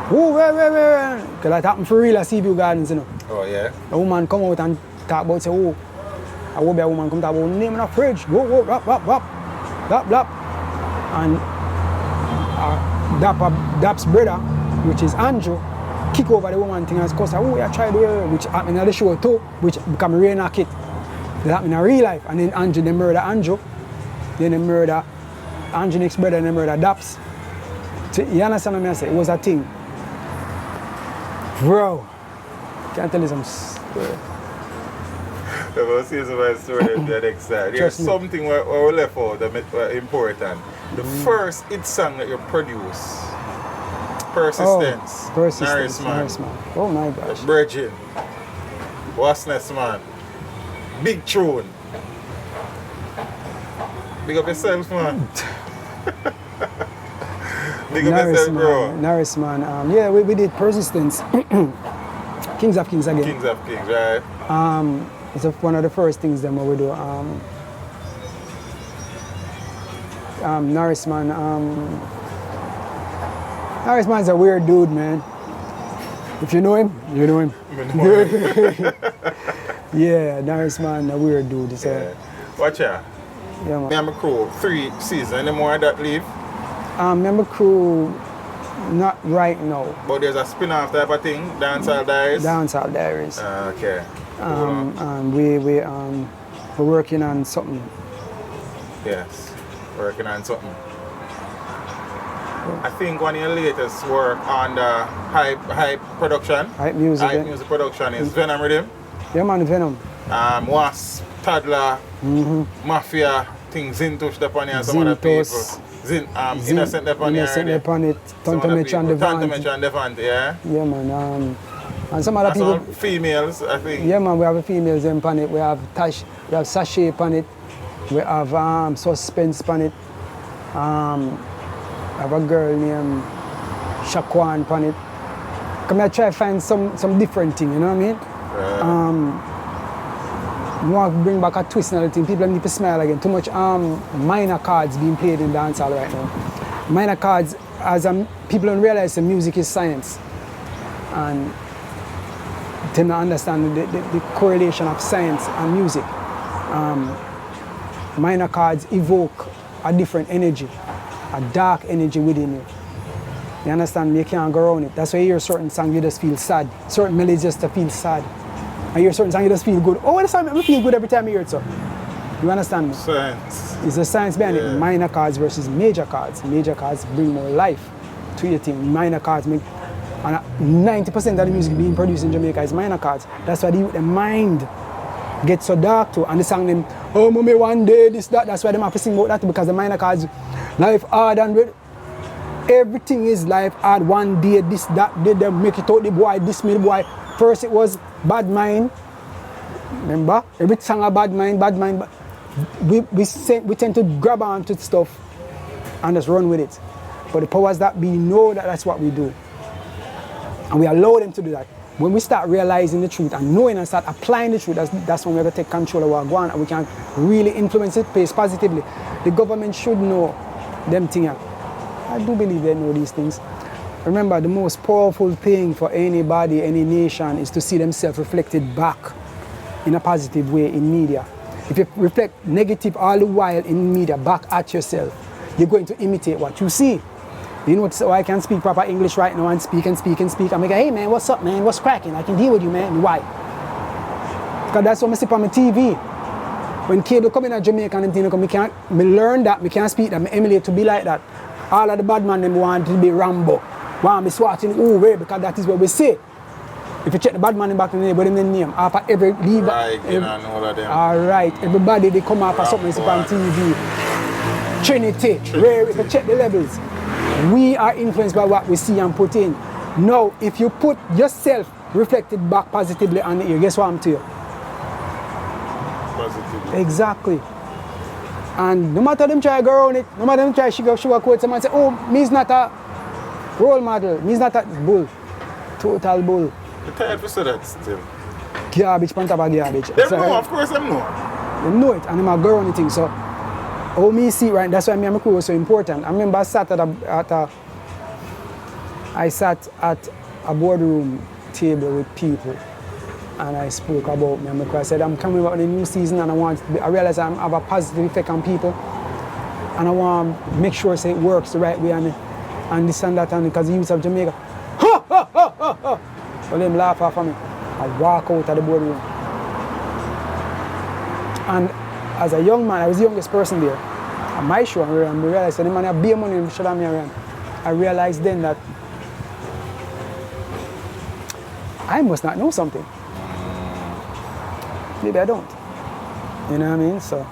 Oh, where? Because that happened for real at Seaview Gardens, you know. Oh, yeah? A woman come out and talk about, say, oh, I will be a woman come talk about the name in the fridge. Go, rap. And Dap's brother, which is Andrew, kick over the woman thing and cuss her, oh, I tried to, which happened in the show too, which become a real kid. That happened in real life. And then Andrew, they murder Andrew. Then they murder Andrew next brother, and they murder Daps. So, you understand what I say? It was a thing. Bro, can't tell you some story. I'm going to see some story on the next side. There's something where we left out that important. The first hit song that you produce, Persistence. Persistence. Nice man. Oh my gosh. Virgin. What's next, man? Big tune. Big up yourself, man. Big up yourself, bro. Norris, man. Yeah, we did Persistence. Kings of Kings again. Kings of Kings, right? It's one of the first things that we do. Norris, man. Norris, man's a weird dude, man. If you know him, you know him. Yeah, Norris, man, a weird dude. Yeah. Watch out. Yeah, man. Me and my crew, 3 seasons. Any more that leave? Me and my crew, not right now. But there's a spin-off type of thing, Dancehall Diaries? Dancehall Diaries. Okay. We're working on something. Yes, working on something. I think one of your latest work on the Hype production. Hype music. Hype music production is Venom Rhythm. Yeah, man, Venom. Wasp, Toddler, Mafia, things Zintush upon here and some other people. Innocent upon here. Innocent upon it. Tontomech and Devante, yeah? Yeah, man. And some other people. Some females, I think. Yeah, man, we have females upon it. We have Tash, we have Sachet upon it. We have Suspense upon it. I have a girl named Shaquan upon it. Come here, try to find some different thing, you know what I mean? Right. We want to bring back a twist and everything. People need to smile again. Too much minor chords being played in dancehall right now. Minor chords, as people don't realize the music is science. And they don't understand the correlation of science and music. Minor chords evoke a different energy, a dark energy within you. You understand me? You can't go around it. That's why you hear certain songs, you just feel sad. Certain melodies just feel sad. And you hear certain songs, you just feel good. Oh, this song makes me feel good every time you hear it, so. You understand me? Science. It's the science behind it. Minor chords versus major chords. Major chords bring more life to your thing. Minor chords make, and 90% of the music being produced in Jamaica is minor chords. That's why the mind get so dark too. And the song them, oh mommy one day, this, that, that's why them have to sing about that because the minor cause life hard and everything is life hard one day, this, that, they make it out the boy, this me the boy. First it was bad mind. Remember? Every song a bad mind, bad mind. But we tend to grab onto stuff and just run with it. But the powers that be know that that's what we do. And we allow them to do that. When we start realizing the truth and knowing and start applying the truth, that's when we're going to take control of our going and we can really influence it place positively. The government should know them things. I do believe they know these things. Remember, the most powerful thing for anybody, any nation, is to see themselves reflected back in a positive way in media. If you reflect negative all the while in media back at yourself, you're going to imitate what you see. You know, so I can speak proper English right now and speak. I'm like, hey man, what's up man, what's cracking? I can deal with you man, why? Because that's what I see on my TV. When cable come in at Jamaica and things, me learn that, me can't speak that, me emulate to be like that. All of the bad man them want to be Rambo, want me swatching way because that is what we say. If you check the bad man back in the day, what them name, after every leave, right, you know, all of them. Alright, everybody they come after something on TV. Trinity, where if you check the levels. We are influenced by what we see and put in. Now, if you put yourself reflected back positively on the ear, guess what I'm to you? Positively. Exactly. And no matter them try to go around it, no matter them try to sugarcoat, someone say, oh, me's not a role model, me's not a bull. Total bull. You tired to say that still? Garbage, on top of garbage. Them know, of course them know. They know it, and them are go around the thing. So, how me see right, that's why me and my crew was so important. I remember I sat at a boardroom table with people and I spoke about me and my crew. I said I'm coming out in the new season and I realize I have a positive effect on people and I want to make sure say it works the right way and this and that and because the youth of Jamaica, ha ha ha ha ha. Well them laugh off of me. I walk out of the boardroom. And as a young man, I was the youngest person there. On my show, I realized that the man have beer money and shut me around. I realized then that I must not know something. Maybe I don't. You know what I mean? So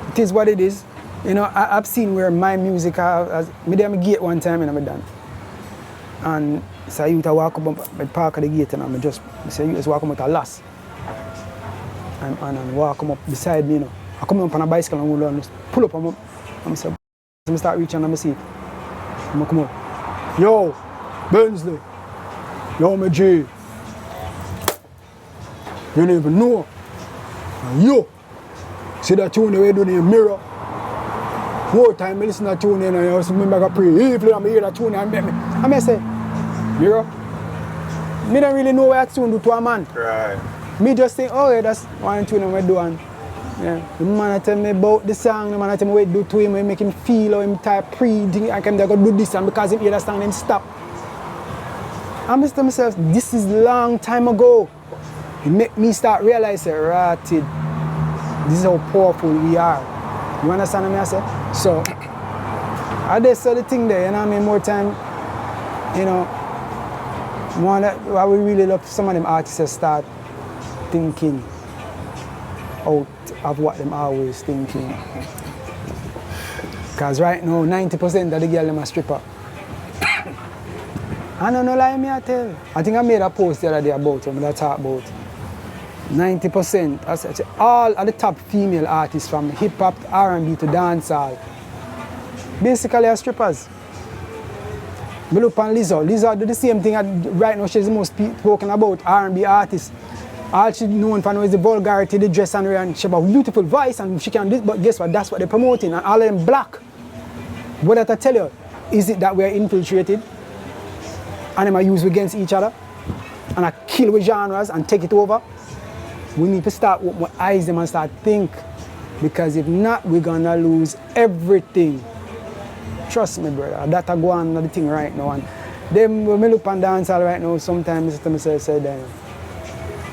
it is what it is. You know, I've seen where my music has. Maybe I'm a gate one time and I'm done. And so I walk up at park at the gate and I say you just walk up with a lass. And walk up beside me, you know. I come up on a bicycle and pull up and I say, I start reaching on my seat. I come up. Yo, Bensley. Yo, my G. You don't even know. And yo, see that tune they do in the mirror? More time I listen to that tune and I just remember I pray. If I hear that tune and I say, mirror, I don't really know what that tune do to a man. Right. Me just think, oh yeah, that's one tune I'm doing. Yeah. The man tell me about the song, the man tell me what do to him, I make him feel how him type pre-thing, I can go do this and because him hear that song, then stop. I tell myself, this is long time ago. It make me start realizing, right, this is how powerful we are. You understand what I say? So, I just saw the thing there, you know what I mean, more time, you know, I would really love some of them artists to start thinking out of what them always thinking. Because right now, 90% of the girls are stripper. I don't know lie me I tell. I think I made a post the other day about them that I talk about 90%. I said all of the top female artists from hip hop, R&B to dancehall basically are strippers. We look on Lizzo. Lizzo do the same thing right now. She's the most spoken about R&B artist. All she's known for now is the vulgarity, the dress and her, and she have a beautiful voice and she can do it, but guess what? That's what they're promoting and all of them black. What did I tell you? Is it that we're infiltrated and them are used against each other and I kill with genres and take it over? We need to start open our eyes them and start think, because if not, we're gonna lose everything. Trust me, brother. That's go on the thing right now. And them when me look on dancehall right now, sometimes I say to myself,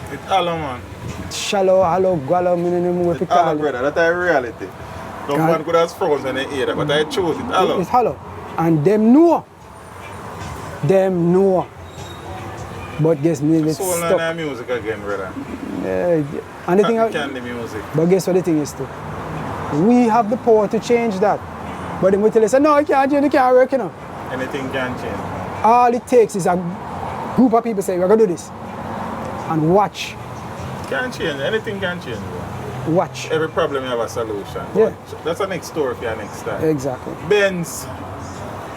it's hollow, man. Shallow, hollow, guallow, me no know what to call it. Brother, that's a reality. No man could have frozen when they hear that, but I chose it hollow. It's hollow. And them know. Them know. But guess me, it's Soul stuck. and music again, brother. And the thing, Candy music. but guess what the thing is too? We have the power to change that. But then we tell us, no, it can't change, it can't work, you know. Anything can change, man. All it takes is a group of people say, we're going to do this. And watch. Can't change. Anything can change, bro. Watch. Every problem you have a solution. Yeah. But that's the next story for your next time. Exactly. Benz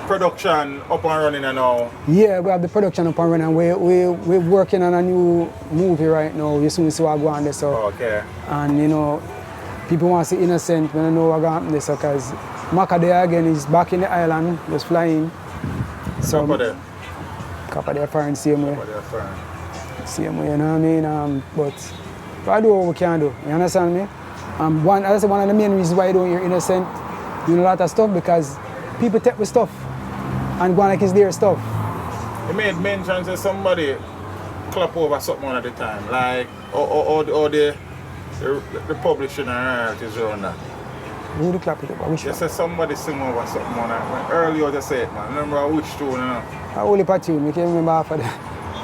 production up and running and all. Yeah, we have the production up and running. We're working on a new movie right now. You soon see what go on there. So. Okay. And you know, people want to see Innocent when I know what going to happen there. So, because Maka there again is back in the island, just flying. So, Kappa there firing same way. Same way, you know what I mean? But I do what we can do. You understand me? That's one of the main reasons why you don't hear Innocent doing a lot of stuff, because people take the stuff and go on like it's their stuff. You made mention that somebody clap over something one at a time, like or the publishing and royalties around that. Who the clap it over? Which You one? said somebody sing over something one that earlier you said, man. Remember which tune, you know? I only part tune, I can't remember half of that.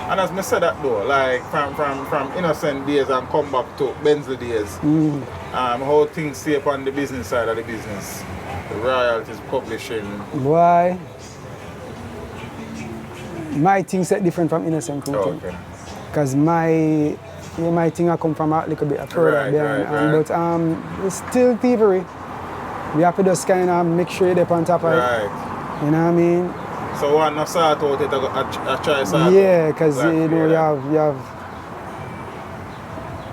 And as I said that though, like from Innocent days and come back to Bensley days, how things stay upon the business side of the business, the royalties, publishing. Why? My thing set different from Innocent thing. Okay. Because my thing I come from a little bit further behind. But it's still thievery. We have to just kind of make sure you're on top of it. Right. You know what I mean? So one not sort out it, I try sort Yeah, because like, you know you have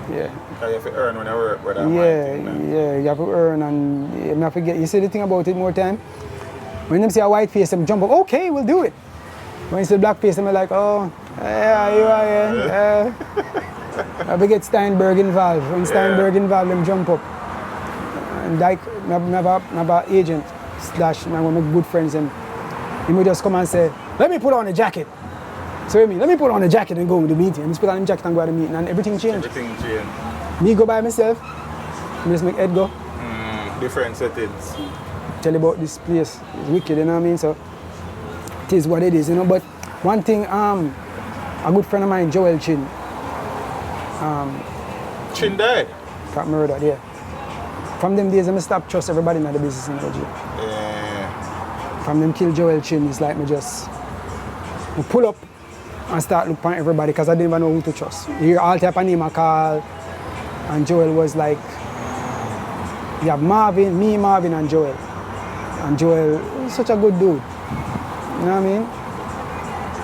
Because you have to earn when you work with that you have to earn, and you have to get. You see the thing about it more time. When them see a white face, them jump up. Okay, we'll do it. When you see black face, them are like, oh, yeah, you are, yeah. I have to get Steinberg involved. When Steinberg involved, them jump up. And like, I have an agent slash one of my good friends, and he would just come and say, let me put on a jacket. So you mean, let me put on a jacket and go to the meeting. And just put on a jacket and go to the meeting, and everything changed. Everything changed. Me go by myself, me just make Ed go. Different settings. Tell you about this place, it's wicked, you know what I mean? So it is what it is, you know. But one thing, a good friend of mine, Joel Chin. Chin died? Got murdered, yeah. From them days, I stop trust everybody in the business in OG. Yeah. From them kill Joel Chin, it's like me pull up and start looking at everybody because I didn't even know who to trust. You hear all type of name I call, and Joel was like, you have Marvin, and Joel. And Joel is such a good dude. You know what I mean?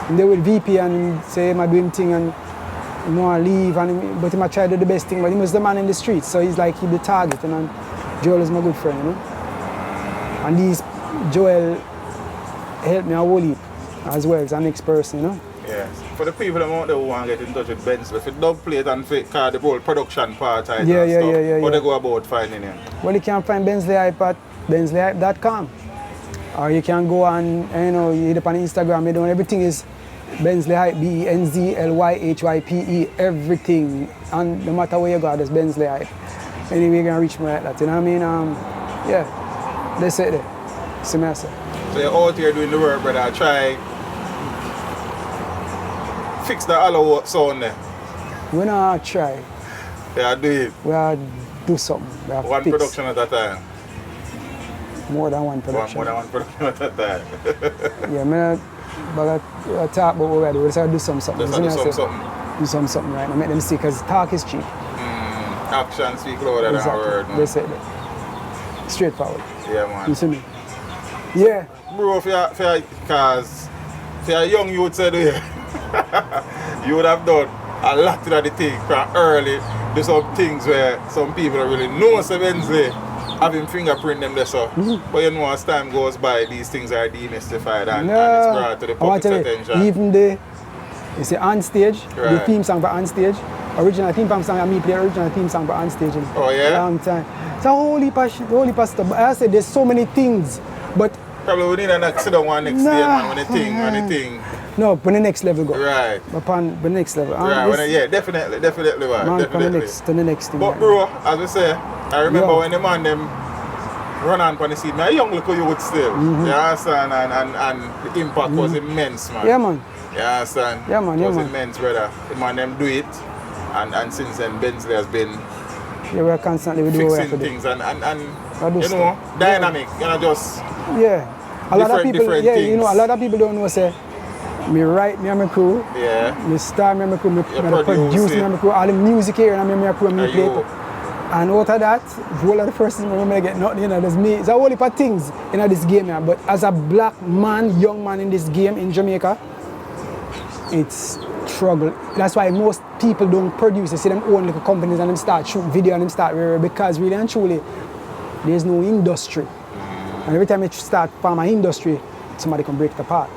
And they with VP and say I'm doing thing and he want to leave, but he might try to do the best thing, but he was the man in the streets, so he's like, he's the target, and Joel is my good friend, you know? And Joel helped me a whole heap as well as the next person, you know? Yes. For the people out there who want to get in touch with Bensley, if you dub plate and card the whole production part how they go about finding him? Well, you can find Bensley Hype at benzlyhype.com. Or you can go on, you know, you hit up on Instagram, you know, everything is Bensley Hype, BENZLYHYPE, everything. And no matter where you go, there's Bensley Hype. Anyway, you can reach me like that, you know what I mean? Yeah, that's it there. See me I say. So you're out here doing the work, brother. Try fix the hollow sound there. We not try. Yeah, do it. We are do something. We have One fix. production at a time. More than one production. More than one production at a time. Yeah, but I talk about what we do. We just do something. Just do something. Do something right now. Make them see, because talk is cheap. Action speak louder than a word. Man. They say that. Straightforward. Yeah, man. You see me? Yeah. Bro, because for a young youth said you would have done a lot of the things from early. Do some things where some people don't really know Bensley having fingerprint them there, so. But you know, as time goes by, these things are demystified and it's brought to the public's attention. Even you see, on stage, the theme song for on stage, original theme song, and me play original theme song for on stage. Oh, yeah? Long time. It's a whole heap of stuff. But I said there's so many things, but. Probably we need a sit down one next day, man, when the thing. No, but the next level go. Right. Upon the next level. Yeah, definitely, man. Man, definitely. To the next thing. But bro, as I say, I remember when the man them run on the scene, a young little youth still. You understand? And the impact was immense, man. Yeah, man. You understand? Yeah, man, It yeah, was man. immense, brother. The man them do it. And since then, Bensley has been Yeah, we're constantly we do what we have fixing to do. things and do you know, stuff. dynamic. You know, just Yeah. A lot of Different- people, different yeah, you know, a things. lot of people don't know, say, me write me and my crew, yeah. me star me and my crew, me produce produce me it. and my crew, all the music here and me and my crew and me And play you- it. And out of that, whole of the first thing when I get nothing, you know, there's me, it's a whole heap of things in this game here. But as a black man, young man in this game in Jamaica, it's struggle. That's why most people don't produce. They see them own little companies and them start shoot video and them start because really and truly, there's no industry. And every time you start farm an industry, somebody can break it apart.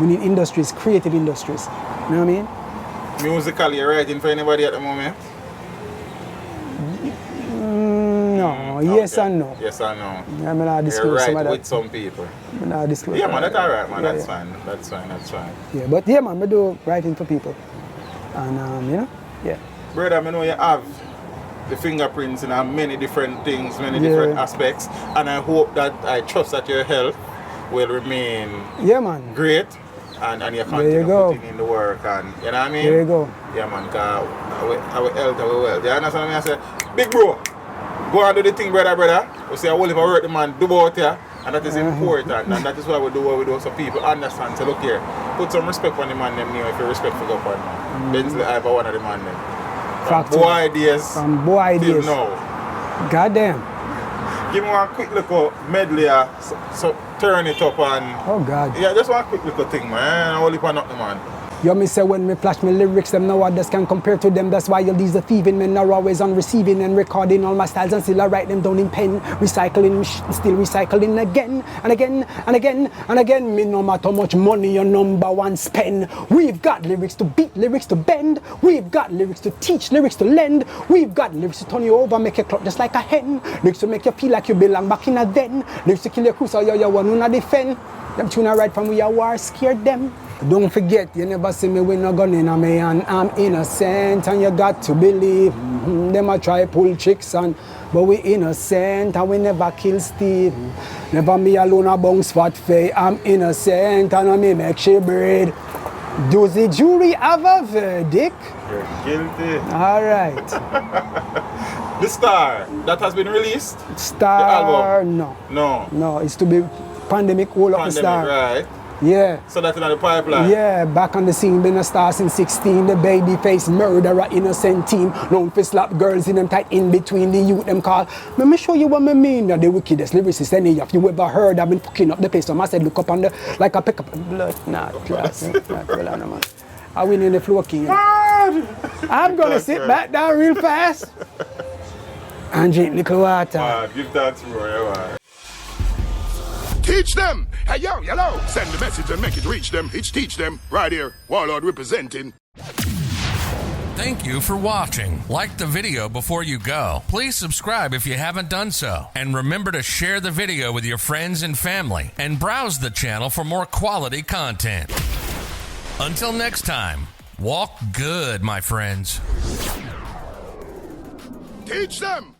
We need industries, creative industries. You know what I mean? Musically, you're writing for anybody at the moment? No, yes Okay. and no. Yes and no. I'm not You're disclose some right of with that. some people. I'm not disclose Yeah, man, that. that's alright, man. Yeah, That's yeah. fine. That's fine. That's fine. Yeah, but yeah, man, I do writing for people. And, you know, yeah. Brother, I know you have the fingerprints in many different things, many Yeah. different aspects, and I hope that I trust that your health will remain Yeah, man. great, and you you continue go. putting in the work, and you know what I mean? There you go. Yeah, man, because our health, our wealth. You understand what I say? Big bro, go and do the thing, brother. We say, I will if I work the man, do about here, and that is important, and that is why we do what we do, so people understand. So look here, put some respect on the man them now if you respect for God, man. BENZLY HYPE one of the man them. From Fact. boy ideas From boy till ideas. now. Goddamn. Give me one quick little medley, so turn it up and Oh, God. yeah, just one quick little thing, man. Only for nothing, man. You me say when me flash my lyrics, them no others can compare to them. That's why you these the thieving men are always on receiving and recording all my styles and still I write them down in pen. Recycling, still recycling again and again and again and again. Me no matter how much money your number one spend. We've got lyrics to beat, lyrics to bend. We've got lyrics to teach, lyrics to lend. We've got lyrics to turn you over, make you cluck just like a hen. Lyrics to make you feel like you belong back in a den. Lyrics to kill your crew so you one who not defend. Them tune I write from we are war scared them. Don't forget, you never see me with no gun in me and I'm innocent and you got to believe. Them a try pull tricks and but we innocent and we never kill Steve. Never me alone a bounce fat fay. I'm innocent and I me make she breed. Does the jury have a verdict? You're guilty. Alright. The Star, that has been released? Star, no. No. No, it's to be pandemic all up the star. Right. Yeah. So that's in the pipeline? Yeah, back on the scene, been a star since 16. The baby face murderer, innocent team. Known for slap girls in them tight in between the youth them call. Let me show you what I mean. Now the wickedest lyricist any of you ever heard. I've been fucking up the place. So I said look up on the like I pick up blood. Nah, class. Not well on man. I win in the floor king. I'm gonna sit back down real fast and drink little water. Give that to Roy, man. Teach them. Hey, yo, hello. Send the message and make it reach them. It's teach them. Right here. Warlord representing. Thank you for watching. Like the video before you go. Please subscribe if you haven't done so. And remember to share the video with your friends and family. And browse the channel for more quality content. Until next time, walk good, my friends. Teach them.